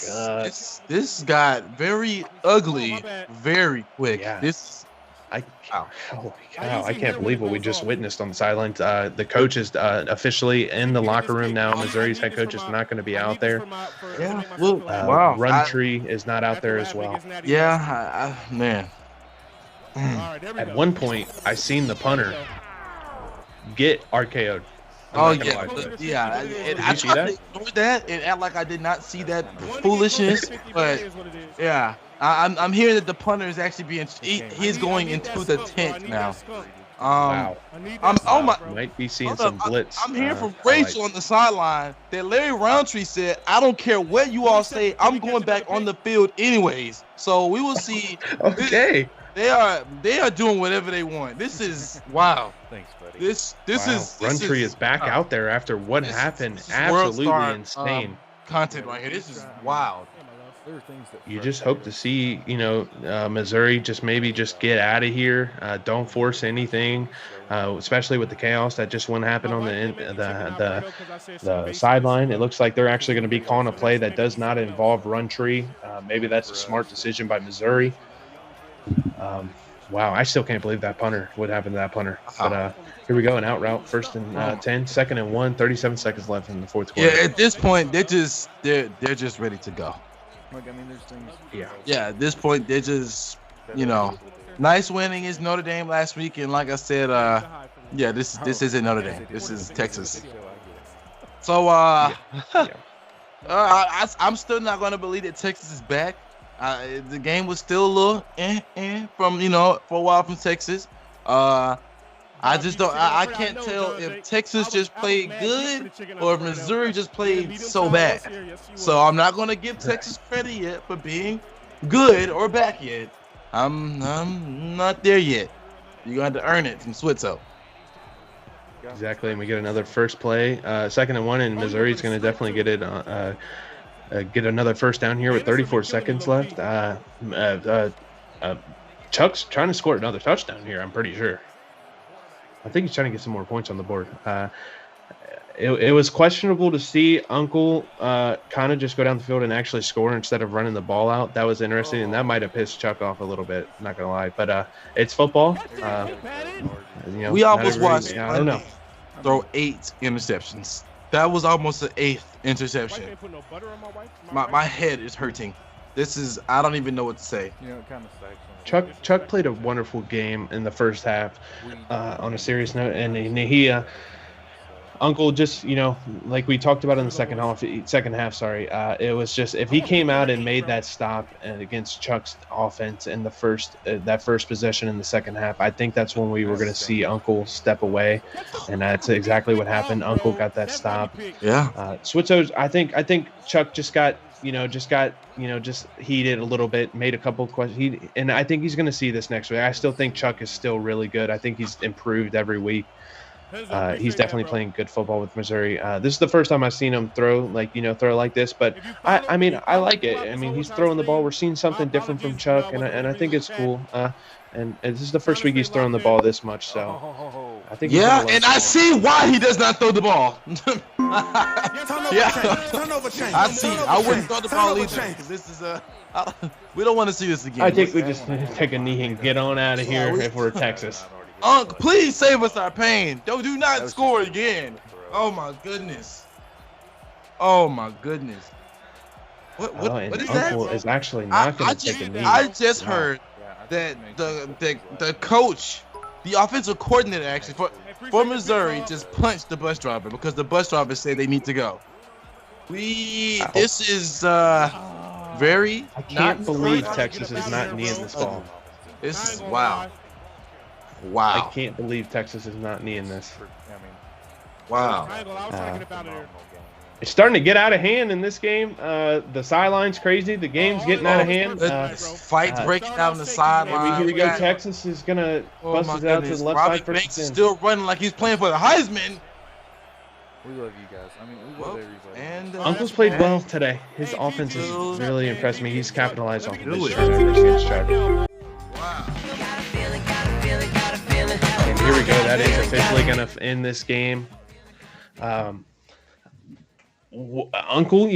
This got very ugly very quick. Yeah. Holy cow! I can't believe what we just witnessed on the sidelines. The coach is officially in the locker room now. Missouri's head coach is not going to be out there. Yeah. Well, wow. Roundtree is not out there as well. Yeah, man. At one point, I seen the punter get RKO'd. Oh yeah. I tried to ignore that and act like I did not see that foolishness, but yeah. I'm hearing that the punter is actually he's going into the tent now. Wow. Might be seeing some blitz. I'm hearing from Rachel on the sideline that Larry Roundtree said, I don't care what you all say, I'm going back on the field anyways. So we will see. Okay. They are doing whatever they want. This is wow. Thanks, buddy. This is Roundtree is back out there after what happened. Absolutely insane. Content right here. This is wild. You just hope to see, Missouri just get out of here. Don't force anything, especially with the chaos that just went happen on the sideline. It looks like they're actually going to be calling a play that does not involve Roundtree. Maybe that's a smart decision by Missouri. Wow, I still can't believe that punter. What happened to that punter? But here we go, an out route, 1st and 10, 2nd and 1, 37 seconds left in the 4th quarter. Yeah, at this point, they're just ready to go. Like, I mean, there's things. Yeah, at this point, they're just, nice winning against Notre Dame last week. And like I said, this isn't Notre Dame. This is Texas. So, I'm still not going to believe that Texas is back. The game was still a little from, for a while from Texas. I just don't. I can't tell if Texas just played good or if Missouri just played so bad. So I'm not going to give Texas credit yet for being good or back yet. I'm not there yet. You got to earn it from Switzo. Exactly, and we get another first play, 2nd and 1, and Missouri's going to definitely get it. Get another first down here with 34 seconds left. Chuck's trying to score another touchdown here, I'm pretty sure. I think he's trying to get some more points on the board. It was questionable to see Uncle kind of just go down the field and actually score instead of running the ball out. That was interesting, and that might have pissed Chuck off a little bit, not going to lie. But it's football. We almost watched I don't know. Throw 8 interceptions. That was almost an 8th interception. My head is hurting. I don't even know what to say. It kind of sucks. Chuck played a wonderful game in the first half. On a serious note, and he Uncle just, like we talked about in the second half, it was just if he came out and made that stop against Chuck's offense in the that first possession in the second half, I think that's when we were going to see Uncle step away, and that's exactly what happened. Uncle got that stop. Yeah. Switzo's, I think Chuck just got heated a little bit, made a couple of questions, and I think he's going to see this next week. I still think Chuck is still really good. I think he's improved every week. He's definitely playing good football with Missouri. This is the first time I've seen him throw like this, but I mean, I like it. I mean, he's throwing the ball. We're seeing something different from Chuck, and I think it's cool. And this is the first week he's throwing the ball this much, so I think. Yeah, and I see why he does not throw the ball. I see. I wouldn't throw the ball either. This is we don't want to see this again. I think we just take a knee and get on out of here if we're Texas. Please save us our pain. Do not score again. Oh my goodness. What is that? Uncle is actually not going to take a knee. I just heard that the coach, the offensive coordinator actually for Missouri just punched the bus driver because the bus driver said they need to go. This is very. I can't believe Texas is not kneeing this ball. This is wow. Wow. I can't believe Texas is not kneeing this. Wow. It's starting to get out of hand in this game. The sideline's crazy. The game's getting out of hand. Fights breaking down the sideline. Here we go. Texas is going to bust it out to the left side. Robbie Banks is still running like he's playing for the Heisman. We love you guys. I mean, we love everybody. And Uncle's played well today. His offense has really impressed me. He's capitalized off of this against Trevor. And here we go. That is officially going to end this game. Uncle,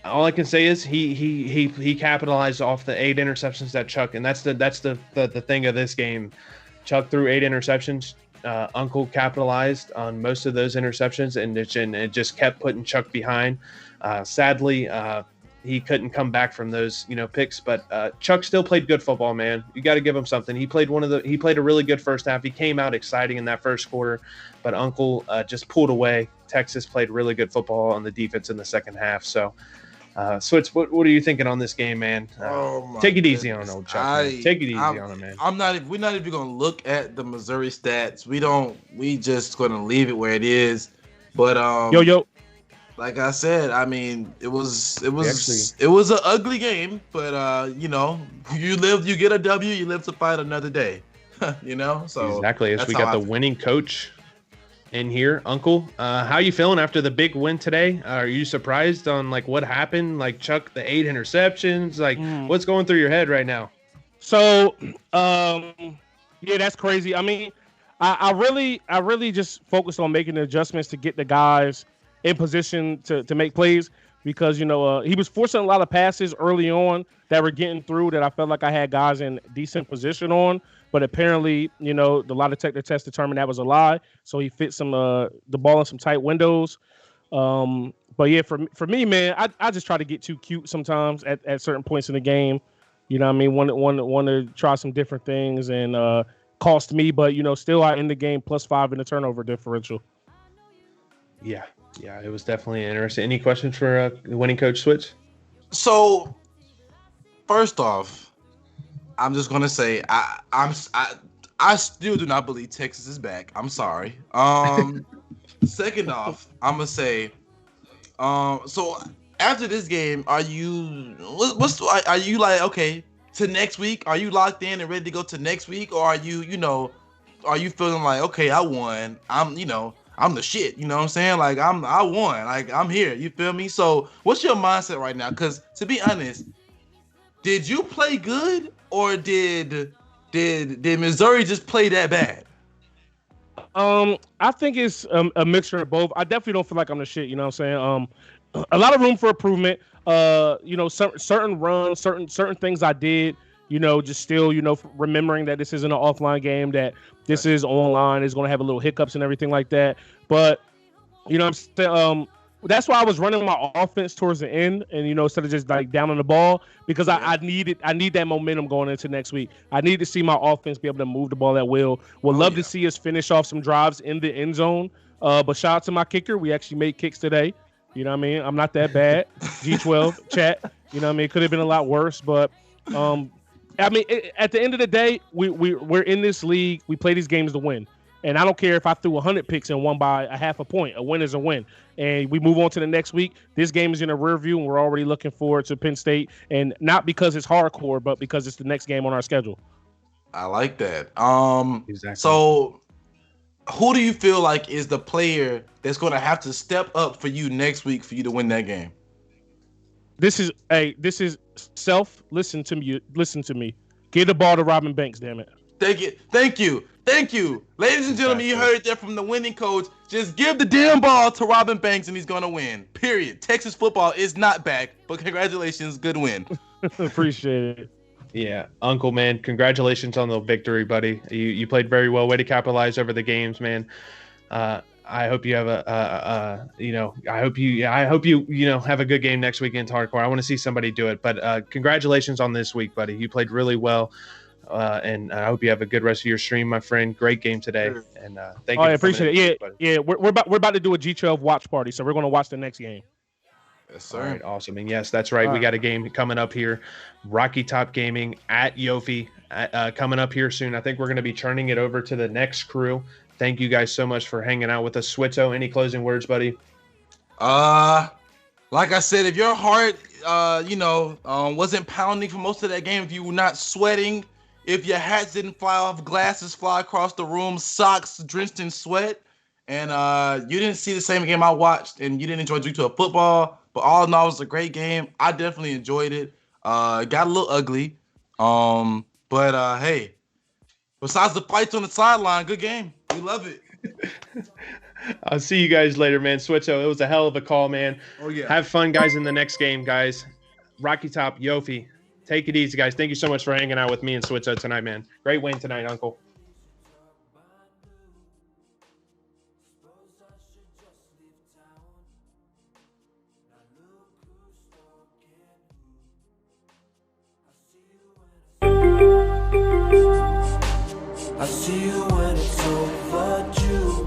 all I can say is he capitalized off the 8 interceptions that Chuck, and that's the thing of this game. Chuck threw 8 interceptions. Uncle capitalized on most of those interceptions, and it just kept putting Chuck behind. Sadly, he couldn't come back from those, picks, but Chuck still played good football, man. You got to give him something. He played a really good first half. He came out exciting in that first quarter, but Uncle just pulled away. Texas played really good football on the defense in the second half. So, Switz, what are you thinking on this game, man? Take it easy on old Chuck. Take it easy on him, man. We're not even gonna look at the Missouri stats. We just gonna leave it where it is. But like I said, I mean, it was an ugly game, but you live, you get a W, you live to fight another day. So exactly. As we got the winning coach in here, Uncle, how you feeling after the big win today? Are you surprised on what happened? Like Chuck, the 8 interceptions, what's going through your head right now? So, yeah, that's crazy. I mean, I really just focused on making the adjustments to get the guys in position to make plays because, he was forcing a lot of passes early on that were getting through that I felt like I had guys in decent position on. But apparently, the lie detector test determined that was a lie. So he fit the ball in some tight windows. But yeah, for me, man, I just try to get too cute sometimes at certain points in the game. You know what I mean? Want to try some different things and cost me, but still I end the game +5 in the turnover differential. Yeah, it was definitely interesting. Any questions for winning coach Switch? So, first off, I'm just gonna say I still do not believe Texas is back. I'm sorry. Second off, I'm gonna say, so after this game, are you like, okay, to next week? Are you locked in and ready to go to next week, or are you feeling like, okay, I won. I'm the shit. You know what I'm saying? Like I won. Like I'm here. You feel me? So what's your mindset right now? Because to be honest, did you play good or did Missouri just play that bad? I think it's a mixture of both. I definitely don't feel like I'm the shit. You know what I'm saying? A lot of room for improvement. Certain runs, certain things I did. Just still, remembering that this isn't an offline game, that this is online, is going to have a little hiccups and everything like that. But, I'm saying, that's why I was running my offense towards the end and, instead of just like down on the ball, because I need that momentum going into next week. I need to see my offense be able to move the ball at will. Would love to see us finish off some drives in the end zone. But shout out to my kicker. We actually made kicks today. You know what I mean? I'm not that bad. G12 chat. You know what I mean? It could have been a lot worse, but, at the end of the day, we're in this league. We play these games to win. And I don't care if I threw 100 picks and won by a half a point. A win is a win. And we move on to the next week. This game is in a rear view, and we're already looking forward to Penn State. And not because it's hardcore, but because it's the next game on our schedule. I like that. Exactly. So who do you feel like is the player that's going to have to step up for you next week for you to win that game? This is self. Listen to me. Get the ball to Robin Banks, damn it. Thank you. Ladies and gentlemen, you heard that from the winning coach. Just give the damn ball to Robin Banks and he's going to win. Period. Texas football is not back, but congratulations. Good win. Appreciate it. Yeah, Uncle, man, congratulations on the victory, buddy. You played very well. Way to capitalize over the games, man. I hope you have I hope you have a good game next week against Hardcore. I want to see somebody do it. But congratulations on this week, buddy. You played really well. And I hope you have a good rest of your stream, my friend. Great game today. And thank you. I appreciate it. Yeah. We're about to do a G12 watch party, so we're going to watch the next game. Yes, sir. All right, awesome. And yes, that's right. We got a game coming up here. Rocky Top Gaming at Yofi coming up here soon. I think we're going to be turning it over to the next crew. Thank you guys so much for hanging out with us. Switzo, any closing words, buddy? Like I said, if your heart, wasn't pounding for most of that game, if you were not sweating, if your hats didn't fly off, glasses fly across the room, socks drenched in sweat, and you didn't see the same game I watched, and you didn't enjoy G12 football, but all in all, it was a great game. I definitely enjoyed it. Got a little ugly, but hey, besides the fights on the sideline, good game. We love it. I'll see you guys later, man. Switzo, it was a hell of a call, man. Oh, yeah. Have fun, guys, in the next game, guys. Rocky Top, Yofi. Take it easy, guys. Thank you so much for hanging out with me and Switzo tonight, man. Great win tonight, Uncle. I see you when it's overdue.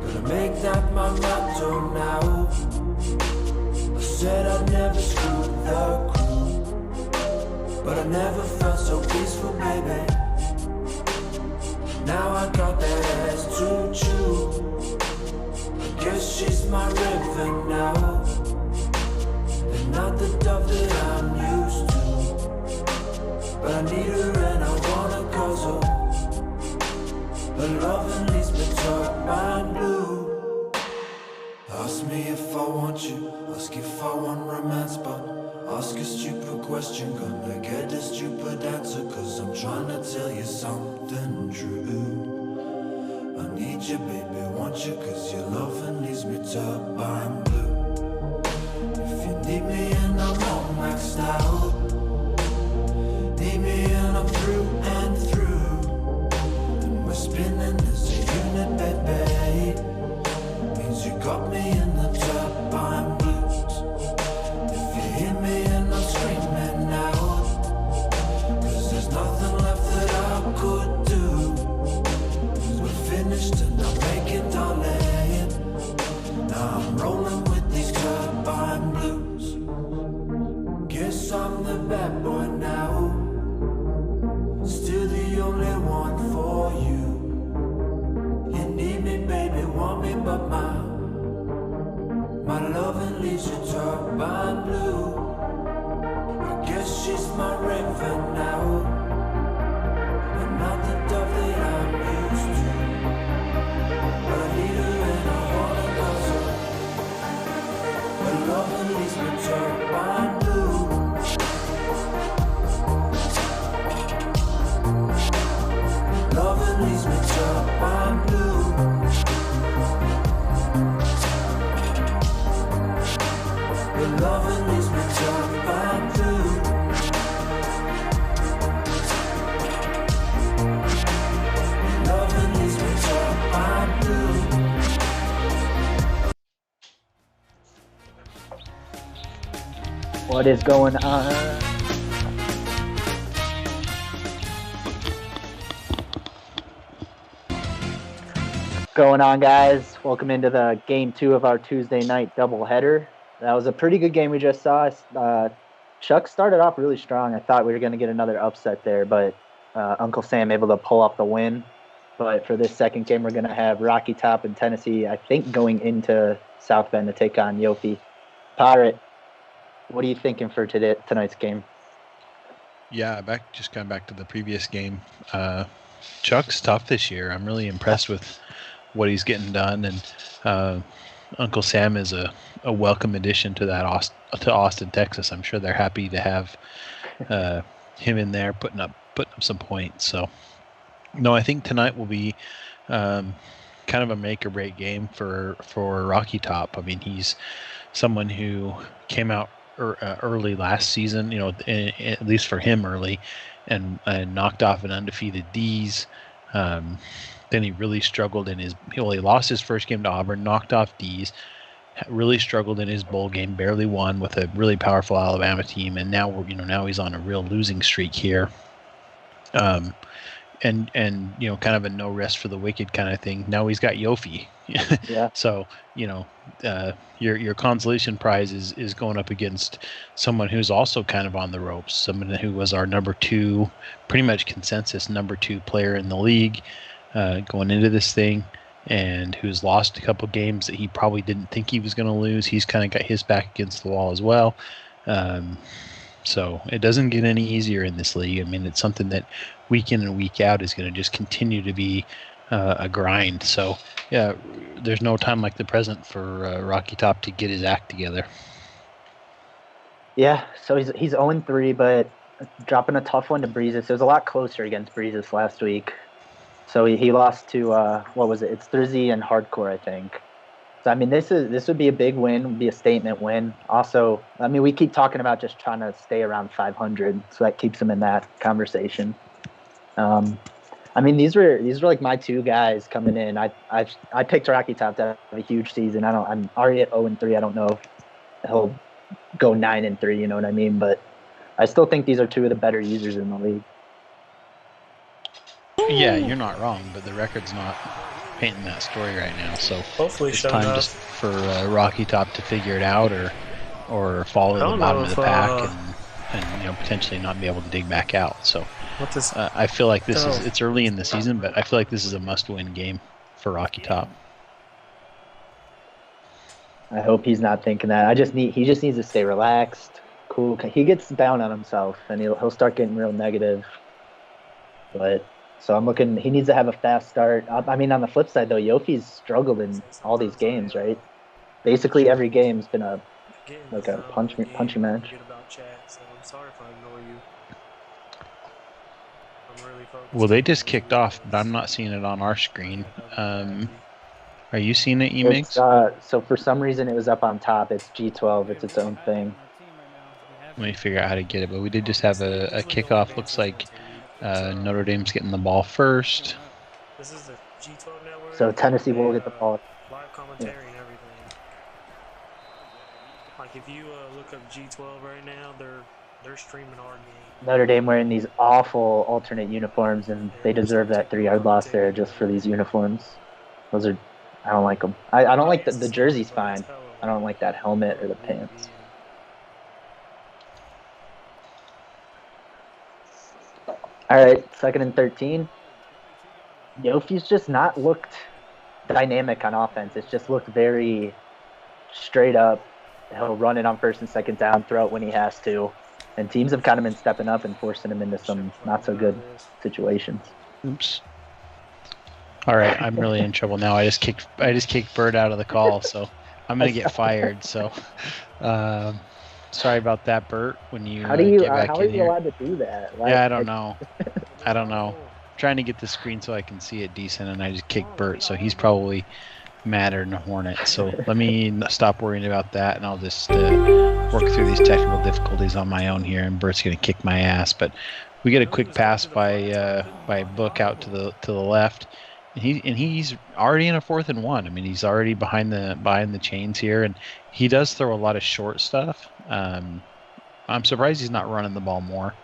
Gonna make that my motto now. I said I'd never screw the crew, but I never felt so peaceful, baby. Now I got that ass to chew. I guess she's my river now, and not the dove that I'm used to. But I need her and I wanna cuddle. Her loving leaves me dark, mind blue. Ask me if I want you, ask if I want romance, but ask a stupid question, gonna get a stupid answer, cause I'm trying to tell you something true. I need you, baby, want you, cause your loving leaves me turbine blue. If you need me and I'm all maxed out, need me and I'm through and through, and we're spinning as a unit, baby. Means you got me in the My loving leaves her turbine blue. I guess she's my river now, and not the dove that I'm used to. But I need her and I wanna love her. My loving leaves her turbine blue. Loving leaves me turbine blue. Your loving leaves me turbine blue. Your loving leaves me turbine blue. What is going on? Going on, guys? Welcome into the game 2 of our Tuesday night doubleheader. That was a pretty good game we just saw. Chuck started off really strong. I thought we were going to get another upset there, but Uncle Sam able to pull off the win. But for this second game, we're going to have Rocky Top and Tennessee, I think, going into South Bend to take on Yofi. Pirate, what are you thinking for tonight's game? Yeah, just going back to the previous game. Chuck's tough this year. I'm really impressed with what he's getting done, and Uncle Sam is a welcome addition to to Austin, Texas. I'm sure they're happy to have him in there putting up some points. So, no, I think tonight will be kind of a make or break game for Rocky Top. I mean, he's someone who came out early last season, at least for him early, and knocked off an undefeated D's. Then he really struggled he lost his first game to Auburn, knocked off D's, really struggled in his bowl game, barely won with a really powerful Alabama team, and now he's on a real losing streak here. And kind of a no rest for the wicked kind of thing. Now he's got Yofi. Yeah. So, your consolation prize is going up against someone who's also kind of on the ropes, someone who was our number 2, pretty much consensus number 2 player in the league going into this thing, and who's lost a couple games that he probably didn't think he was going to lose. He's kind of got his back against the wall as well. So it doesn't get any easier in this league. I mean, it's something that week in and week out is going to just continue to be a grind. So, yeah, there's no time like the present for Rocky Top to get his act together. Yeah, so he's 0-3, but dropping a tough one to Breezes. It was a lot closer against Breezes last week. So he lost to, what was it? It's Thrizzy and Hardcore, I think. So, I mean, this would be a big win, would be a statement win. Also, I mean, we keep talking about just trying to stay around 500, so that keeps him in that conversation. I mean, these were like my 2 guys coming in. I picked Rocky Top to have a huge season. I'm already at 0-3. I don't know if he'll go 9-3. You know what I mean? But I still think these are 2 of the better users in the league. Yeah, you're not wrong, but the record's not painting that story right now. So hopefully it's time just for Rocky Top to figure it out, or fall at the bottom of the pack and potentially not be able to dig back out. So I feel like it's early in the season, but I feel like this is a must-win game for Rocky Top. I hope he's not thinking that. He just needs to stay relaxed, cool. He gets down on himself, and he'll start getting real negative. But so I'm looking. He needs to have a fast start. I mean, on the flip side, though, Yofi's struggled in all these games, right? Basically, every game's been a punchy match. I'm sorry if I ignore you. I'm really focused. Well, they just kicked off, but I'm not seeing it on our screen. Are you seeing it, E-Mix? So for some reason, it was up on top. It's G12. It's its own thing. Let me figure out how to get it, but we did just have a kickoff. Looks like Notre Dame's getting the ball first. This is the G12 network. So Tennessee will get the ball. Live commentary and everything. Like if you look up G12 right now, they're streaming our game. Notre Dame wearing these awful alternate uniforms, and they deserve that 3-yard loss there just for these uniforms. I don't like them. I don't like the jersey's fine. I don't like that helmet or the pants. All right, 2nd and 13. Yofi's just not looked dynamic on offense. It's just looked very straight up. He'll run it on first and second down, throw it when he has to. And teams have kind of been stepping up and forcing him into some not so good situations. Oops. All right, I'm really in trouble now. I just kicked Bert out of the call, so I'm gonna get fired. So, sorry about that, Bert. When you How are back in you here. allowed to do that? Yeah, I don't know. I don't know. I'm trying to get the screen so I can see it decent, and I just kicked Bert, so he's probably madder than a hornet. So let me stop worrying about that, and I'll just work through these technical difficulties on my own here. And Bert's gonna kick my ass, but we get a quick pass by Book out to the left. And he's already in a 4th and 1. I mean, he's already behind the chains here, and he does throw a lot of short stuff. I'm surprised he's not running the ball more.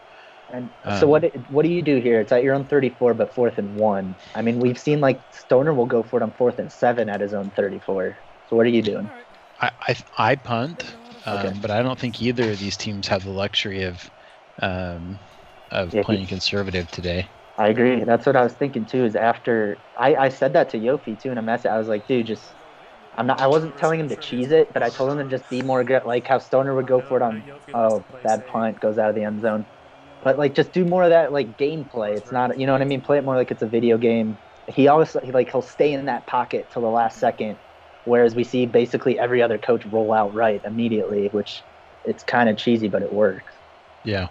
And so what do you do here? It's at your own 34, but 4th and 1. I mean, we've seen like Stoner will go for it on 4th and 7 at his own 34. So what are you doing? I punt, Okay. but I don't think either of these teams have the luxury of playing conservative today. I agree. That's what I was thinking too. Is after I said that to Yofi too in a message. I was like, dude, I wasn't telling him to cheese it, but I told him to just be more like how Stoner would go for it on bad punt, goes out of the end zone. But like just do more of that like gameplay. It's not, you know what I mean? Play it more like it's a video game. He'll stay in that pocket till the last second, whereas we see basically every other coach roll out right immediately, which it's kind of cheesy, but it works. Yeah.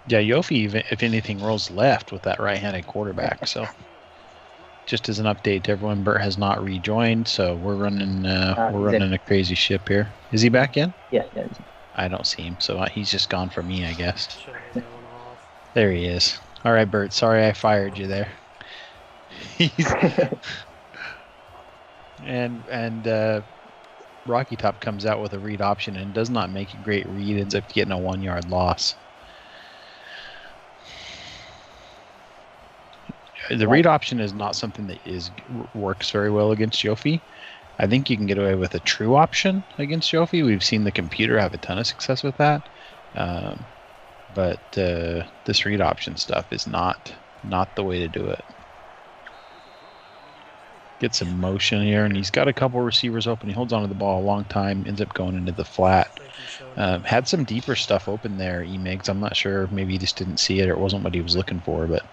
Yeah, Yofi, if anything, rolls left with that right-handed quarterback. So, just as an update to everyone, Bert has not rejoined, so we're running a crazy ship here. Is he back in? Yeah. I don't see him, so he's just gone from me, I guess. There he is. All right, Bert. Sorry I fired you there. and Rocky Top comes out with a read option and does not make a great read. Ends up getting a 1-yard loss. The read option is not something that works very well against Yofi. I think you can get away with a true option against Yofi. We've seen the computer have a ton of success with that. But this read option stuff is not the way to do it. Gets some motion here, and he's got a couple receivers open. He holds onto the ball a long time, ends up going into the flat. Had some deeper stuff open there, E-Migs. I'm not sure. Maybe he just didn't see it or it wasn't what he was looking for, but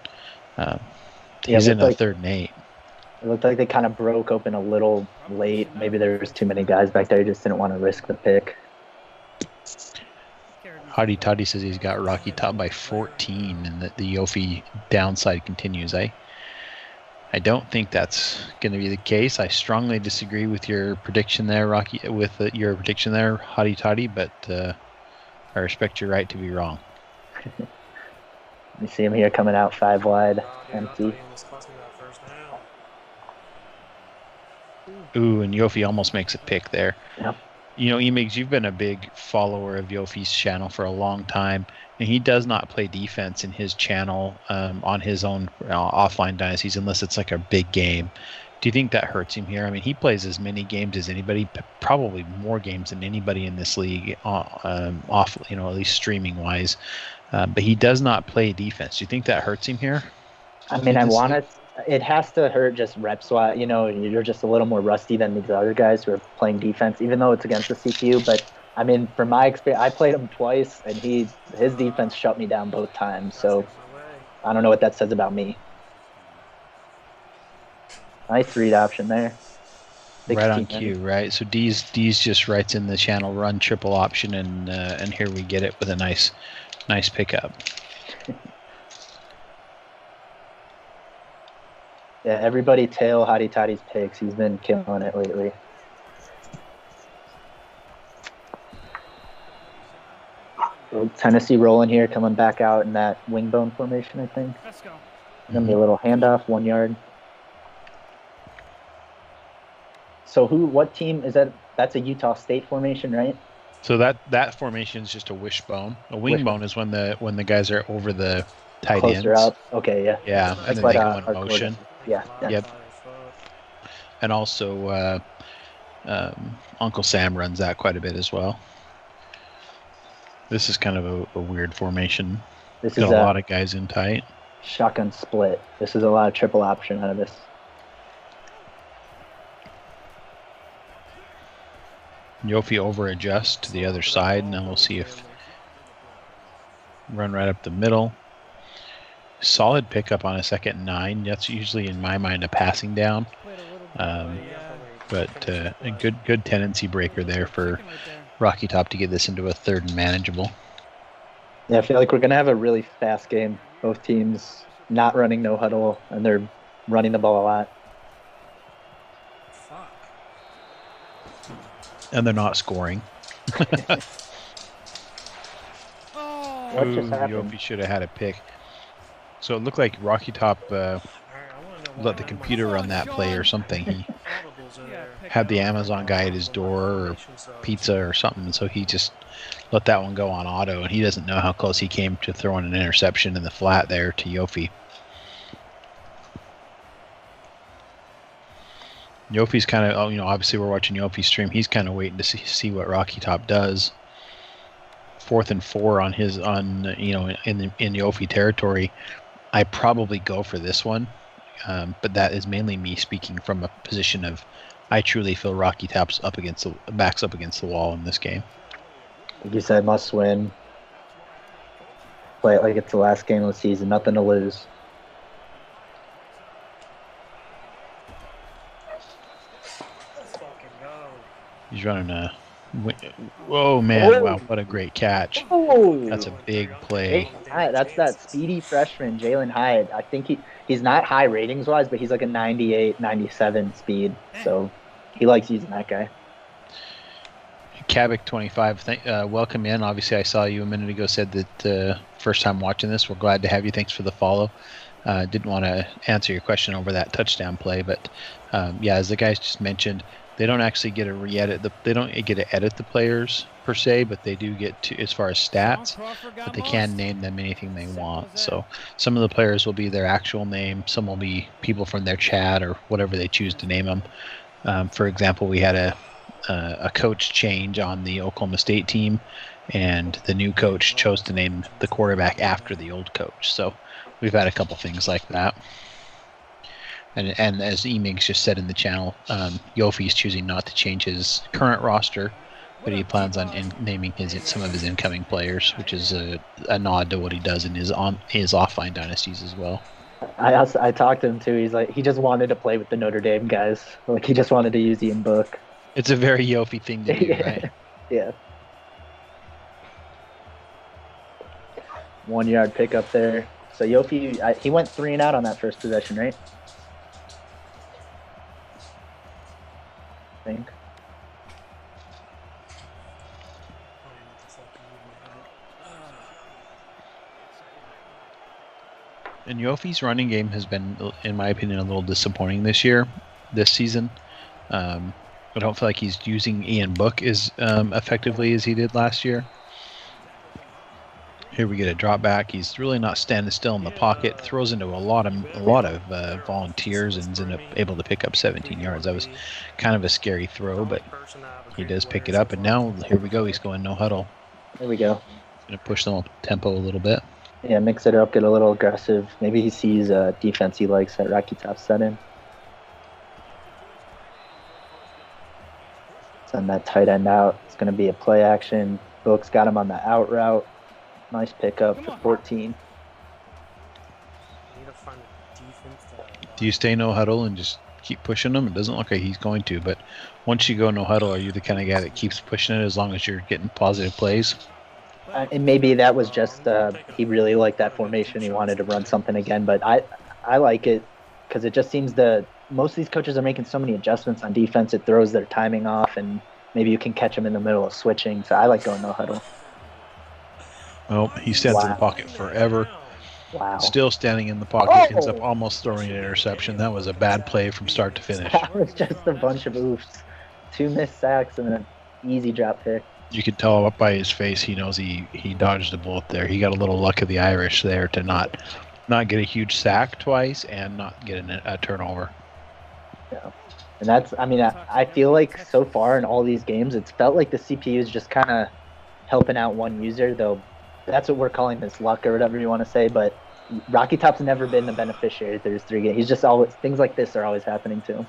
he's in a 3rd and 8. It looked like they kind of broke open a little late. Maybe there was too many guys back there. He just didn't want to risk the pick. Hottie Toddy says he's got Rocky Top by 14, and that the Yofi downside continues. I don't think that's going to be the case. I strongly disagree with your prediction there, Rocky. Your prediction there, Hottie Toddy, but I respect your right to be wrong. You see him here coming out 5 wide, empty. Ooh, and Yofi almost makes a pick there. Yep. You know, Emigs, you've been a big follower of Yofi's channel for a long time, and he does not play defense in his channel on his own offline dynasties unless it's like a big game. Do you think that hurts him here? I mean, he plays as many games as anybody, probably more games than anybody in this league, at least streaming wise. But he does not play defense. Do you think that hurts him here? I mean, it has to hurt just reps wise. You know, you're just a little more rusty than these other guys who are playing defense, even though it's against the CPU. But I mean, from my experience, I played him twice, and his defense shut me down both times. So I don't know what that says about me. Nice read option there. Right on cue, right? So D's just writes in the channel run triple option, and here we get it with a nice pickup. Yeah, everybody tail Hottie Toddy's picks. He's been killing it lately. So Tennessee rolling here, coming back out in that wing bone formation, I think. Let's go. Gonna be a little handoff, 1 yard. So what team is that? That's a Utah State formation, right? So that formation is just a wishbone. A wing-bone is when the guys are over the tight ends. Closer up. Okay, yeah. Yeah, and then they go in motion. Yeah. Yep. And also, Uncle Sam runs that quite a bit as well. This is kind of a weird formation. This Got is a lot of guys in tight. Shotgun split. This is a lot of triple option out of this. Yofi over adjust to the other side, and then we'll see if run right up the middle. Solid pickup on a 2nd and 9. That's usually in my mind a passing down, but a good tendency breaker there for Rocky Top to get this into a 3rd and manageable. Yeah, I feel like we're gonna have a really fast game. Both teams not running no huddle, and they're running the ball a lot. And they're not scoring. What just happened? Yofi should have had a pick. So it looked like Rocky Top let the computer run that play or something. He had the Amazon guy at his door or pizza or something, so he just let that one go on auto, and he doesn't know how close he came to throwing an interception in the flat there to Yofi. Yofi's kind of, obviously we're watching Yofi's stream. He's kind of waiting to see what Rocky Top does. 4th and 4 in Yofi territory. I probably go for this one, but that is mainly me speaking from a position of I truly feel Rocky Top's backs up against the wall in this game. Like you said, must win. Play it like it's the last game of the season. Nothing to lose. He's running a... Whoa, man. Oh. Wow, what a great catch. Oh, That's a big play. That's that speedy freshman, Jalen Hyatt. I think he's not high ratings-wise, but he's like a 98, 97 speed. So he likes using that guy. Kavik25, welcome in. Obviously, I saw you a minute ago, said that first time watching this. We're glad to have you. Thanks for the follow. Didn't want to answer your question over that touchdown play, but as the guys just mentioned, they don't actually get to they don't get to edit the players per se, but they do get to, as far as stats, but they can name them anything they want. So some of the players will be their actual name, some will be people from their chat or whatever they choose to name them. For example, we had a coach change on the Oklahoma State team, and the new coach chose to name the quarterback after the old coach. So we've had a couple things like that. And as Emigs just said in the channel, Yofi's choosing not to change his current roster, but he plans on naming some of his incoming players, which is a nod to what he does in his offline dynasties as well. I talked to him too. He's like, he just wanted to play with the Notre Dame guys. Like, he just wanted to use Ian Book. It's a very Yofi thing to do, right? Yeah. 1 yard pickup there. So Yofi, he went 3 and out on that first possession, right? I think. And Yofi's running game has been, in my opinion, a little disappointing this season. I don't feel like he's using Ian Book as effectively as he did last year. Here we get a drop back. He's really not standing still in the pocket. Throws into a lot of volunteers and is able to pick up 17 yards. That was kind of a scary throw, but he does pick it up. And now here we go. He's going no huddle. There we go. Going to push the tempo a little bit. Yeah, mix it up, get a little aggressive. Maybe he sees a defense he likes that Rocky Top set in. Send that tight end out. It's going to be a play action. Book's got him on the out route. Nice pickup for 14. Do you stay no huddle and just keep pushing him? It doesn't look like he's going to, but once you go no huddle, are you the kind of guy that keeps pushing it as long as you're getting positive plays? And maybe that was just he really liked that formation. He wanted to run something again, but I like it because it just seems most of these coaches are making so many adjustments on defense. It throws their timing off, and maybe you can catch them in the middle of switching. So I like going no huddle. Well, he stands in the pocket forever. Wow. Still standing in the pocket, ends up almost throwing an interception. That was a bad play from start to finish. That was just a bunch of oofs. 2 missed sacks and an easy drop pick. You could tell up by his face he knows he dodged a bullet there. He got a little luck of the Irish there to not get a huge sack twice and not get a turnover. Yeah. And I feel like so far in all these games, it's felt like the CPU is just kind of helping out one user, though. That's what we're calling this luck or whatever you want to say, but Rocky Top's never been the beneficiary through his 3 games. He's just always, things like this are always happening to him.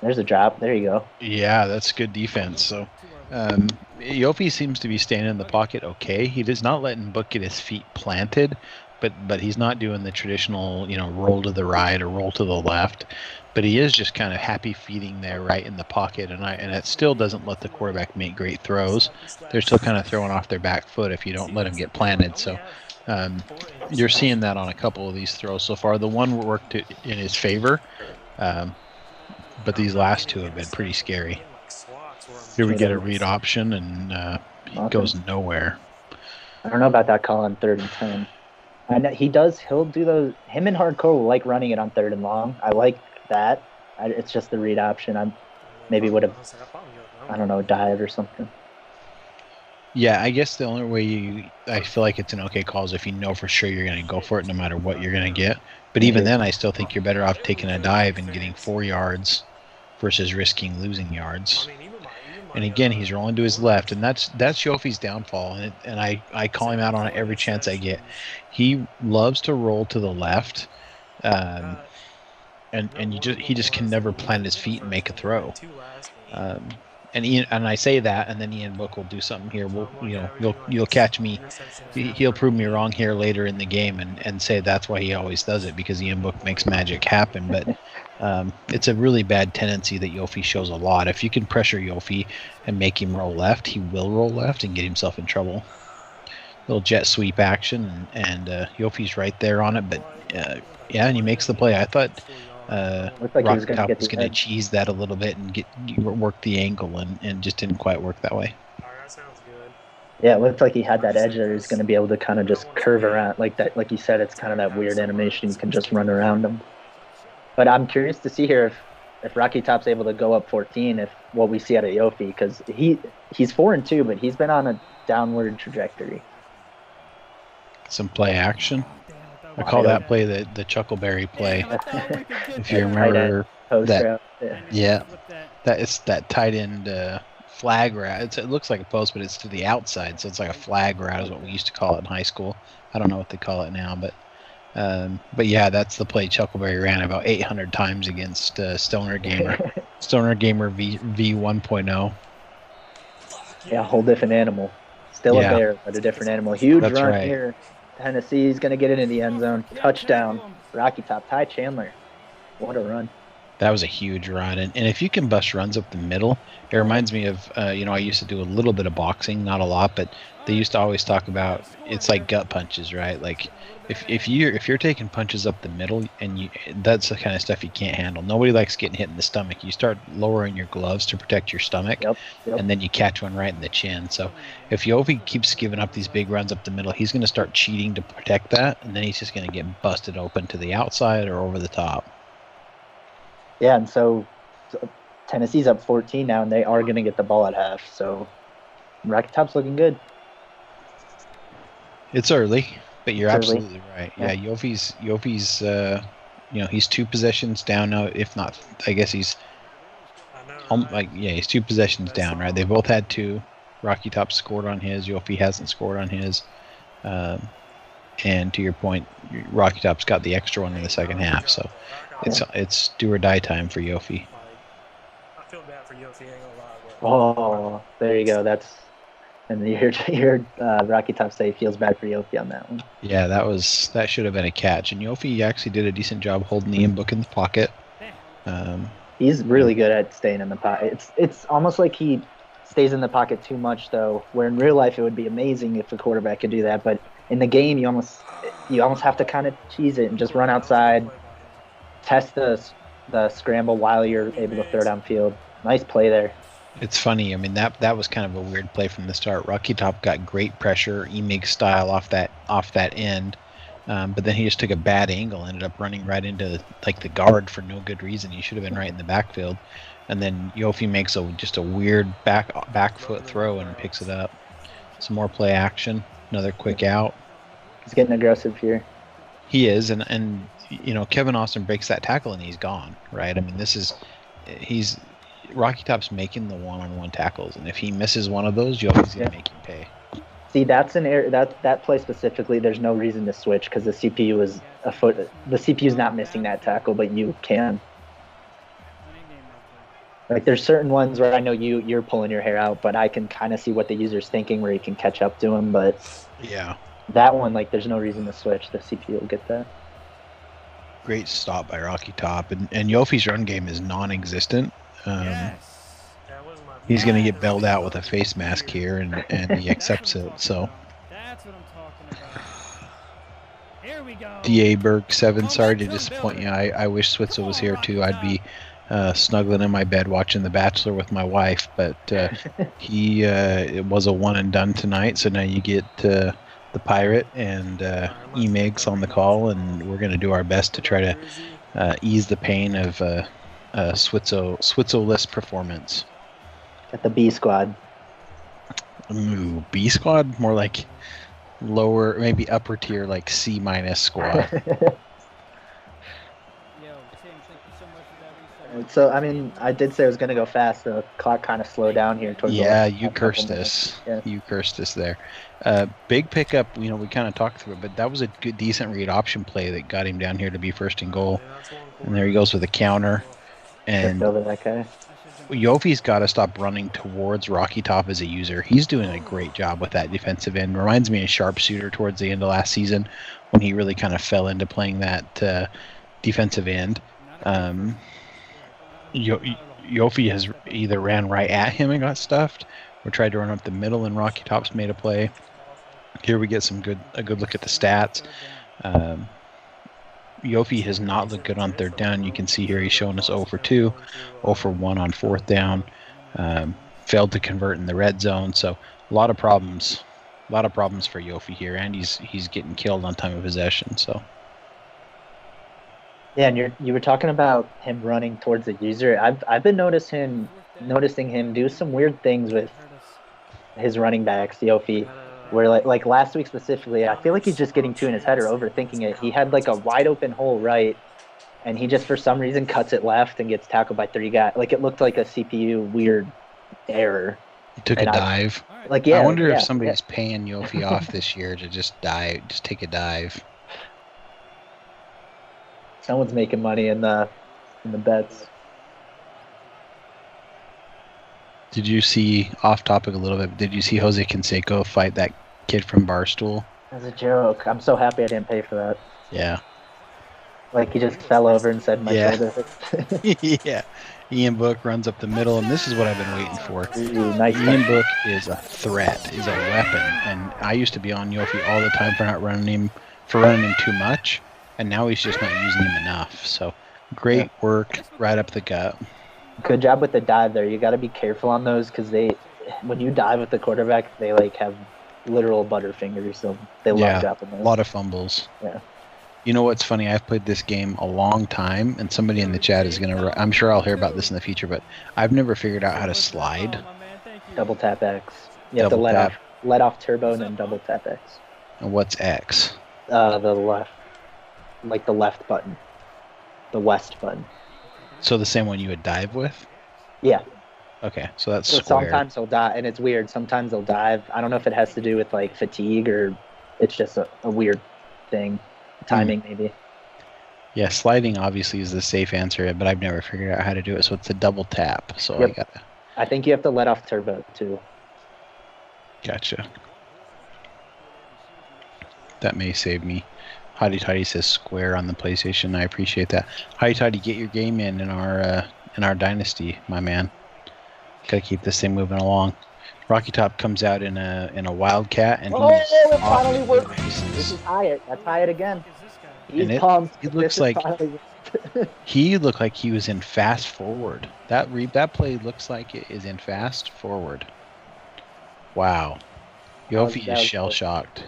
There's a drop. There you go. Yeah, that's good defense. So Yofi seems to be staying in the pocket okay. He does not letting Book get his feet planted, but he's not doing the traditional, roll to the right or roll to the left. But he is just kind of happy feeding there right in the pocket, and it still doesn't let the quarterback make great throws. They're still kind of throwing off their back foot if you don't let him get planted. So you're seeing that on a couple of these throws so far. The one worked in his favor, but these last two have been pretty scary. Here we get a read option, and he goes nowhere. I don't know about that call on 3rd and 10. I know he'll do those. Him and Hardcore will like running it on 3rd and long. I like that. It's just the read option. I maybe would have, I don't know, dive or something. Yeah, I guess the only way I feel like it's an okay call is if you know for sure you're going to go for it no matter what you're going to get. But even then, I still think you're better off taking a dive and getting 4 yards versus risking losing yards. And again, he's rolling to his left, and that's Yofi's downfall. And I call him out on it every chance I get. He loves to roll to the left, and he just can never plant his feet and make a throw. And I say that, and then Ian Book will do something here. You'll catch me. He'll prove me wrong here later in the game, and say that's why he always does it, because Ian Book makes magic happen. But it's a really bad tendency that Yofi shows a lot. If you can pressure Yofi and make him roll left, he will roll left and get himself in trouble. Little jet sweep action, and Yofi's right there on it. But and he makes the play. I thought Rocky Top was going to cheese that a little bit and work the angle, and just didn't quite work that way. That sounds good. Yeah, it looked like he had that edge there. He's going to be able to kind of just curve around like that. Like you said, it's kind of that weird animation. You can just run around him. But I'm curious to see here if Rocky Top's able to go up 14, if what we see out of Yofi, because he's 4-2, but he's been on a downward trajectory. Some play action. I call that play the Chuckleberry play. If you remember that, that tight end flag route. It looks like a post, but it's to the outside, so it's like a flag route is what we used to call it in high school. I don't know what they call it now, but yeah, that's the play Chuckleberry ran about 800 times against Stoner Gamer. Stoner Gamer v 1.0. Yeah, a whole different animal. Still a bear, but a different animal. Huge run here. Tennessee's going to get it in the end zone. Touchdown. Rocky Top. Ty Chandler. What a run. That was a huge run. And if you can bust runs up the middle, it reminds me of, I used to do a little bit of boxing, not a lot, but they used to always talk about it's like gut punches, right? Like if you're taking punches up the middle, and that's the kind of stuff you can't handle. Nobody likes getting hit in the stomach. You start lowering your gloves to protect your stomach, and then you catch one right in the chin. So if Yofi keeps giving up these big runs up the middle, he's going to start cheating to protect that, and then he's just going to get busted open to the outside or over the top. Yeah, and so Tennessee's up 14 now, and they are going to get the ball at half. So Rocky Top's looking good. It's early, but you're absolutely right. Yeah, Yofi's he's 2 possessions down now. If not, I guess he's he's 2 possessions down, right? They both had 2. Rocky Top scored on his. Yofi hasn't scored on his. And to your point, Rocky Top's got the extra one in the second half, so it's do or die time for Yofi. I feel bad for Yofi, ain't gonna lie. Oh, there you go. And you heard Rocky Top say he feels bad for Yofi on that one. Yeah, that should have been a catch, and Yofi actually did a decent job holding the book in the pocket. He's really good at staying in the pocket. It's almost like he stays in the pocket too much, though. Where in real life it would be amazing if a quarterback could do that, but in the game you almost have to kind of cheese it and just run outside, test the scramble while you're able to throw downfield. Nice play there. It's funny. I mean, that was kind of a weird play from the start. Rocky Top got great pressure, Emig style off that end, but then he just took a bad angle, ended up running right into like the guard for no good reason. He should have been right in the backfield, and then Yofi makes just a weird back foot throw and picks it up. Some more play action, another quick out. He's getting aggressive here. He is, and Kevin Austin breaks that tackle and he's gone. Right? I mean, Rocky Top's making the one-on-one tackles, and if he misses one of those, Yofi's going to make him pay. See, that's an area that play specifically. There's no reason to switch because the CPU is a foot. The CPU is not missing that tackle, but you can. Like there's certain ones where I know you're pulling your hair out, but I can kind of see what the user's thinking where you can catch up to him. But Yeah. that one, like, there's no reason to switch. The CPU will get that. Great stop by Rocky Top. And Yofi's run game is non-existent. That was my He's going to bad. get bailed out with a face mask here, and he accepts it. So, That's what I'm talking about. Here we go. DA Berg 7, sorry to disappoint you. I wish Switzel was here too. I'd be snuggling in my bed watching The Bachelor with my wife, but he it was a one and done tonight. So now you get the Pirate and Emig's on the call, and we're going to do our best to try to ease the pain of Switzel-less performance. Got the B squad. Ooh, B squad? More like lower, maybe upper tier, like C- squad. Yo, Tim, thank you so much for that reset. So, I mean, I did say it was going to go fast. The clock kind of slowed down here towards the Yeah, last you couple cursed minutes. us. Yeah. You cursed us there. Big pickup, we kind of talked through it, but that was a good, decent read option play that got him down here to be first in goal. And there he goes with a counter. And Tripped over that guy. Yofi's got to stop running towards Rocky Top as a user. He's doing a great job with that defensive end. Reminds me of Sharpshooter towards the end of last season when he really kind of fell into playing that defensive end. Yofi has either ran right at him and got stuffed, or tried to run up the middle and Rocky Top's made a play. Here we get a good look at the stats. Yofi has not looked good on third down. You can see here he's showing us 0 for 2, 0 for 1 on fourth down. Failed to convert in the red zone. So a lot of problems for Yofi here, and he's getting killed on time of possession. So. Yeah, and you were talking about him running towards the user. I've been noticing him do some weird things with his running backs, Yofi, where like last week specifically, I feel like he's just getting too in his head or overthinking it. He had like a wide open hole right, and he just for some reason cuts it left and gets tackled by 3 guys. Like it looked like a CPU weird error. He took a dive. Like yeah, I wonder yeah, if somebody's paying Yofi off this year to just take a dive. Someone's making money in the bets. Did you see, off topic a little bit, did you see Jose Canseco fight that kid from Barstool? That's a joke. I'm so happy I didn't pay for that. Yeah. Like he just fell over and said my shoulder hurts. Yeah. Ian Book runs up the middle, and this is what I've been waiting for. Ooh, nice Ian touch. Book is a threat, is a weapon, and I used to be on Yofi all the time for running him too much, and now he's just not using him enough. So great work right up the gut. Good job with the dive there. You got to be careful on those because when you dive with the quarterback, they like have literal butterfingers, so they love dropping those. A lot of fumbles. Yeah. You know what's funny? I've played this game a long time, and somebody in the chat is I'm sure I'll hear about this in the future, but I've never figured out how to slide. Double tap X. You have to let off turbo and then double tap X. And what's X? The left, like the left button, the west button. So the same one you would dive with? Yeah. Okay, so that's so square. Sometimes he'll dive, and it's weird. Sometimes he'll dive. I don't know if it has to do with like fatigue or it's just a weird thing. Timing maybe. Yeah, sliding obviously is the safe answer, but I've never figured out how to do it. So it's a double tap. So Yep. I think you have to let off turbo too. Gotcha. That may save me. Hotty Toddy says square on the PlayStation. I appreciate that. Hotty Toddy, get your game in our dynasty, my man. Gotta keep this thing moving along. Rocky Top comes out in a Wildcat, and it finally worked. This is Hyatt. That's Hyatt again. He's pumped. It looks like he looked like he was in fast forward. That play looks like it is in fast forward. Wow, Yofi is shell shocked.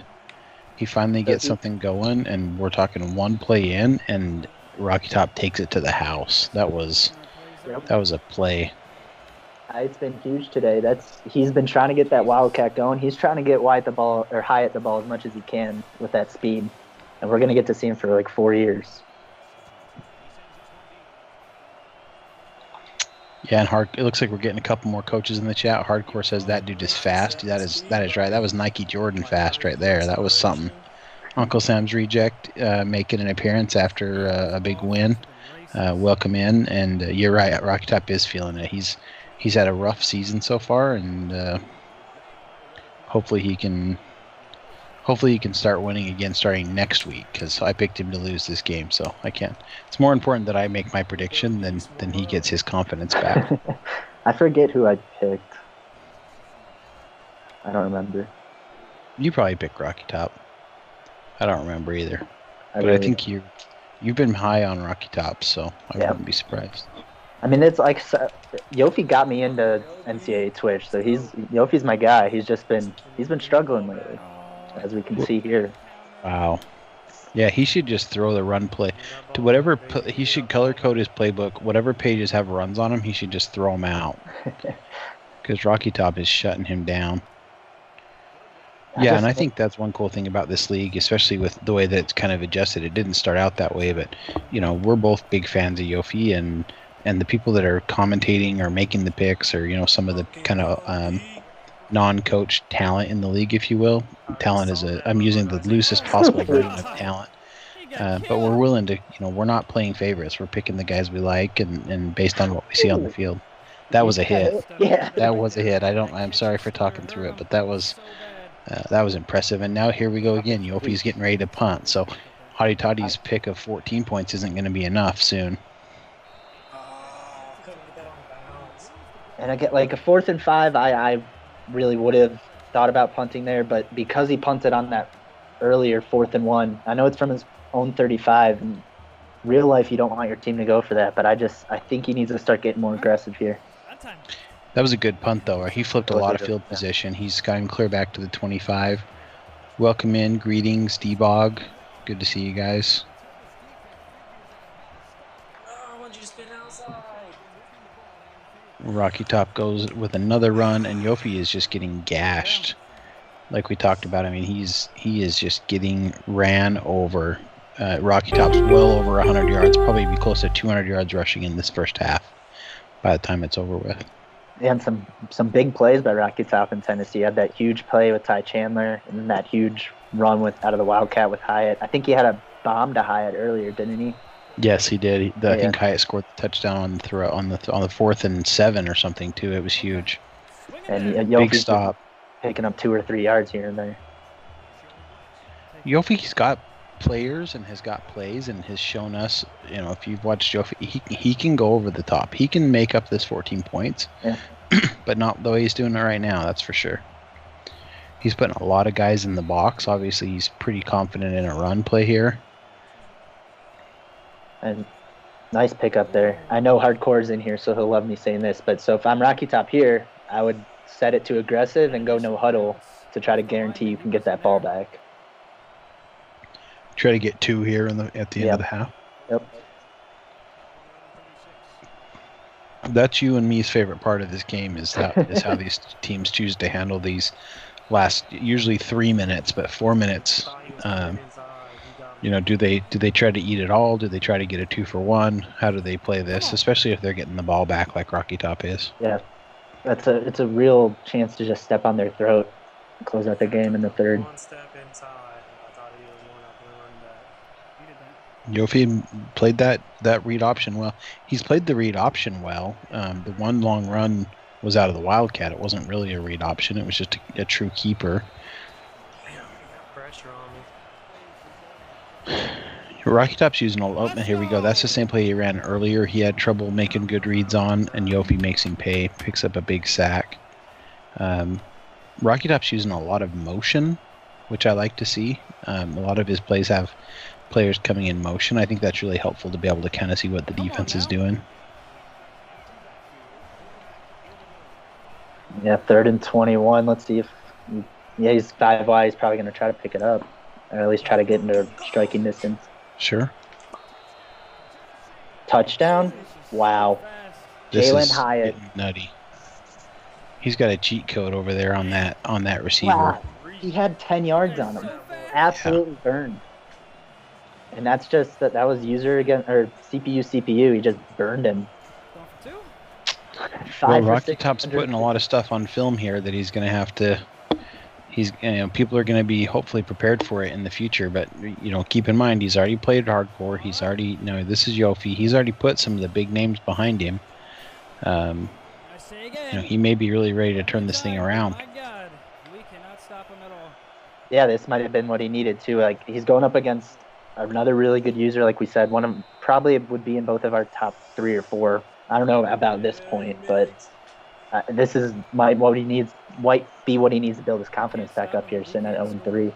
He finally gets something going, and we're talking one play in, and Rocky Top takes it to the house. That was a play. It's been huge today. He's been trying to get that Wildcat going. He's trying to get Hyatt the ball as much as he can with that speed, and we're gonna get to see him for like 4 years. Yeah, and it looks like we're getting a couple more coaches in the chat. Hardcore says that dude is fast. That is right. That was Nike Jordan fast right there. That was something. Uncle Sam's Reject making an appearance after a big win. welcome in. And you're right, Rocky Top is feeling it. He's had a rough season so far, and hopefully he can start winning again starting next week, because I picked him to lose this game, so I can't. It's more important that I make my prediction than he gets his confidence back. I forget who I picked. I don't remember. You probably picked Rocky Top. I don't remember either. I think you've been high on Rocky Top, so I wouldn't be surprised. I mean, it's like Yofi got me into NCAA Twitch, so Yofi's my guy. He's been struggling lately, as we can see here. Wow. Yeah, he should just throw the run play to whatever. He should color code his playbook. Whatever pages have runs on them, he should just throw them out. Because Rocky Top is shutting him down. Yeah, and I think that's one cool thing about this league, especially with the way that it's kind of adjusted. It didn't start out that way, but we're both big fans of Yofi, and the people that are commentating or making the picks, or some of the kind of non-coach talent in the league, if you will. Talent is I'm using the loosest possible version of talent, but we're willing to. We're not playing favorites. We're picking the guys we like, and based on what we see on the field. That was a hit. Yeah, that was a hit. I'm sorry for talking through it, but that was impressive. And now here we go again. Yofi's getting ready to punt. So Hottie Toddy's pick of 14 points isn't going to be enough soon. And I get like a 4th and 5. I really would have thought about punting there, but because he punted on that earlier 4th and 1, I know it's from his own 35. In real life, you don't want your team to go for that, but I think he needs to start getting more aggressive here. That was a good punt, though. He flipped a lot of field position. He's got him clear back to the 25. Welcome in. Greetings, D-Bog. Good to see you guys. Rocky Top goes with another run, and Yofi is just getting gashed. Like we talked about, I mean, he is just getting ran over. Rocky Top's well over 100 yards, probably be close to 200 yards rushing in this first half by the time it's over with. And some big plays by Rocky Top in Tennessee. He had that huge play with Ty Chandler, and then that huge run out of the Wildcat with Hyatt. I think he had a bomb to Hyatt earlier, didn't he? Yes, he did. I think Hyatt scored the touchdown on the 4th and 7 or something too. It was huge. And big stop, picking up 2 or 3 yards here and there. Yofi's got players and has got plays and has shown us, if you've watched Yofi, he can go over the top. He can make up this 14 points, but not the way he's doing it right now, that's for sure. He's putting a lot of guys in the box. Obviously, he's pretty confident in a run play here. And nice pickup there. I know Hardcore's in here, so he'll love me saying this, but so if I'm Rocky Top here, I would set it to aggressive and go no huddle to try to guarantee you can get that ball back. Try to get 2 here at the end of the half. Yep. That's you and me's favorite part of this game is how these teams choose to handle these last usually 3 minutes, but 4 minutes. Do they try to eat it all? Do they try to get a 2-for-1? How do they play this? Especially if they're getting the ball back like Rocky Top is. Yeah, it's a real chance to just step on their throat, and close out the game in the third. Yofi played that read option well. He's played the read option well. The one long run was out of the Wildcat. It wasn't really a read option. It was just a true keeper. Rocky Top's using here we go. That's the same play he ran earlier. He had trouble making good reads on, and Yofi makes him pay. Picks up a big sack. Rocky Top's using a lot of motion, which I like to see. A lot of his plays have players coming in motion. I think that's really helpful to be able to kind of see what the defense is doing. Yeah, 3rd and 21. Let's see if he's 5 wide. He's probably going to try to pick it up, or at least try to get into striking distance. Sure. Touchdown! Wow. Jalen Hyatt. Nutty. He's got a cheat code over there on that receiver. Wow. He had 10 yards on him. Absolutely burned. And that's just that was user against or CPU. He just burned him. Well, Rocky Top's putting a lot of stuff on film here that he's going to he's people are going to be hopefully prepared for it in the future. But keep in mind he's already played hardcore. He's already this is Yofi. He's already put some of the big names behind him. He may be really ready to turn this thing around. Yeah, this might have been what he needed too. Like he's going up against another really good user, like we said. One of them probably would be in both of our top 3 or 4. I don't know about this point, but this is what he needs. Might be what he needs to build his confidence back up here, sitting at 0-3.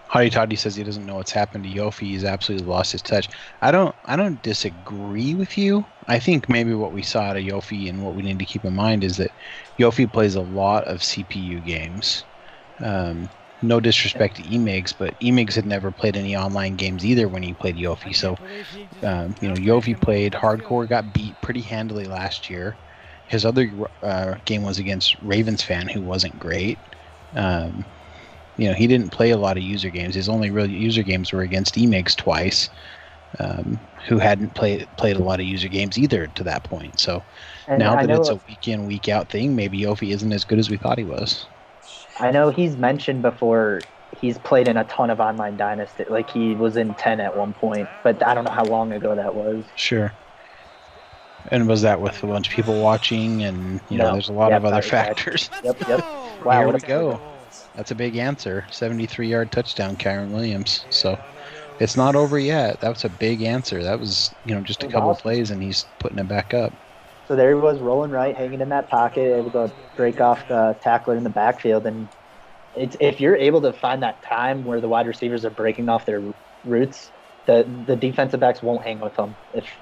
Hottie Toddy says he doesn't know what's happened to Yofi. He's absolutely lost his touch. I don't disagree with you. I think maybe what we saw out of Yofi and what we need to keep in mind is that Yofi plays a lot of CPU games. No disrespect to Emigs, but Emigs had never played any online games either when he played Yofi. So, Yofi played hardcore, got beat pretty handily last year. His other game was against Ravens fan, who wasn't great. He didn't play a lot of user games. His only real user games were against Emigs twice, who hadn't played a lot of user games either to that point. So now that it's a week in, week out thing, maybe Yofi isn't as good as we thought he was. I know he's mentioned before he's played in a ton of online Dynasty. Like he was in 10 at one point, but I don't know how long ago that was. Sure. And was that with a bunch of people watching? And there's a lot of other factors. Yep. Wow. Here we go. That's a big answer. 73-yard touchdown, Kyron Williams. So it's not over yet. That was a big answer. That was just a couple of plays, and he's putting it back up. So there he was, rolling right, hanging in that pocket, able to break off the tackler in the backfield. And if you're able to find that time where the wide receivers are breaking off their routes, the defensive backs won't hang with them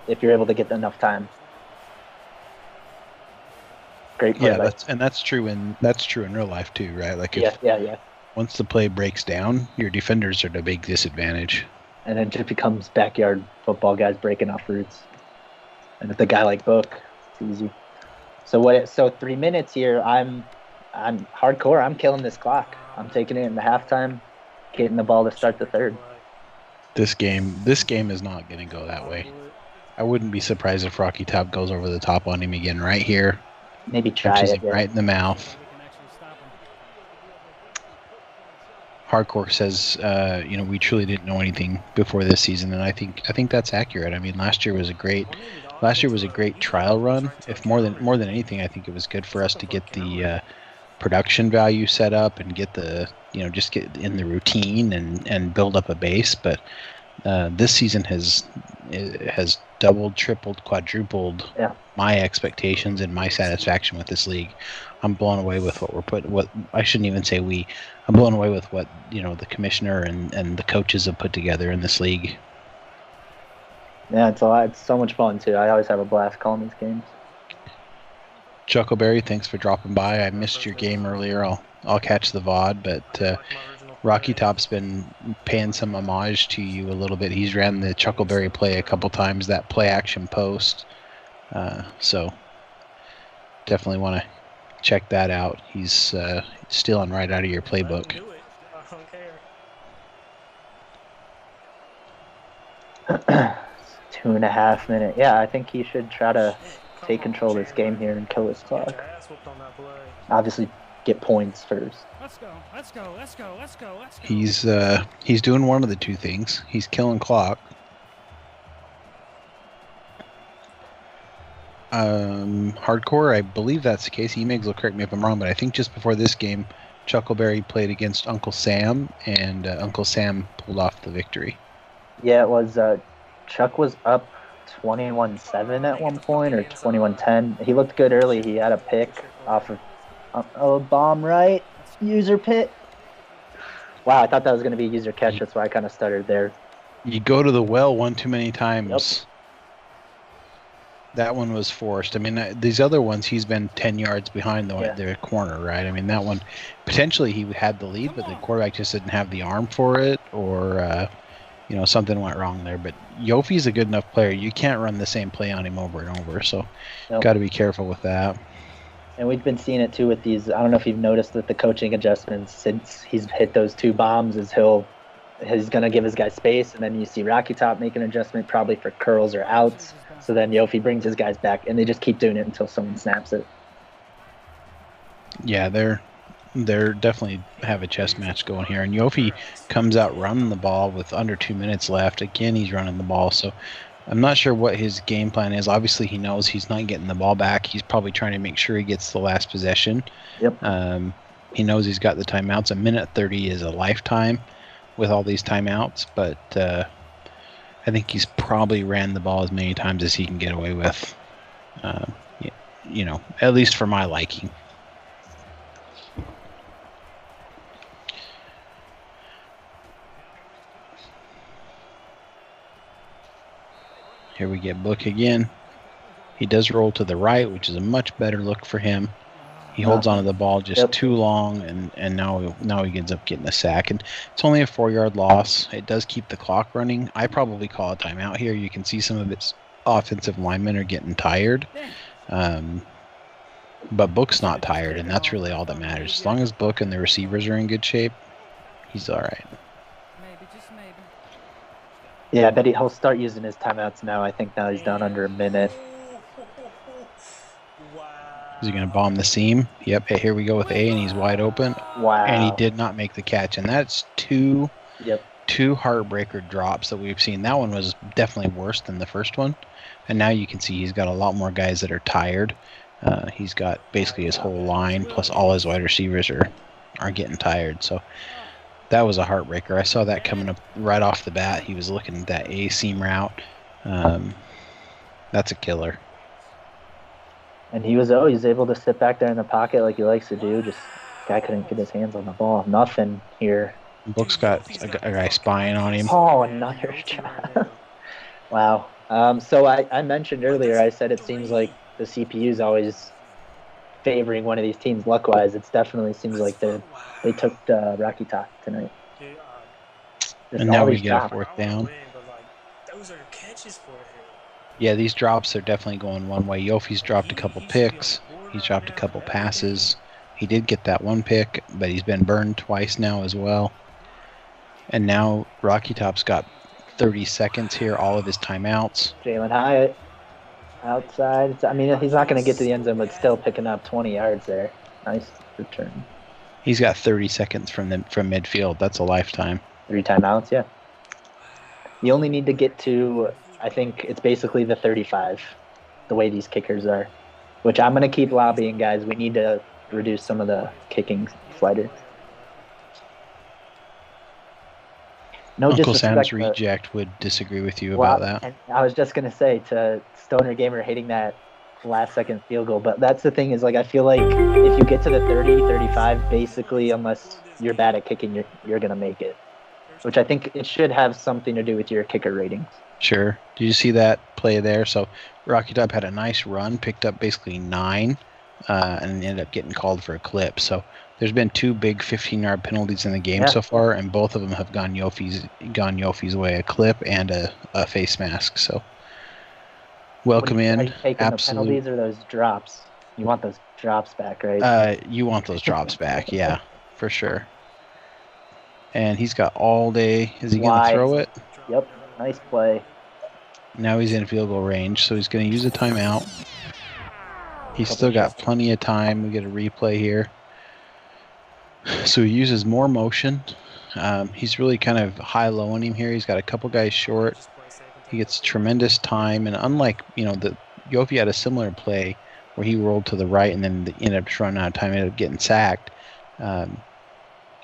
if you're able to get enough time. Great play. Yeah, that's true in real life too, right? Like yeah. Once the play breaks down, your defenders are at a big disadvantage. And it just becomes backyard football guys breaking off routes. And with a guy like Book, it's easy. So 3 minutes here. I'm hardcore. I'm killing this clock. I'm taking it in the halftime, getting the ball to start the third. This game is not going to go that way. I wouldn't be surprised if Rocky Top goes over the top on him again right here. Maybe try it. Him right in the mouth. Hardcore says, we truly didn't know anything before this season, and I think that's accurate. I mean, last year was a great trial run. If more than anything, I think it was good for us to get the production value set up and get the just get in the routine and build up a base. But this season has doubled, tripled, quadrupled my expectations and my satisfaction with this league. I'm blown away with what I shouldn't even say we. I'm blown away with what the commissioner and the coaches have put together in this league. Yeah, it's a lot. It's so much fun too. I always have a blast calling these games. Chuckleberry, thanks for dropping by. I missed your game earlier. I'll catch the VOD, but Rocky Top's been paying some homage to you a little bit. He's ran the Chuckleberry play a couple times, that play action post. So definitely want to check that out. He's stealing right out of your playbook. 2.5 minutes. Yeah, I think he should try to take control of this game here and kill his clock. Obviously, get points first. Let's go. He's doing one of the two things. He's killing clock. Hardcore, I believe that's the case. Emigs will correct me if I'm wrong, but I think just before this game, Chuckleberry played against Uncle Sam, and Uncle Sam pulled off the victory. Yeah, it was. Chuck was up 21-7 at one point, or 21-10. He looked good early. He had a pick off of a bomb right. User pit. Wow, I thought that was going to be a user catch. That's why I kind of stuttered there. You go to the well one too many times. Yep. That one was forced. I mean, these other ones, he's been 10 yards behind the corner, right? I mean, that one, potentially he had the lead, but the quarterback just didn't have the arm for it, or, something went wrong there. But Yofi's a good enough player. You can't run the same play on him over and over, so got to be careful with that. And we've been seeing it, too, with these. I don't know if you've noticed that the coaching adjustments since he's hit those 2 bombs is he's going to give his guy space, and then you see Rocky Top make an adjustment probably for curls or outs. So then Yofi brings his guys back, and they just keep doing it until someone snaps it. Yeah, they're definitely have a chess match going here. And Yofi comes out running the ball with under 2 minutes left. Again, he's running the ball. So I'm not sure what his game plan is. Obviously, he knows he's not getting the ball back. He's probably trying to make sure he gets the last possession. Yep. He knows he's got the timeouts. A minute 30 is a lifetime with all these timeouts. But I think he's probably ran the ball as many times as he can get away with. At least for my liking. Here we get Book again. He does roll to the right, which is a much better look for him. He holds onto the ball just too long, and now he ends up getting a sack. And it's only a 4-yard loss. It does keep the clock running. I probably call a timeout here. You can see some of its offensive linemen are getting tired. But Book's not tired, and that's really all that matters. As long as Book and the receivers are in good shape, he's all right. Yeah, I bet he'll start using his timeouts now. I think now he's down under a minute. Is he going to bomb the seam? Yep, here we go with A, and he's wide open. Wow. And he did not make the catch. And that's two Yep. heartbreaker drops that we've seen. That one was definitely worse than the first one. And now you can see he's got a lot more guys that are tired. He's got basically his whole line, plus all his wide receivers are getting tired. So that was a heartbreaker. I saw that coming up right off the bat. He was looking at that A seam route. That's a killer. And he was always able to sit back there in the pocket like he likes to do. Just guy couldn't get his hands on the ball. Nothing here. Book's got a guy spying on him. Oh, another shot. Wow. So I mentioned earlier, I said it seems like the CPU is always favoring one of these teams luck-wise. It definitely seems like they took Rocky Top tonight. And now we get a fourth down. Those are catches for him. Yeah, these drops are definitely going one way. Yofi's dropped a couple picks. He's dropped a couple passes. He did get that one pick, but he's been burned twice now as well. And now Rocky Top's got 30 seconds here, all of his timeouts. Jalen Hyatt outside. I mean, he's not going to get to the end zone, but still picking up 20 yards there. Nice return. He's got 30 seconds from midfield. That's a lifetime. 3 timeouts, yeah. You only need to get to, I think it's basically the 35, the way these kickers are, which I'm going to keep lobbying, guys. We need to reduce some of the kicking sliders. No Uncle disrespect, Sam's reject would disagree with you well, about that. And I was just going to say to Stoner Gamer hitting that last-second field goal, but that's the thing is, like, I feel like if you get to the 30, 35, basically, unless you're bad at kicking, you're going to make it, which I think it should have something to do with your kicker ratings. Sure. Did you see that play there? So Rocky Top had a nice run, picked up basically 9, and ended up getting called for a clip. So there's been 2 big 15-yard penalties in the game so far, and both of them have gone Yofi's way, a clip and a face mask. So welcome in. Are you taking the penalties or those drops? You want those drops back, right? You want those drops back, yeah, for sure. And he's got all day. Is he going to throw it? Yep. Nice play. Now he's in field goal range, so he's going to use a timeout. He's still got plenty of time. We get a replay here. So he uses more motion. He's really kind of high-low on him here. He's got a couple guys short. He gets tremendous time. And unlike, Yofi had a similar play where he rolled to the right and then ended up just running out of time, ended up getting sacked.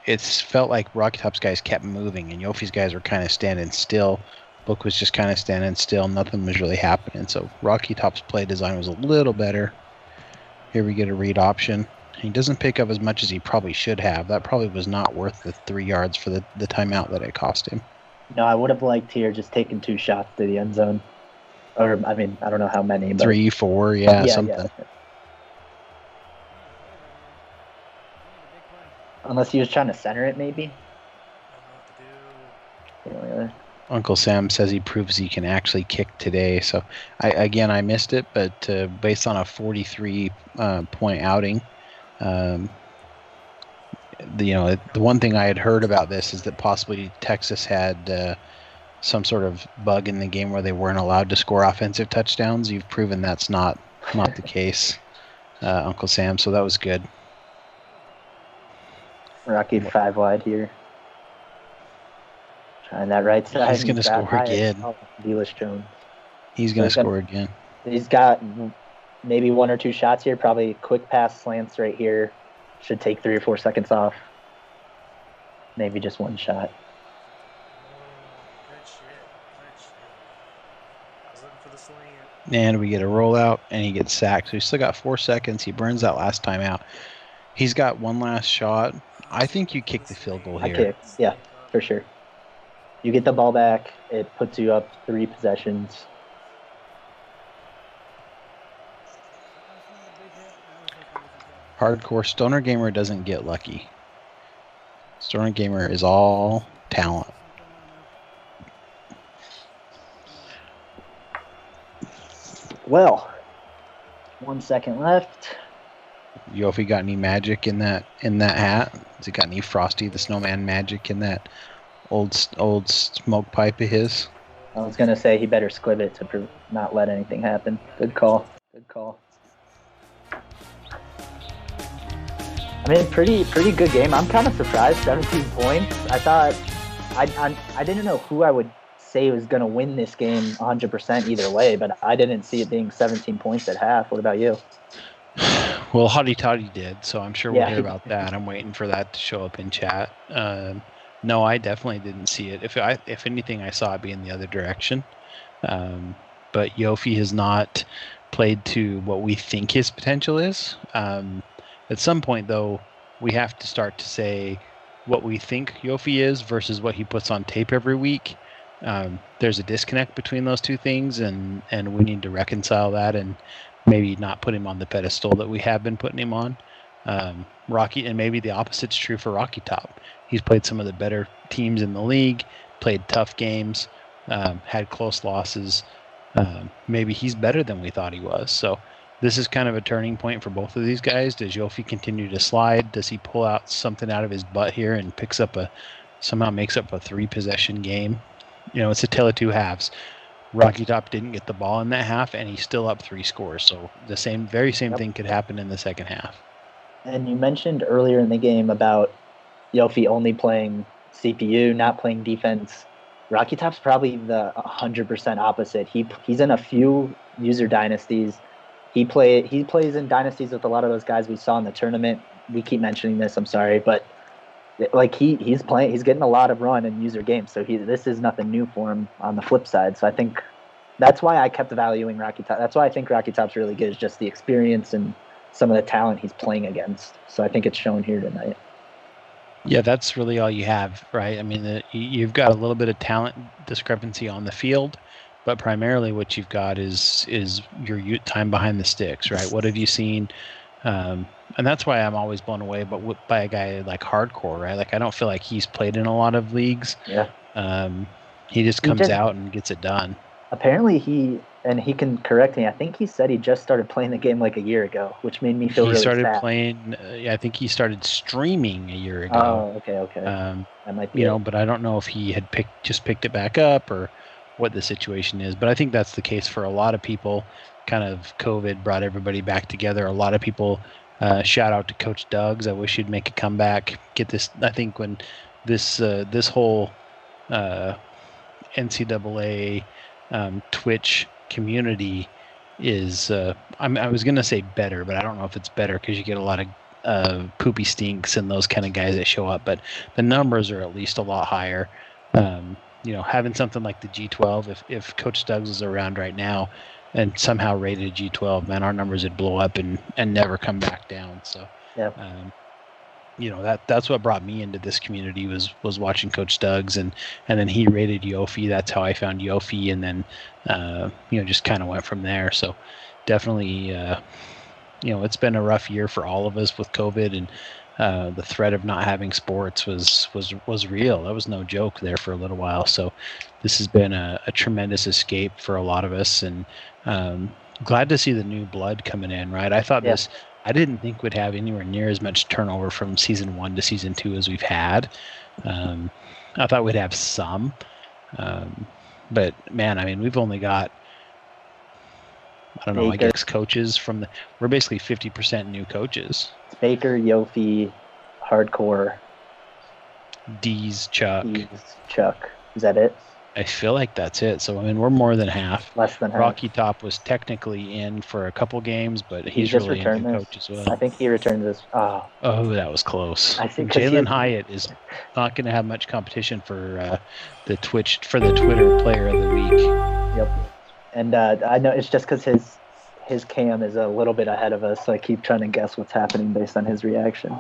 It's felt like Rocky Top's guys kept moving, and Yofi's guys were kind of standing still. Book was just kind of standing still. Nothing was really happening. So Rocky Top's play design was a little better. Here we get a read option. He doesn't pick up as much as he probably should have. That probably was not worth the 3 yards for the timeout that it cost him. No, I would have liked here just taking 2 shots to the end zone. Or, I mean, I don't know how many. But 3, 4, yeah, something. Yeah. Unless he was trying to center it, maybe. Uncle Sam says he proves he can actually kick today. So, I missed it, but based on a 43-point outing, the one thing I had heard about this is that possibly Texas had some sort of bug in the game where they weren't allowed to score offensive touchdowns. You've proven that's not the case, Uncle Sam. So that was good. Rocky 5 wide here. Trying that right side. He's going to score again. Oh, Delish Jones. He's going to score again. He's got maybe 1 or 2 shots here. Probably quick pass slants right here. Should take 3 or 4 seconds off. Maybe just 1 shot. Good shit. I was looking for the slant. And we get a rollout, and he gets sacked. So he's still got 4 seconds. He burns that last time out. He's got 1 last shot. I think you kick the field goal here. Yeah, for sure. You get the ball back. It puts you up 3 possessions. Hardcore Stoner Gamer doesn't get lucky. Stoner Gamer is all talent. Well, 1 second left. Yofi got any magic in that hat? Has he got any Frosty the Snowman magic in that old smoke pipe of his? I was gonna say he better squib it to not let anything happen. Good call. I mean, pretty good game. I'm kind of surprised. 17 points. I thought I didn't know who I would say was gonna win this game 100% either way, but I didn't see it being 17 points at half. What about you? Well, Hotty Toddy did, so I'm sure we'll hear about that. I'm waiting for that to show up in chat. No, I definitely didn't see it. If anything, I saw it being the other direction. But Yofi has not played to what we think his potential is. At some point, though, we have to start to say what we think Yofi is versus what he puts on tape every week. There's a disconnect between those two things, and we need to reconcile that and maybe not put him on the pedestal that we have been putting him on. Rocky, and maybe the opposite's true for Rocky Top. He's played some of the better teams in the league, played tough games, had close losses. Maybe he's better than we thought he was. So this is kind of a turning point for both of these guys. Does Yofi continue to slide? Does he pull out something out of his butt here and somehow makes up a 3-possession game? You know, it's a tale of 2 halves. Rocky Top didn't get the ball in that half, and he's still up 3 scores. So the very same thing could happen in the second half. And you mentioned earlier in the game about Yofi only playing CPU, not playing defense. Rocky Top's probably the 100% opposite. He's in a few user dynasties. He plays in dynasties with a lot of those guys we saw in the tournament. We keep mentioning this, I'm sorry, but like he's getting a lot of run in user games. So this is nothing new for him on the flip side. So I think that's why I kept valuing Rocky Top. That's why I think Rocky Top's really good, is just the experience and some of the talent he's playing against. So I think it's shown here tonight. Yeah, that's really all you have, right? I mean, you've got a little bit of talent discrepancy on the field, but primarily what you've got is your time behind the sticks, right? What have you seen? And that's why I'm always blown away by a guy like Hardcore, right? Like, I don't feel like he's played in a lot of leagues. Yeah. He just comes out and gets it done. Apparently he can correct me, I think he said he just started playing the game like a year ago, which made me feel really sad. He started playing, I think he started streaming a year ago. Oh, okay. That might be but I don't know if he had picked it back up or what the situation is. But I think that's the case for a lot of people. Kind of COVID brought everybody back together. A lot of people, shout out to Coach Doug's. I wish he'd make a comeback. Get this, I think when this whole NCAA Twitch community is I was gonna say better, but I don't know if it's better because you get a lot of poopy stinks and those kind of guys that show up, but the numbers are at least a lot higher. Having something like the G12, if Coach Doug's is around right now and somehow rated G12, man, our numbers would blow up and never come back down. So that's what brought me into this community was watching Coach Doug's, and then he rated Yofi. That's how I found Yofi, and then just kind of went from there. So definitely it's been a rough year for all of us with COVID, and the threat of not having sports was real. That was no joke there for a little while. So this has been a tremendous escape for a lot of us, and glad to see the new blood coming in, right? I thought I didn't think we'd have anywhere near as much turnover from season 1 to season 2 as we've had. I thought we'd have some, but man, I mean, we've only got, I don't know, I guess coaches we're basically 50% new coaches. Baker, Yofi, Hardcore, D's Chuck. D's Chuck. Is that it? I feel like that's it. So, I mean, we're more than half. Less than half. Rocky Top was technically in for a couple games, but he's just really a returned new this. coach as well. I think he returned this. Oh, that was close. I think Jalen Hyatt is not going to have much competition for the Twitter Player of the Week. Yep. And I know it's just because his cam is a little bit ahead of us, so I keep trying to guess what's happening based on his reaction.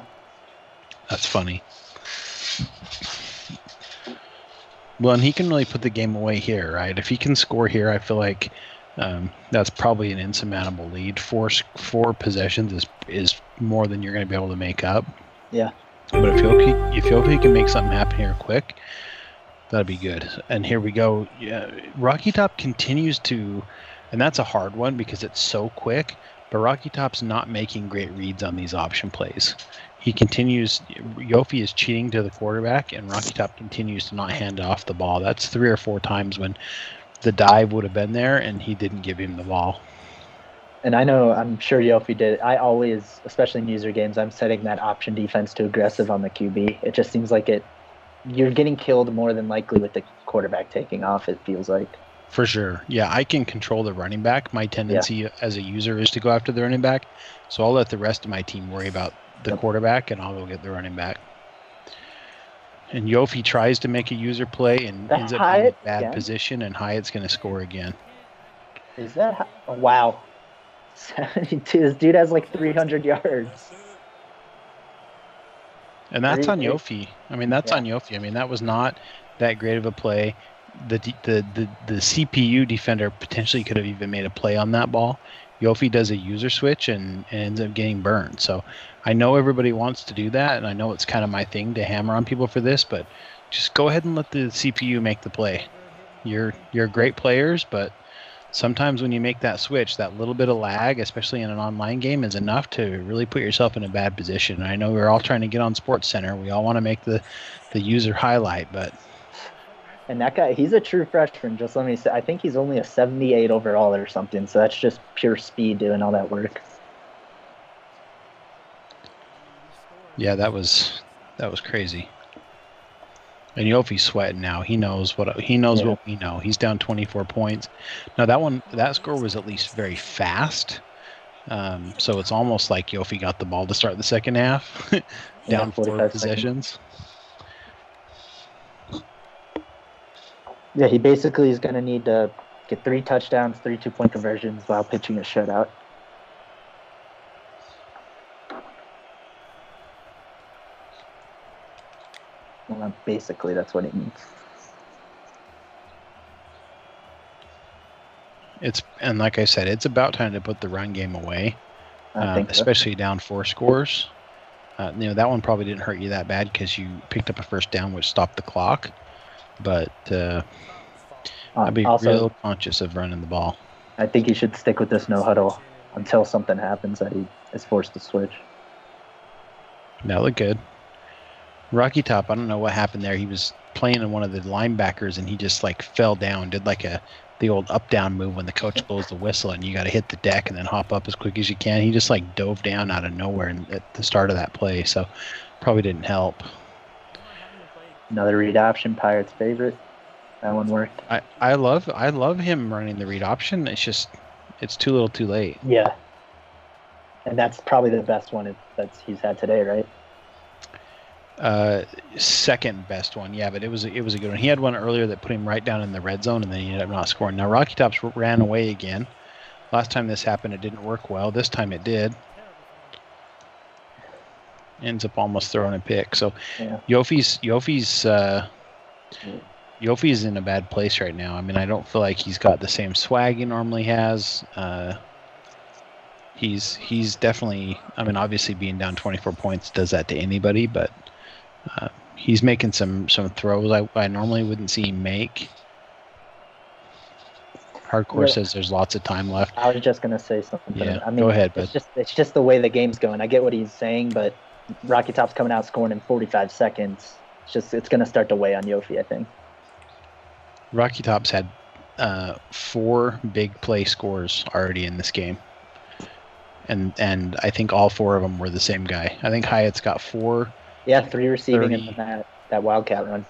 That's funny. Well, and he can really put the game away here, right? If he can score here, I feel like that's probably an insurmountable lead. Four possessions is more than you're going to be able to make up. Yeah. But if Yofi can make something happen here quick, that'd be good. And here we go. Yeah, Rocky Top continues to, and that's a hard one because it's so quick. But Rocky Top's not making great reads on these option plays. He continues. Yofi is cheating to the quarterback, and Rocky Top continues to not hand off the ball. That's 3 or 4 times when the dive would have been there, and he didn't give him the ball. And I'm sure Yofi did. I always, especially in user games, I'm setting that option defense to aggressive on the QB. It just seems like you're getting killed more than likely with the quarterback taking off, it feels like. For sure. Yeah, I can control the running back. My tendency as a user is to go after the running back, so I'll let the rest of my team worry about the quarterback, and I'll go get the running back. And Yofi tries to make a user play and ends up in a bad position, and Hyatt's going to score again. Is that wow? 72. This dude has like 300 yards. And that's on Yofi. I mean, that's on Yofi. I mean, that was not that great of a play. The CPU defender potentially could have even made a play on that ball. Yofi does a user switch and ends up getting burned. So I know everybody wants to do that, and I know it's kind of my thing to hammer on people for this, but just go ahead and let the CPU make the play. You're great players, but sometimes when you make that switch, that little bit of lag, especially in an online game, is enough to really put yourself in a bad position. I know we're all trying to get on Sports Center. We all want to make the user highlight, but... And that guy, he's a true freshman, just let me say. I think he's only a 78 overall or something, so that's just pure speed doing all that work. Yeah, that was crazy. And Yofi's sweating now. He knows what we know. He's down 24 points. Now that score was at least very fast. So it's almost like Yofi got the ball to start the second half. Down 4 possessions. Yeah, he basically is going to need to get 3 touchdowns, 3 2-point conversions while pitching a shutout. Well, basically, that's what he needs. And like I said, it's about time to put the run game away, especially down 4 scores. That one probably didn't hurt you that bad because you picked up a first down, which stopped the clock. But I'd be real conscious of running the ball. I think he should stick with this no huddle until something happens that he is forced to switch. That looked good. Rocky Top, I don't know what happened there. He was playing in one of the linebackers, and he just fell down, did the old up-down move when the coach blows the whistle, and you got to hit the deck and then hop up as quick as you can. He just dove down out of nowhere at the start of that play, so probably didn't help. Another read option, Pirates' favorite. That one worked. I love him running the read option. It's just it's too little, too late. Yeah, and that's probably the best one that he's had today, right? Second best one, yeah, but it was a good one. He had one earlier that put him right down in the red zone, and then he ended up not scoring. Now Rocky Tops ran away again. Last time this happened, it didn't work well. This time it did. Ends up almost throwing a pick. So yeah. Yofi's in a bad place right now. I mean, I don't feel like he's got the same swag he normally has. He's definitely. I mean, obviously being down 24 points does that to anybody, but he's making some throws I normally wouldn't see him make. Hardcore says there's lots of time left. I was just gonna say something. Yeah, I mean, go ahead. It's just the way the game's going. I get what he's saying, but Rocky Top's coming out scoring in 45 seconds. It's gonna start to weigh on Yofi, I think. Rocky Top's had 4 big play scores already in this game, and I think all 4 of them were the same guy. I think Hyatt's got 4. Yeah, 3 receiving and that. that Wildcat run.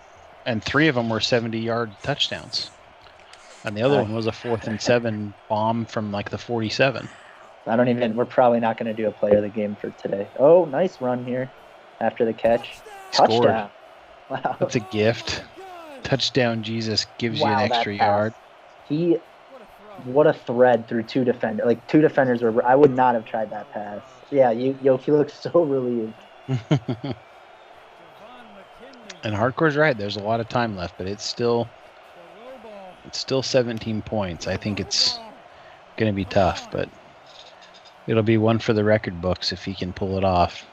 And 3 of them were 70-yard touchdowns. And the other one was a 4th and 7 bomb from like the 47. We're probably not going to do a player of the game for today. Oh, nice run here after the catch. Touchdown. Wow. That's a gift. Touchdown Jesus gives you an extra yard. What a thread through 2 defenders. Like 2 defenders were. I would not have tried that pass. Yeah, Yoki looks so relieved. And Hardcore's right. There's a lot of time left, but it's still 17 points. I think it's going to be tough, but it'll be one for the record books if he can pull it off.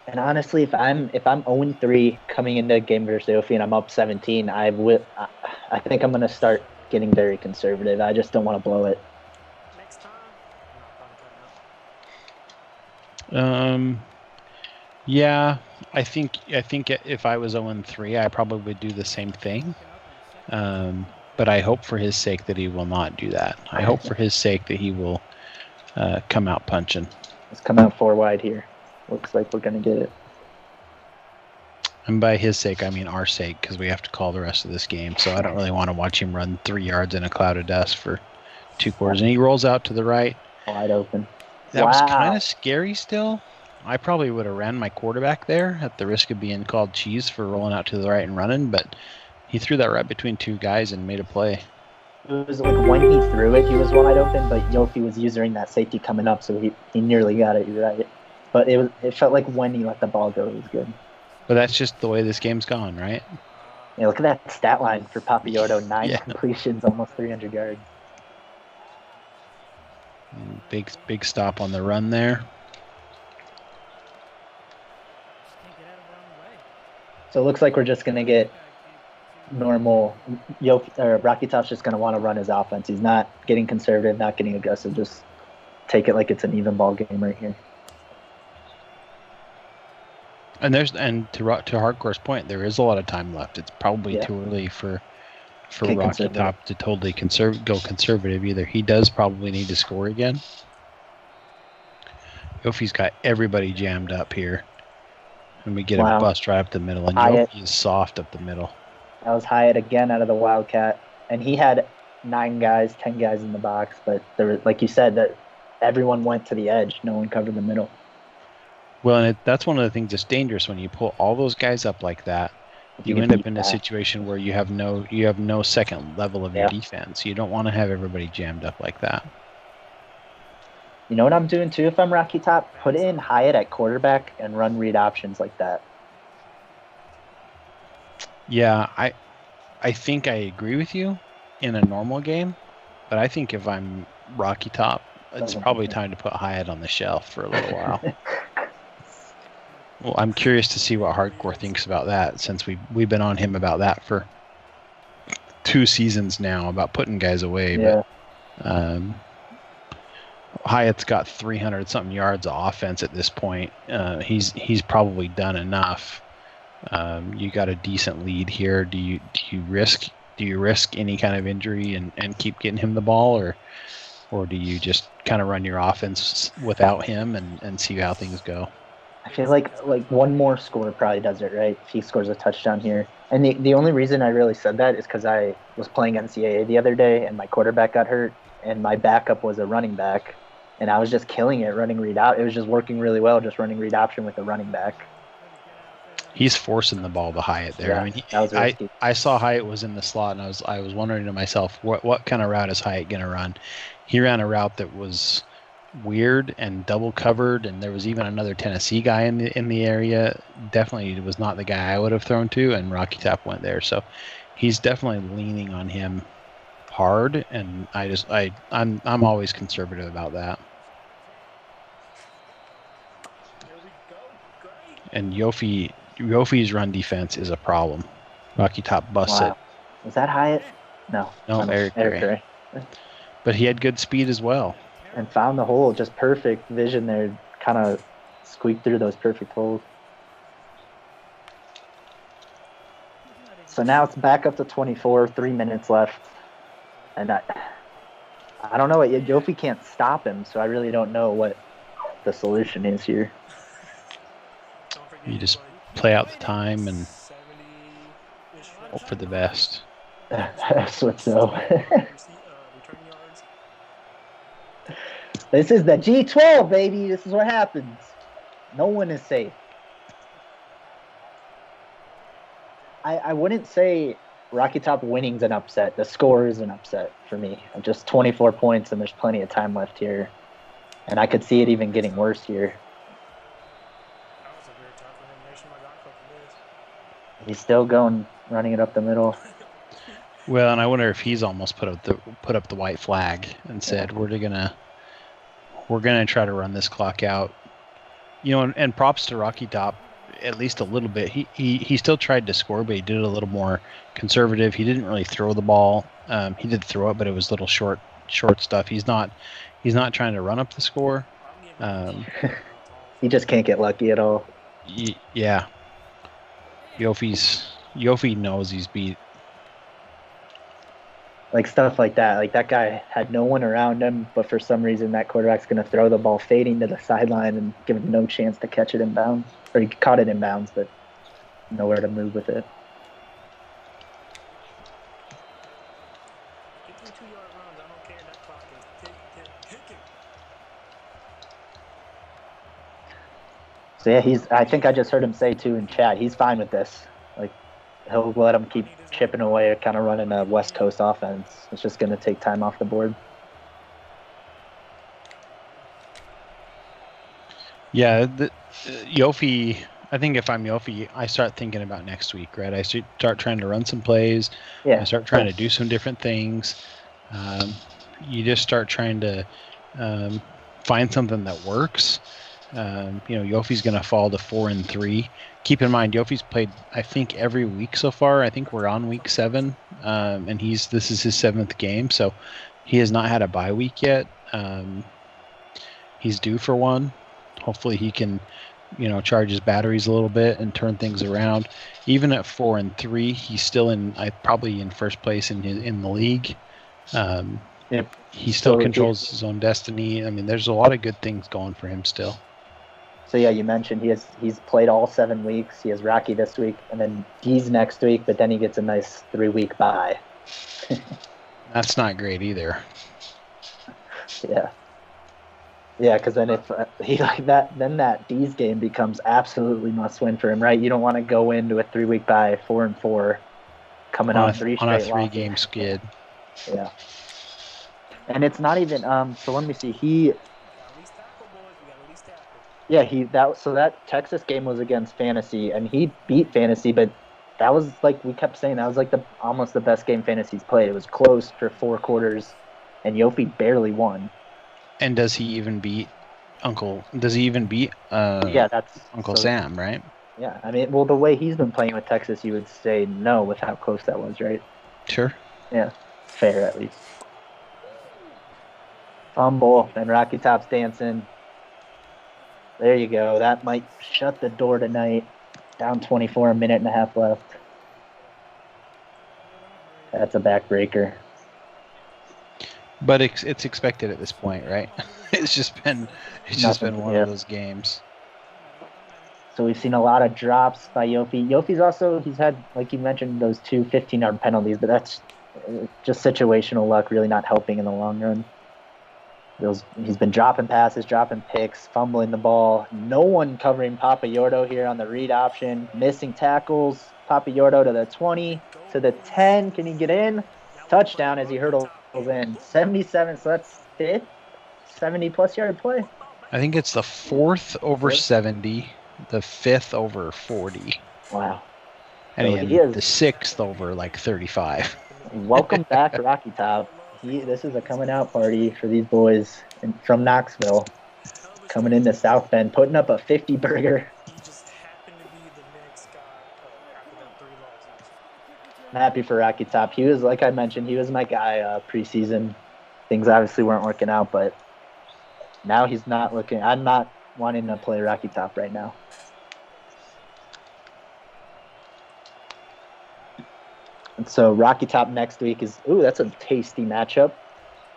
And honestly, if I'm 0-3 coming into a game versus Yofi and I'm up 17, I think I'm going to start getting very conservative. I just don't want to blow it. Next time. Yeah, I think if I was 0-3, I probably would do the same thing. But I hope for his sake that he will not do that. I hope for his sake that he will come out punching. Let's come out 4 wide here. Looks like we're going to get it. And by his sake, I mean our sake, because we have to call the rest of this game. So I don't really want to watch him run 3 yards in a cloud of dust for 2 quarters. And he rolls out to the right. Wide open. That was kind of scary still. I probably would have ran my quarterback there at the risk of being called cheese for rolling out to the right and running, but he threw that right between 2 guys and made a play. It was like when he threw it, he was wide open, but Yofi was using that safety coming up, so he nearly got it. You're right. But it felt like when he let the ball go, it was good. But that's just the way this game's gone, right? Yeah, look at that stat line for Papayordo. 9 completions, almost 300 yards. Big stop on the run there. So it looks like we're just going to get normal. Rocky Top's just going to want to run his offense. He's not getting conservative, not getting aggressive. Just take it like it's an even ball game right here. And to Hardcore's point, there is a lot of time left. It's probably too early for Rocky Top to totally go conservative either. He does probably need to score again. Yofi's got everybody jammed up here. And we get a bust right up the middle. And Yofi is soft up the middle. That was Hyatt again out of the Wildcat. And he had 9 guys, 10 guys in the box. But there was, like you said, that everyone went to the edge. No one covered the middle. Well, and that's one of the things that's dangerous when you pull all those guys up like that. You end up in a situation where you have no second level of your defense. You don't want to have everybody jammed up like that. You know what I'm doing too if I'm Rocky Top? Put in Hyatt at quarterback and run read options like that. Yeah, I think I agree with you in a normal game, but I think if I'm Rocky Top, it's probably time to put Hyatt on the shelf for a little while. Well, I'm curious to see what Hardcore thinks about that, since we've been on him about that for 2 seasons now, about putting guys away. Yeah. But Hyatt's got 300-something yards of offense at this point. He's probably done enough. You got a decent lead here. Do you risk any kind of injury and keep getting him the ball, or do you just kind of run your offense without him and see how things go? I feel like one more score probably does it, right? If he scores a touchdown here. And the only reason I really said that is because I was playing NCAA the other day and my quarterback got hurt and my backup was a running back and I was just killing it running read out. It was just working really well, just running read option with the running back. He's forcing the ball to Hyatt there. Yeah, I mean, that was risky. I saw Hyatt was in the slot and I was wondering to myself, what kind of route is Hyatt going to run? He ran a route that was weird and double covered, and there was even another Tennessee guy in the area. Definitely was not the guy I would have thrown to, and Rocky Top went there. So he's definitely leaning on him hard, and I'm always conservative about that. And Yofi's run defense is a problem. Rocky Top busts it. Was that Hyatt? No, Eric Gray. But he had good speed as well. And found the hole, just perfect vision there, kind of squeaked through those perfect holes. So now it's back up to 24, 3 minutes left. And I don't know, Yofi can't stop him, so I really don't know what the solution is here. You just play out the time and hope for the best. That's what's so. This is the G12, baby. This is what happens. No one is safe. I wouldn't say Rocky Top winning's an upset. The score is an upset for me. Just 24 points, and there's plenty of time left here. And I could see it even getting worse here. He's still going, running it up the middle. Well, and I wonder if he's almost put up the white flag and said, "We're gonna try to run this clock out." And props to Rocky Top, at least a little bit. He still tried to score, but he did it a little more conservative. He didn't really throw the ball. He did throw it, but it was little short stuff. He's not trying to run up the score. He just can't get lucky at all. Yeah. Yofi knows he's beat. Like stuff like that. Like that guy had no one around him, but for some reason that quarterback's going to throw the ball fading to the sideline and give him no chance to catch it in bounds. Or he caught it in bounds, but nowhere to move with it. So yeah, I think I just heard him say too in chat, he's fine with this. Like he'll let him keep chipping away, kind of running a West Coast offense. It's just going to take time off the board. Yeah, Yofi. I think if I'm Yofi, I start thinking about next week, right? I start trying to run some plays. Yeah. I start trying to do some different things. You just start trying to find something that works. Yofi's going to fall to 4-3. Keep in mind, Yofi's played, I think, every week so far. I think we're on week 7, and this is his 7th game, so he has not had a bye week yet. He's due for one. Hopefully, he can, charge his batteries a little bit and turn things around. Even at 4-3, he's still probably in first place in the league. Yep. He still controls his own destiny. I mean, there's a lot of good things going for him still. So yeah, you mentioned he's played all 7 weeks. He has Rocky this week, and then D's next week. But then he gets a nice 3-week bye. That's not great either. Yeah, because then if he like that, then that D's game becomes absolutely must win for him, right? You don't want to go into a 3-week bye 4-4, coming on 3 straight losses. On a 3-game skid. Yeah. And it's not even. So let me see. That Texas game was against Fantasy, and he beat Fantasy, but that was like we kept saying that was like almost the best game Fantasy's played. It was close for 4 quarters, and Yofi barely won. And does he even beat Uncle? Does he even beat? That's Uncle Sam, right? Yeah, I mean, well, the way he's been playing with Texas, you would say no with how close that was, right? Sure. Yeah, fair at least. Fumble, and Rocky Top's dancing. There you go. That might shut the door tonight. Down 24, a minute and a half left. That's a backbreaker. But it's expected at this point, right? It's just been one of those games. So we've seen a lot of drops by Yofi. He's had, like you mentioned, those 2 15-yard penalties, but that's just situational luck, really not helping in the long run. He's been dropping passes, dropping picks, fumbling the ball. No one covering Papayordo here on the read option. Missing tackles. Papayordo to the 20, to the 10. Can he get in? Touchdown as he hurdles in. 77, so that's 5th 70-plus yard play. I think it's the 4th over 70, the 5th over 40. Wow. And the 6th over like 35. Welcome back, Rocky Top. This is a coming out party for these boys from Knoxville, coming into South Bend, putting up a 50 burger. I'm happy for Rocky Top. He was, like I mentioned, he was my guy preseason. Things obviously weren't working out, but now he's not looking. I'm not wanting to play Rocky Top right now. And so Rocky Top next week that's a tasty matchup.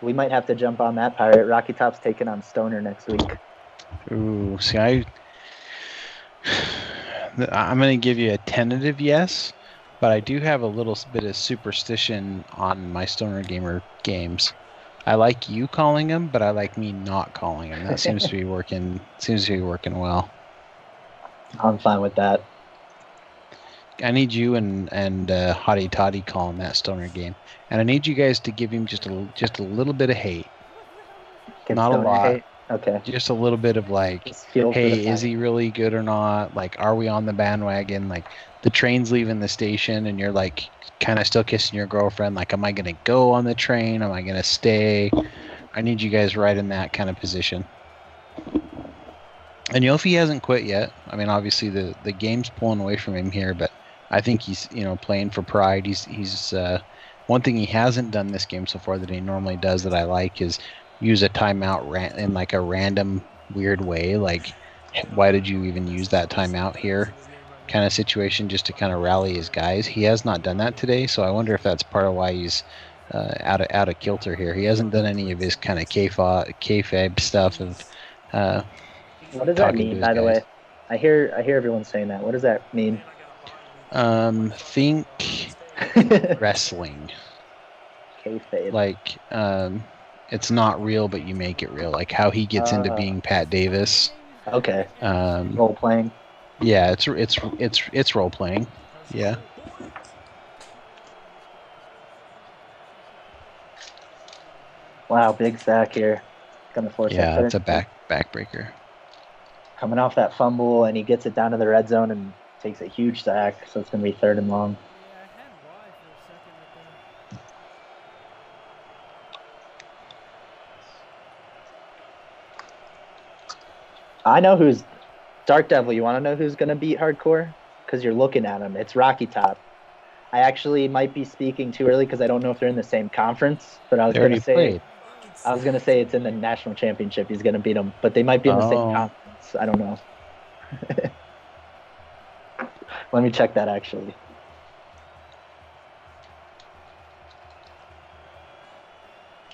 We might have to jump on that pirate. Rocky Top's taking on Stoner next week. Ooh, see, I'm going to give you a tentative yes, but I do have a little bit of superstition on my Stoner Gamer games. I like you calling them, but I like me not calling them. That seems to be working. Seems to be working well. I'm fine with that. I need you and Hottie Toddy calling that Stoner game, and I need you guys to give him just a little bit of hate. Give Not Stoner a lot. hate? Okay. Just a little bit of like, Just feel for hey, the is he really good or not? Like, are we on the bandwagon? Like, the train's leaving the station and you're like kind of still kissing your girlfriend. Like, am I going to go on the train? Am I going to stay? I need you guys right in that kind of position. And if he hasn't quit yet, I mean, obviously the game's pulling away from him here, but I think he's, playing for pride. He's one thing he hasn't done this game so far that he normally does that I like is use a timeout in like a random weird way. Like, why did you even use that timeout here? Kind of situation just to kind of rally his guys. He has not done that today, so I wonder if that's part of why he's out of kilter here. He hasn't done any of his kind of kayfabe stuff of. What does that mean, by the way? I hear everyone saying that. What does that mean? Think wrestling. Kayfabe. Like, it's not real, but you make it real. Like how he gets into being Pat Davis. Okay. Role playing. Yeah, it's role playing. Yeah. Wow, big sack here. Gonna force that. Yeah, it's a backbreaker. Coming off that fumble, and he gets it down to the red zone and takes a huge sack, so it's going to be 3rd and long. I know who's Dark Devil. You want to know who's going to beat Hardcore? Because you're looking at him. It's Rocky Top. I actually might be speaking too early because I don't know if they're in the same conference, but I was going to say it's in the national championship. He's going to beat them, but they might be in the same conference. I don't know. Let me check that actually.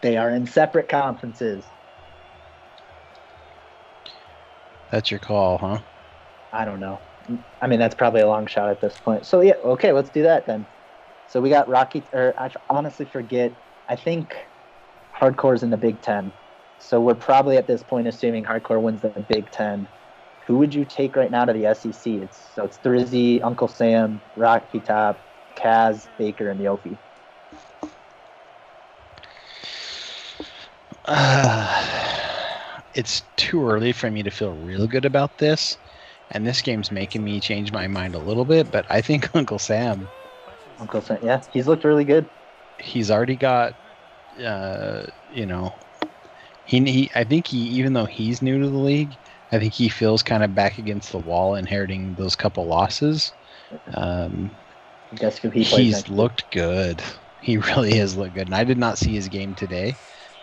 They are in separate conferences. That's your call, huh? I don't know. I mean, that's probably a long shot at this point. So yeah, okay, let's do that then. So we got Rocky, or I honestly forget. I think Hardcore's in the Big Ten. So we're probably at this point assuming Hardcore wins the Big Ten. Who would you take right now to the SEC? It's Thrizzy, Uncle Sam, Rocky Top, Kaz, Baker, and Yofi. It's too early for me to feel real good about this, and this game's making me change my mind a little bit, but I think Uncle Sam, yeah, he's looked really good. He's already got, I think even though he's new to the league, I think he feels kind of back against the wall inheriting those couple losses. Guess who he plays he's next looked good. He really has looked good. And I did not see his game today,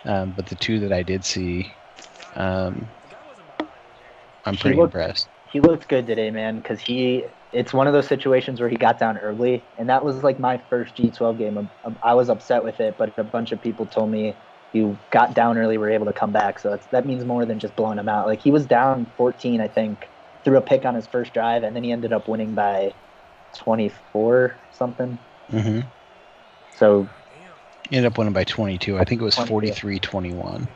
but the two that I did see, I'm pretty impressed. He looked good today, man, because it's one of those situations where he got down early, and that was like my first G12 game. I was upset with it, but a bunch of people told me you got down early, were able to come back. So that means more than just blowing him out. Like, he was down 14, I think, threw a pick on his first drive, and then he ended up winning by 24 something. Mm-hmm. So he ended up winning by 22. I think it was 43-21.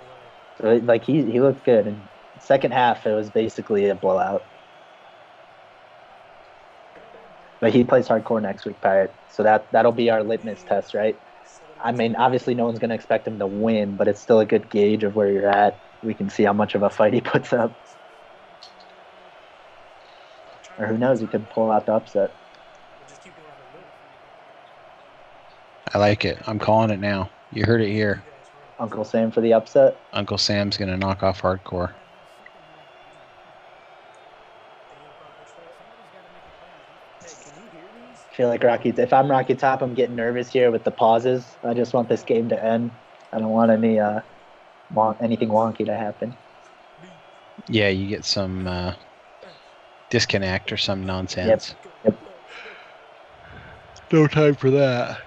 So like he looked good. And second half, it was basically a blowout. But he plays Hardcore next week, Pirate. So that'll be our litmus test, right? I mean, obviously no one's going to expect him to win, but it's still a good gauge of where you're at. We can see how much of a fight he puts up. Or who knows, he could pull out the upset. I like it. I'm calling it now. You heard it here. Uncle Sam for the upset? Uncle Sam's going to knock off Hardcore. I feel like if I'm Rocky Top, I'm getting nervous here with the pauses. I just want this game to end. I don't want anything wonky to happen. Yeah, you get some disconnect or some nonsense. Yep. No time for that.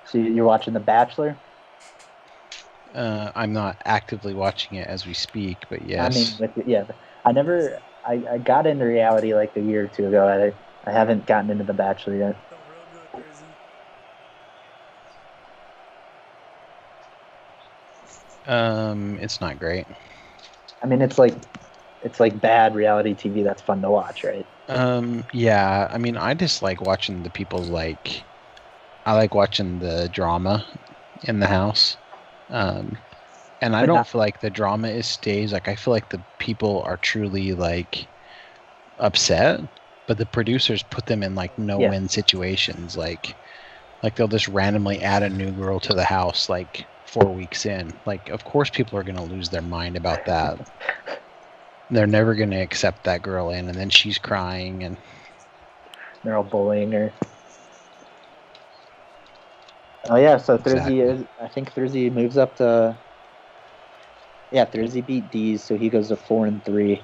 So you're watching The Bachelor? I'm not actively watching it as we speak, but yes. I mean, I got into reality like a year or two ago. I haven't gotten into The Bachelor yet. Oh, real good, Drizzy. It's not great. I mean, it's like bad reality TV that's fun to watch, right? Yeah. I mean, I just like watching the people I like watching the drama in the house. And I don't feel like the drama is staged. Like, I feel like the people are truly like upset, but the producers put them in like no-win situations. Like they'll just randomly add a new girl to the house like 4 weeks in. Like, of course people are gonna lose their mind about that. They're never gonna accept that girl in, and then she's crying, and they're all bullying her. Oh yeah, so Thursday I think Thursday moves up to. Yeah, Thursday beat D's, so he goes to 4-3.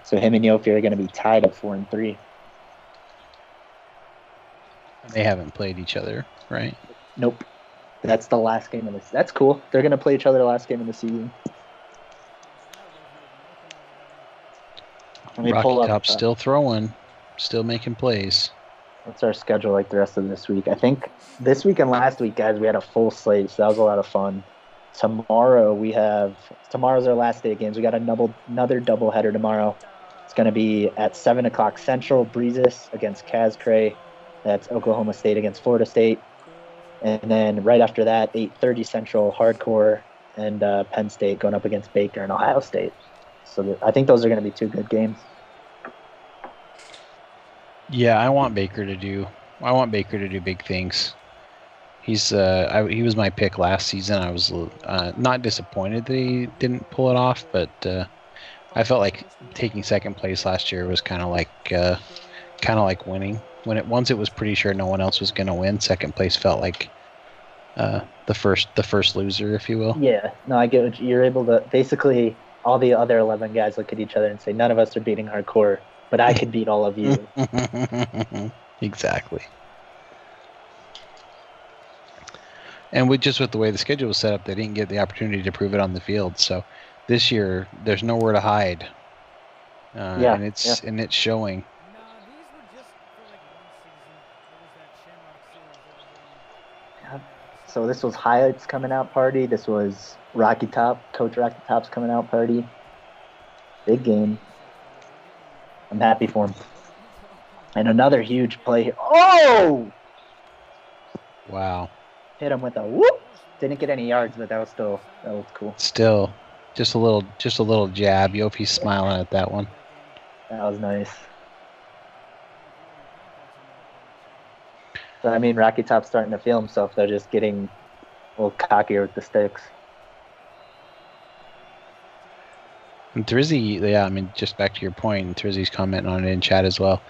So him and Yofi are going to be tied at 4-3. They haven't played each other, right? Nope. That's the last game of this. That's cool. They're going to play each other the last game of the season. Rocky Top's still throwing, still making plays. What's our schedule like the rest of this week? I think this week and last week, guys, we had a full slate, so that was a lot of fun. Tomorrow's our last day of games. We got another doubleheader tomorrow. It's going to be at 7 o'clock Central, Breezes against Kaz Cray. That's Oklahoma State against Florida State. And then right after that, 8:30 Central, Hardcore and Penn State going up against Baker and Ohio State. So I think those are going to be two good games. Yeah, I want Baker to do big things. He was my pick last season. I was not disappointed that he didn't pull it off, but I felt like taking second place last year was kind of like winning. Once it was pretty sure no one else was going to win, second place felt like the first loser, if you will. Yeah, no, I get what you're able to. Basically, all the other 11 guys look at each other and say, "None of us are beating Hardcore, but I could beat all of you." Exactly. And with the way the schedule was set up, they didn't get the opportunity to prove it on the field. So this year, there's nowhere to hide, and it's showing. So this was Highlights coming out party. This was Coach Rocky Top's coming out party. Big game. I'm happy for him. And another huge play here. Oh! Wow. Hit him with a whoop. Didn't get any yards, but that was cool. Still, just a little jab. Yofi's smiling at that one. That was nice. So, I mean, Rocky Top's starting to feel himself. They're just getting a little cockier with the sticks. And Thrizzy, yeah, I mean, just back to your point, and Thrizzy's commenting on it in chat as well.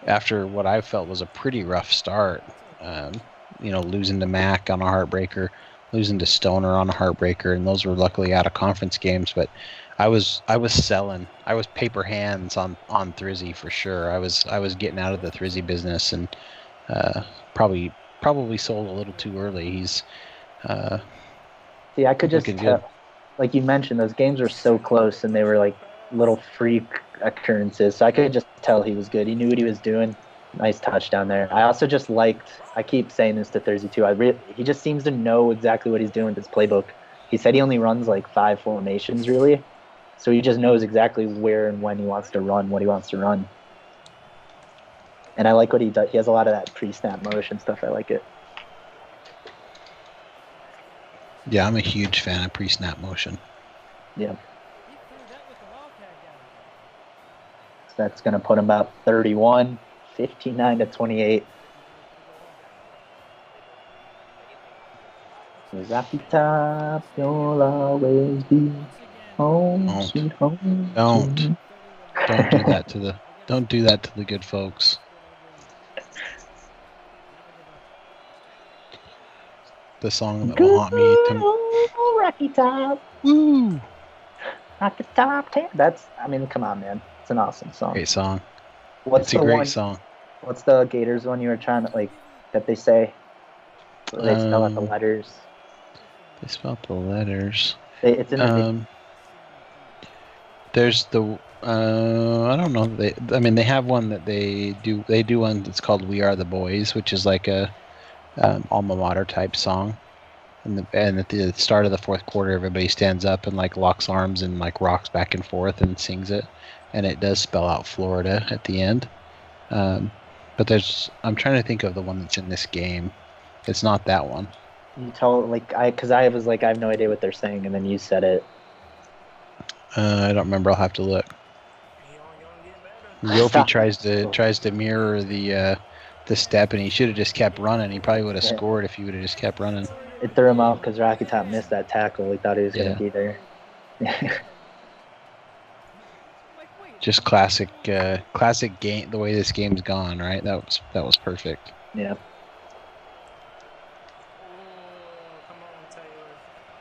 After what I felt was a pretty rough start, losing to Mac on a heartbreaker, losing to Stoner on a heartbreaker, and those were luckily out of conference games. But I was selling. I was paper hands on Thrizzy for sure. I was getting out of the Thrizzy business, and probably sold a little too early. He's I could just tell, like you mentioned, those games were so close, and they were like little freak occurrences. So I could just tell he was good. He knew what he was doing. Nice touchdown there. I also just I keep saying this to Thursday too. He just seems to know exactly what he's doing with his playbook. He said he only runs like 5 formations really. So he just knows exactly where and when he wants to run, what he wants to run. And I like what he does. He has a lot of that pre-snap motion stuff. I like it. Yeah, I'm a huge fan of pre-snap motion. Yeah. So that's going to put him about 31, 59-28. Rocky Top, you'll always be home, sweet home. Don't do that to the good folks. The song that will haunt me. Rocky Top. Woo! Rocky Top. Come on, man. It's an awesome song. Great song. It's a great song. What's the Gators one you were trying to, that they say? They spell out the letters. They spelled the letters. It's in the There's the I don't know. They have one that they do one that's called "We Are the Boys," which is like a alma mater type song. And at the start of the fourth quarter, everybody stands up and like locks arms and like rocks back and forth and sings it, and it does spell out Florida at the end. But I'm trying to think of the one that's in this game. It's not that one. You tell because I was like I have no idea what they're saying, and then you said it. I don't remember. I'll have to look. Yofi tries to mirror the step, and he should have just kept running. He probably would have scored if he would have just kept running. It threw him off because Rocky Top missed that tackle. He thought he was going to be there. Just classic game. The way this game's gone, right? That was perfect. Yeah.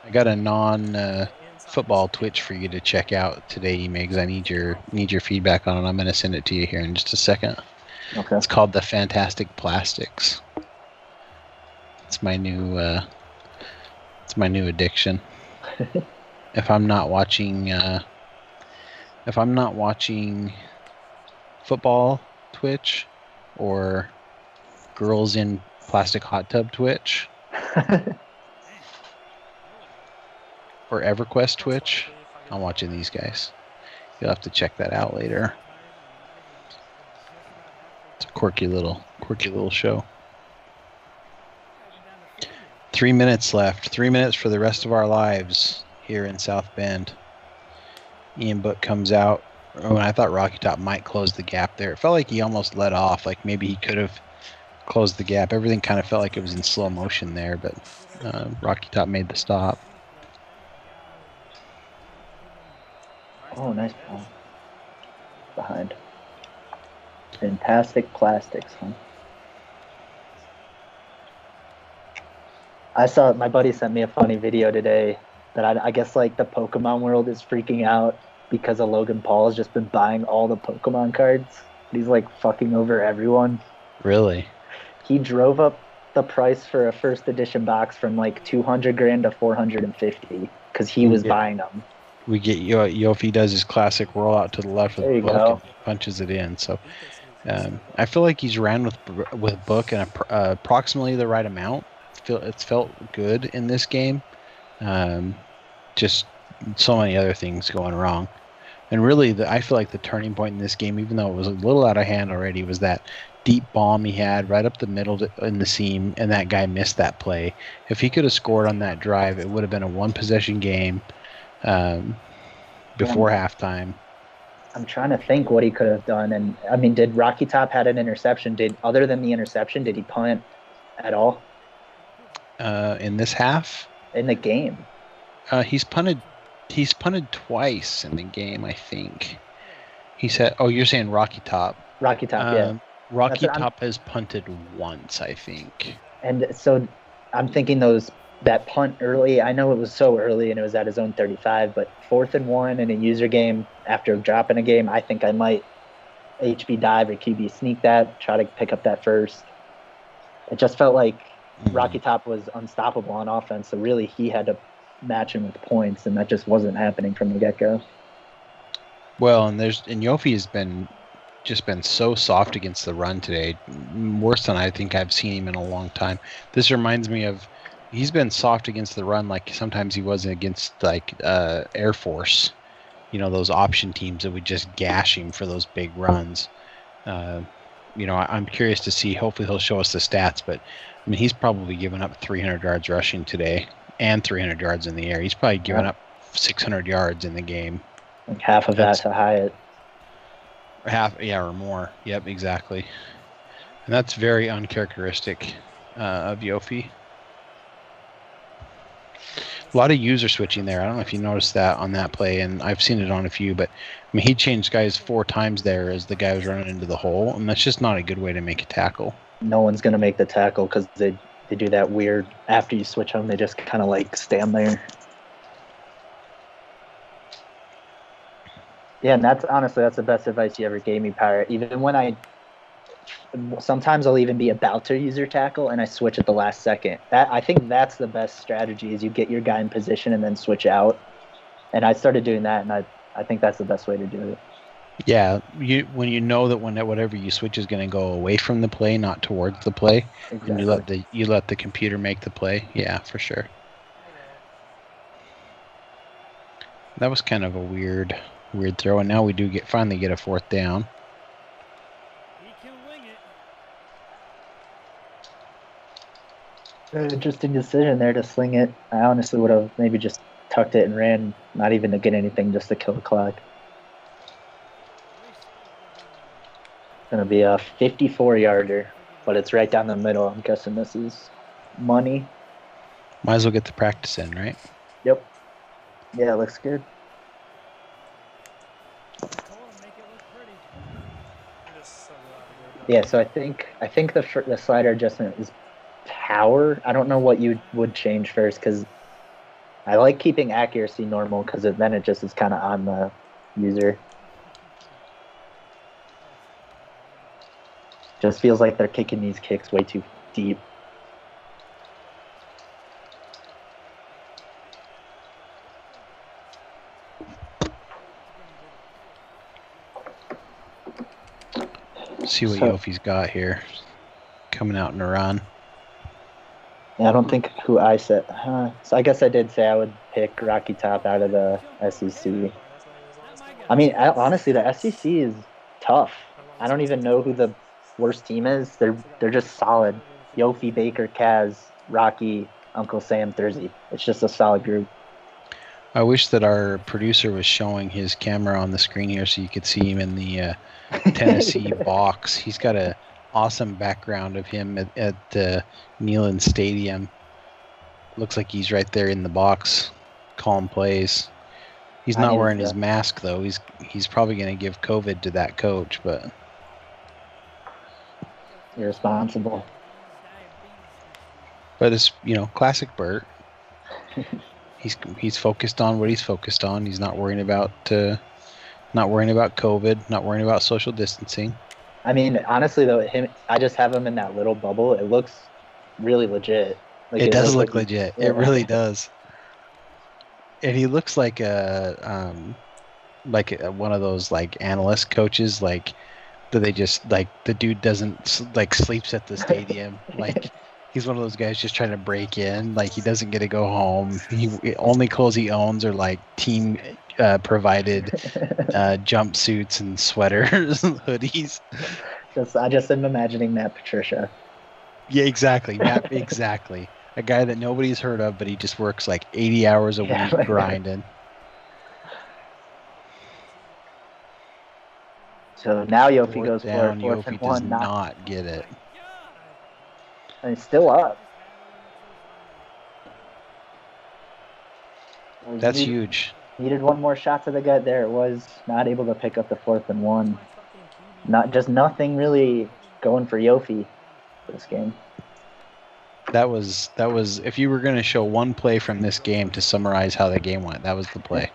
I got a non-football Twitch for you to check out today, Migs. I need your feedback on it. I'm going to send it to you here in just a second. Okay. It's called the Fantastic Plastics. It's my new addiction. If I'm not watching football Twitch or girls in plastic hot tub Twitch or EverQuest Twitch, I'm watching these guys. You'll have to check that out later. It's a quirky little show. 3 minutes left. 3 minutes for the rest of our lives here in South Bend. Ian Book comes out. Oh, and I thought Rocky Top might close the gap there. It felt like he almost let off. Like maybe he could have closed the gap. Everything kind of felt like it was in slow motion there, but Rocky Top made the stop. Oh, nice ball. Behind. Fantastic Plastics, huh? I saw my buddy sent me a funny video today that I guess like the Pokemon world is freaking out because of Logan Paul has just been buying all the Pokemon cards. He's like fucking over everyone. Really? He drove up the price for a first edition box from like $200,000 to $450,000 because he was buying them. We get Yofi does his classic rollout to the left with Book and punches it in. So I feel like he's ran with Book in approximately the right amount. It's felt good in this game. Just so many other things going wrong. And really, I feel like the turning point in this game, even though it was a little out of hand already, was that deep bomb he had right up the middle in the seam, and that guy missed that play. If he could have scored on that drive, it would have been a one-possession game before halftime. I'm trying to think what he could have done. And, I mean, did Rocky Top had an interception? Other than the interception, did he punt at all? In this half? In the game? He's punted twice in the game, I think. He said, "Oh, you're saying Rocky Top." Rocky Top, yeah. Rocky Top has punted once, I think. And so I'm thinking that punt early, I know it was so early and it was at his own 35, but 4th and 1 in a user game after dropping a game, I think I might HB dive or QB sneak that, try to pick up that first. It just felt like Rocky Top was unstoppable on offense, so really he had to match him with points, and that just wasn't happening from the get-go. Well, and Yofi has been so soft against the run today, worse than I think I've seen him in a long time. This reminds me of he's been soft against the run like sometimes he was against like Air Force, those option teams that would just gash him for those big runs. I'm curious to see. Hopefully he'll show us the stats, but I mean, he's probably given up 300 yards rushing today and 300 yards in the air. He's probably given up 600 yards in the game. Like half of that to Hyatt. Or more. Yep, exactly. And that's very uncharacteristic of Yofi. A lot of user switching there. I don't know if you noticed that on that play, and I've seen it on a few, but I mean, he changed guys 4 times there as the guy was running into the hole, and that's just not a good way to make a tackle. No one's going to make the tackle because they do that weird, after you switch them, they just kind of like stand there. Yeah, and that's the best advice you ever gave me, Pirate. Even when I sometimes I'll even be about to use your tackle and I switch at the last second. I think that's the best strategy is you get your guy in position and then switch out. And I started doing that, and I think that's the best way to do it. Yeah, when you know that whatever you switch is going to go away from the play, not towards the play, Exactly. and you let the computer make the play. Yeah, for sure. That was kind of a weird throw, and now we do finally get a fourth down. He can wing it. Interesting decision there to sling it. I honestly would have maybe just tucked it and ran, not even to get anything, just to kill the clock. It's going to be a 54-yarder, but it's right down the middle. I'm guessing this is money. Might as well get the practice in, right? Yep. Yeah, it looks good. Yeah, so I think the slider adjustment is power. I don't know what you would change first because I like keeping accuracy normal because then it just is kind of on the user. Just feels like they're kicking these kicks way too deep. See what Yofi's got here. Coming out in a run. Yeah, I don't think who I said. So I guess I did say I would pick Rocky Top out of the SEC. I mean, honestly, the SEC is tough. I don't even know who the worst team is. They're just solid. Yofi, Baker, Kaz, Rocky, Uncle Sam, Thursday. It's just a solid group. I wish that our producer was showing his camera on the screen here so you could see him in the Tennessee box. He's got a awesome background of him at Neyland Stadium. Looks like he's right there in the box calling plays. He's not wearing his mask though. He's probably going to give COVID to that coach, but irresponsible. But it's classic Bert. He's focused on what he's focused on. He's not worrying about COVID, not worrying about social distancing. I mean, honestly though, I just have him in that little bubble. It looks really legit. Like, it does look legit. Yeah. It really does. And he looks like one of those like analyst coaches, like that they just like the dude doesn't like sleeps at the stadium. Like he's one of those guys just trying to break in. Like he doesn't get to go home. Only clothes he owns are like team provided jumpsuits and sweaters and hoodies. I just am imagining Matt Patricia. Yeah, exactly. Matt, exactly. A guy that nobody's heard of, but he just works like 80 hours a week grinding. So now Yofi goes for it. Yofi does not get it. And he's still up. That's huge. Needed one more shot to the gut there. It was not able to pick up the 4th and 1. Nothing really going for Yofi this game. That was if you were going to show one play from this game to summarize how the game went, that was the play.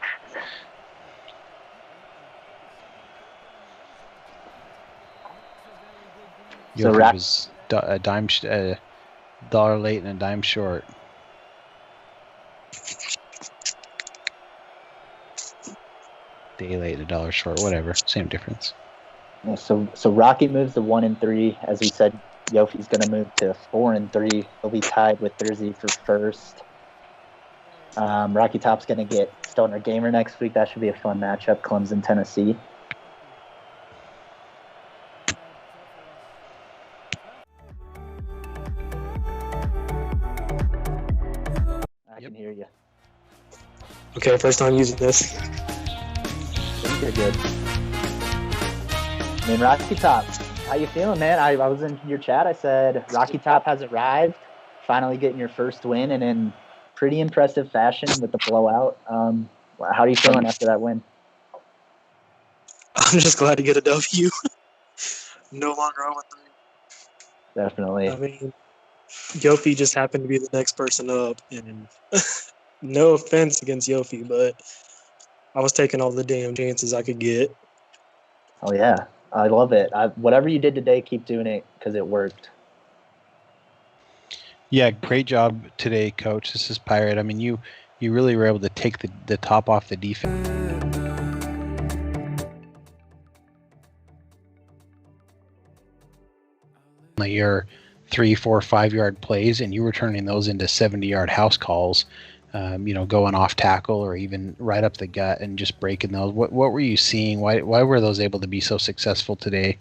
So Yofi was a dollar late and a dime short. Day late and a dollar short, whatever, same difference. Yeah, so Rocky moves to 1 and 3, as we said. Yofi's going to move to 4 and 3. He'll be tied with Thursday for first. Rocky Top's going to get Stoner Gamer next week. That should be a fun matchup. Clemson, Tennessee. I can hear you. Okay, first time using this. I think you're good. I mean, Rocky Top, how you feeling, man? I was in your chat. I said Rocky Top has arrived, finally getting your first win, and in pretty impressive fashion with the blowout. How are you feeling after that win? I'm just glad to get a W. No longer 0-3. Definitely. I mean, Yofi just happened to be the next person up, and no offense against Yofi, but I was taking all the damn chances I could get. Oh, yeah. I love it. Whatever you did today, keep doing it because it worked. Yeah, great job today, Coach. This is Pirate. I mean, you really were able to take the top off the defense. Like your 3, 4, 5 yard plays, and you were turning those into 70-yard house calls. Going off tackle or even right up the gut and just breaking those. What were you seeing? Why were those able to be so successful today?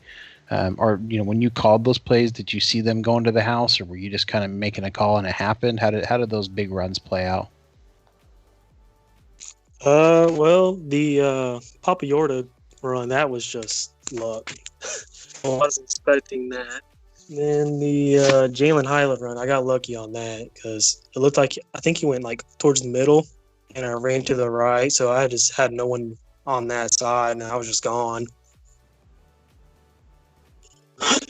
When you called those plays, did you see them going to the house, or were you just kind of making a call and it happened? How did those big runs play out? Well, the Papa Yorda run, that was just luck. I wasn't expecting that. Then the Jalen Highland run, I got lucky on that because it looked like I think he went like towards the middle, and I ran to the right, so I just had no one on that side, and I was just gone.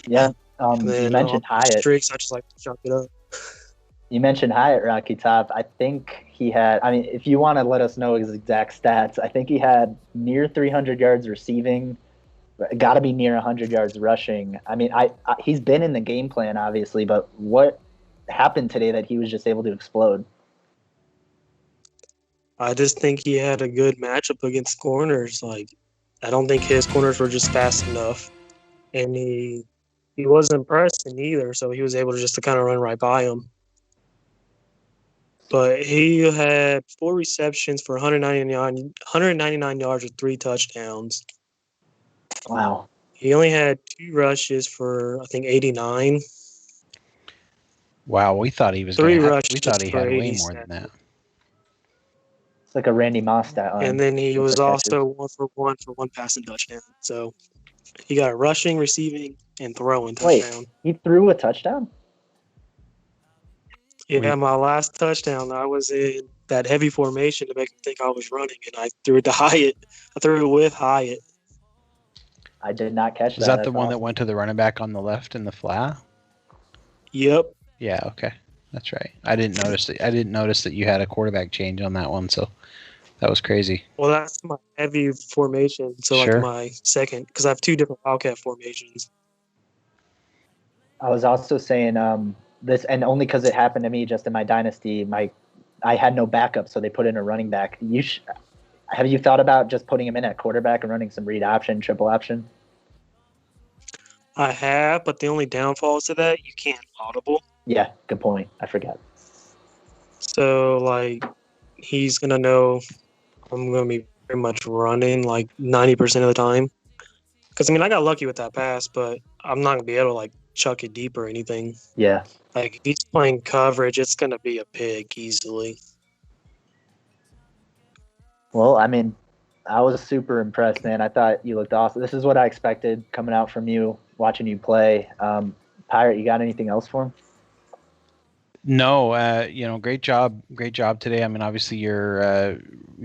Yeah. Then, You mentioned Hyatt. Streaks, I just like to chunk it up. You mentioned Hyatt, Rocky Top. I think he had, I mean, if you want to let us know his exact stats, I think he had near 300 yards receiving, got to be near 100 yards rushing. I mean, he's been in the game plan, obviously, but what happened today that he was just able to explode? I just think he had a good matchup against corners. Like, I don't think his corners were just fast enough, and he wasn't pressing either, so he was able to kind of run right by him. But he had 4 receptions for 199 yards with 3 touchdowns. Wow. He only had 2 rushes for I think 89. Wow, we thought he was 3 gonna rushes we thought he for had way 87. more than that. It's like a Randy Moss stat line. And then he Super was catches. also 1 for 1 for 1 passing touchdown. So he got rushing, receiving, and throwing touchdown. Wait, he threw a touchdown? Yeah, my last touchdown, I was in that heavy formation to make him think I was running, and I threw it to Hyatt. I threw it with Hyatt. I did not catch that. Was that the That's one that awesome. went to the running back on the left in the flat? Yep. Yeah, okay. That's right. I didn't notice that you had a quarterback change on that one, so that was crazy. Well, that's my heavy formation, so Sure. like my second, because I have 2 different Wildcat formations. I was also saying this, and only because it happened to me just in my dynasty, I had no backup, so they put in a running back. Have you thought about just putting him in at quarterback and running some read option, triple option? I have, but the only downfall to that, you can't audible. Yeah, good point. I forgot. So, like, he's going to know I'm going to be pretty much running like 90% of the time. Because, I mean, I got lucky with that pass, but I'm not going to be able to, like, chuck it deep or anything. Yeah. Like, if he's playing coverage, it's going to be a pick easily. Well, I mean, I was super impressed, man. I thought you looked awesome. This is what I expected coming out from you, watching you play. Pirate, you got anything else for him? No, great job today. I mean, obviously you're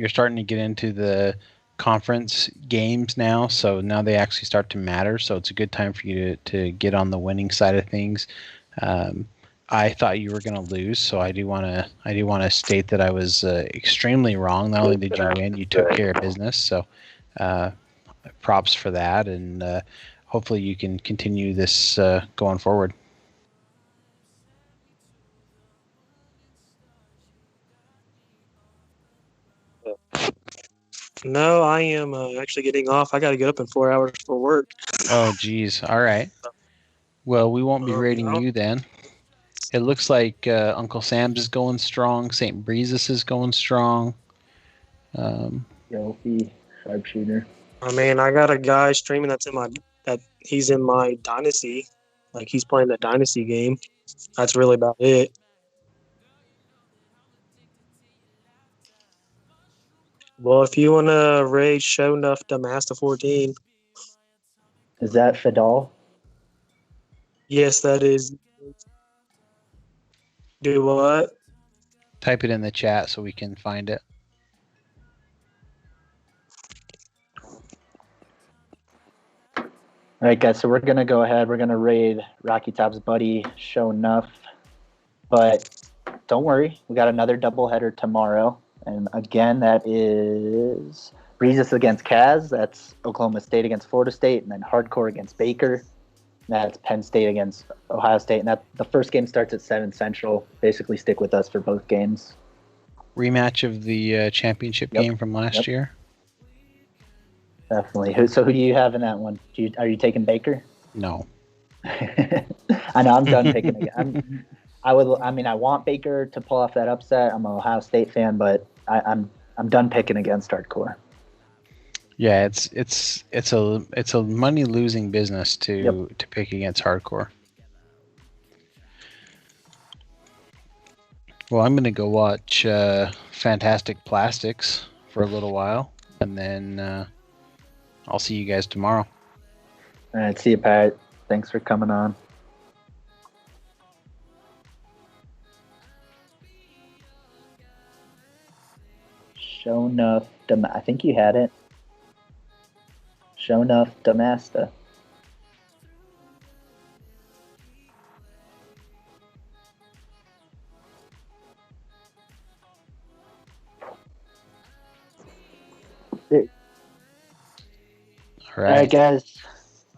starting to get into the conference games now, so now they actually start to matter. So it's a good time for you to get on the winning side of things. I thought you were going to lose, so I do want to state that I was extremely wrong. Not only did you win, you took care of business. So props for that, and hopefully you can continue this going forward. No, I am actually getting off. I got to get up in 4 hours for work. Oh, geez. All right. Well, we won't be rating you then. It looks like Uncle Sam's is going strong. St. Breezes is going strong. Yofi, sharpshooter. I mean, I got a guy streaming that he's in my dynasty. Like, he's playing the dynasty game. That's really about it. Well, if you want to raid show enough to Master 14. Is that Fidal? Yes, that is. Do what? Type it in the chat so we can find it. All right, guys, so we're going to go ahead. We're going to raid Rocky Top's buddy, Show Enough. But don't worry, we got another doubleheader tomorrow. And again, that is Breezes against Kaz. That's Oklahoma State against Florida State, and then Hardcore against Baker. That's Penn State against Ohio State, and that the first game starts at 7 Central. Basically, stick with us for both games. Rematch of the championship game from last year. Definitely. So who do you have in that one? Are you taking Baker? No. I know. I'm done picking again. I want Baker to pull off that upset. I'm an Ohio State fan, but I'm done picking against Hardcore. Yeah, it's a money losing business to pick against Hardcore. Well, I'm gonna go watch Fantastic Plastics for a little while, and then I'll see you guys tomorrow. All right, see you, Pat. Thanks for coming on. Show enough. I think you had it. Show enough. Damasta. All All right, guys.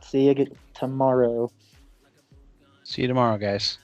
See you tomorrow. See you tomorrow, guys.